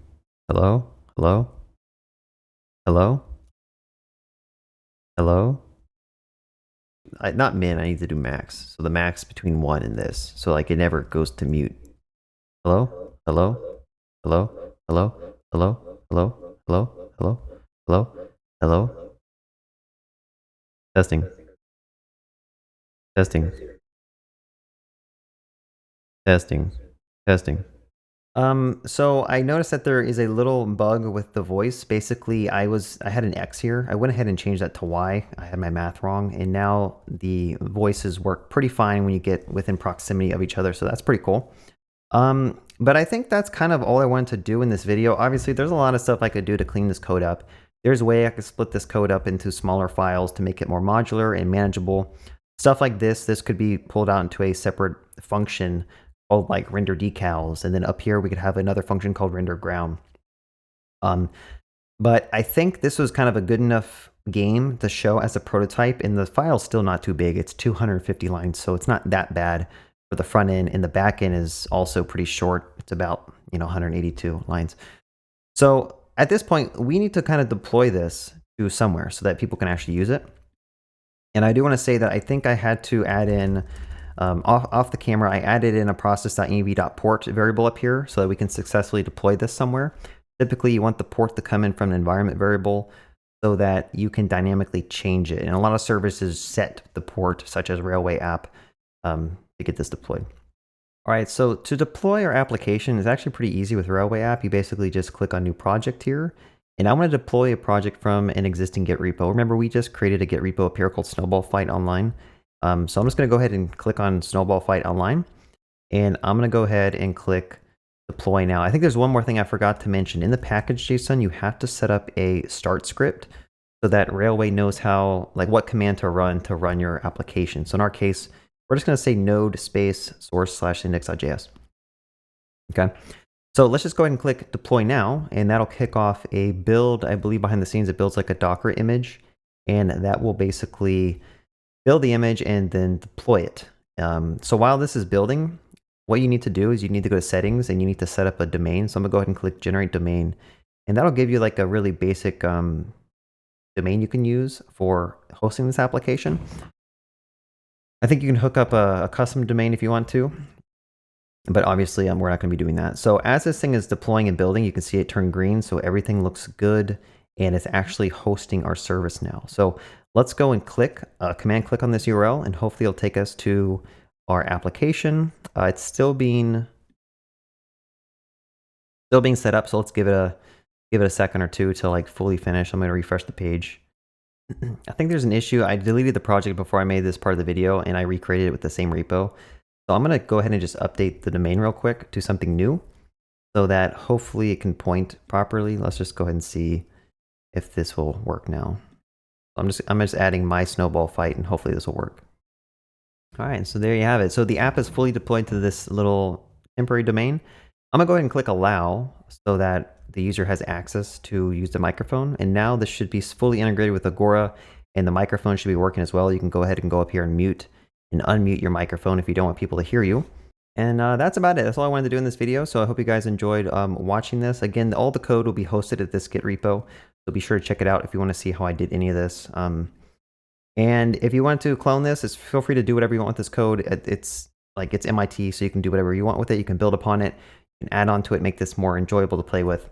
Hello? Hello? Hello? Hello? Not min, I need to do max. So the max between 1 and this. So like it never goes to mute. Hello? Hello? Hello? Hello? Hello? Hello? Hello? Hello? Hello? Hello? Testing. Testing. Testing. Testing. So I noticed that there is a little bug with the voice. Basically, I had an X here. I went ahead and changed that to Y. I had my math wrong, and now the voices work pretty fine when you get within proximity of each other, so that's pretty cool. But I think that's kind of all I wanted to do in this video. Obviously, there's a lot of stuff I could do to clean this code up. There's a way I could split this code up into smaller files to make it more modular and manageable. Stuff like this could be pulled out into a separate function called like render decals, and then up here we could have another function called render ground. But I think this was kind of a good enough game to show as a prototype, and the file's still not too big. It's 250 lines, so it's not that bad for the front end, and the back end is also pretty short. It's about 182 lines. So at this point, we need to kind of deploy this to somewhere so that people can actually use it. And I do want to say that I think I had to add in off the camera, I added in a process.env.port variable up here so that we can successfully deploy this somewhere. Typically, you want the port to come in from an environment variable so that you can dynamically change it. And a lot of services set the port, such as Railway app, to get this deployed. All right, so to deploy our application is actually pretty easy with Railway app. You basically just click on New Project here. And I want to deploy a project from an existing Git repo. Remember, we just created a Git repo up here called Snowball Fight Online. So I'm just going to go ahead and click on Snowball Fight Online. And I'm going to go ahead and click deploy now. I think there's one more thing I forgot to mention. In the package.json, you have to set up a start script so that Railway knows how, like what command to run your application. So in our case, we're just going to say node space source / index.js. Okay. So let's just go ahead and click deploy now, and that'll kick off a build. I believe behind the scenes, it builds like a Docker image, and that will basically build the image and then deploy it. So while this is building, what you need to do is you need to go to settings and you need to set up a domain. So I'm gonna go ahead and click generate domain, and that'll give you like a really basic domain you can use for hosting this application. I think you can hook up a custom domain if you want to, but obviously we're not going to be doing that. So as this thing is deploying and building, you can see it turn green. So everything looks good and it's actually hosting our service now. So let's go and click, command click on this URL, and hopefully it'll take us to our application. It's still being set up. So let's give it a second or two to like fully finish. I'm going to refresh the page. I think there's an issue. I deleted the project before I made this part of the video, and I recreated it with the same repo. So I'm going to go ahead and just update the domain real quick to something new so that hopefully it can point properly. Let's just go ahead and see if this will work now. I'm just adding my snowball fight, and hopefully this will work. All right, so there you have it. So the app is fully deployed to this little temporary domain. I'm gonna go ahead and click allow so that the user has access to use the microphone. And now this should be fully integrated with Agora, and the microphone should be working as well. You can go ahead and go up here and mute and unmute your microphone if you don't want people to hear you. And that's about it. That's all I wanted to do in this video. So I hope you guys enjoyed watching this. Again, all the code will be hosted at this Git repo. So be sure to check it out if you want to see how I did any of this. And if you want to clone this, feel free to do whatever you want with this code. It's MIT, so you can do whatever you want with it. You can build upon it, you can add on to it, make this more enjoyable to play with.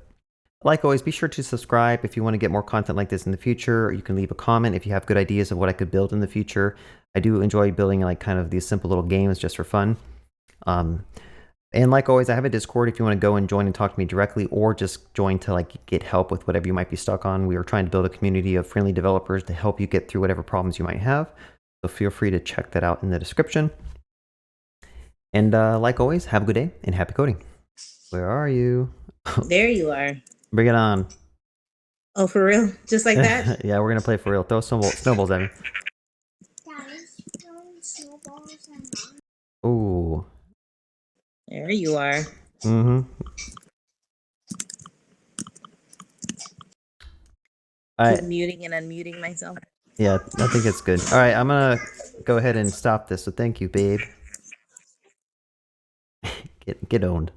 Like always, be sure to subscribe if you want to get more content like this in the future. You can leave a comment if you have good ideas of what I could build in the future. I do enjoy building like kind of these simple little games just for fun. And like always, I have a Discord if you want to go and join and talk to me directly, or just join to like get help with whatever you might be stuck on. We are trying to build a community of friendly developers to help you get through whatever problems you might have. So feel free to check that out in the description. And like always, have a good day and happy coding. Where are you? There you are. Bring it on. Oh, for real? Just like that? Yeah, we're going to play for real. Throw snowballs at me. Ooh. There you are. Mm-hmm. Keep muting and unmuting myself. Yeah, I think it's good. All right, I'm going to go ahead and stop this. So thank you, babe. Get owned.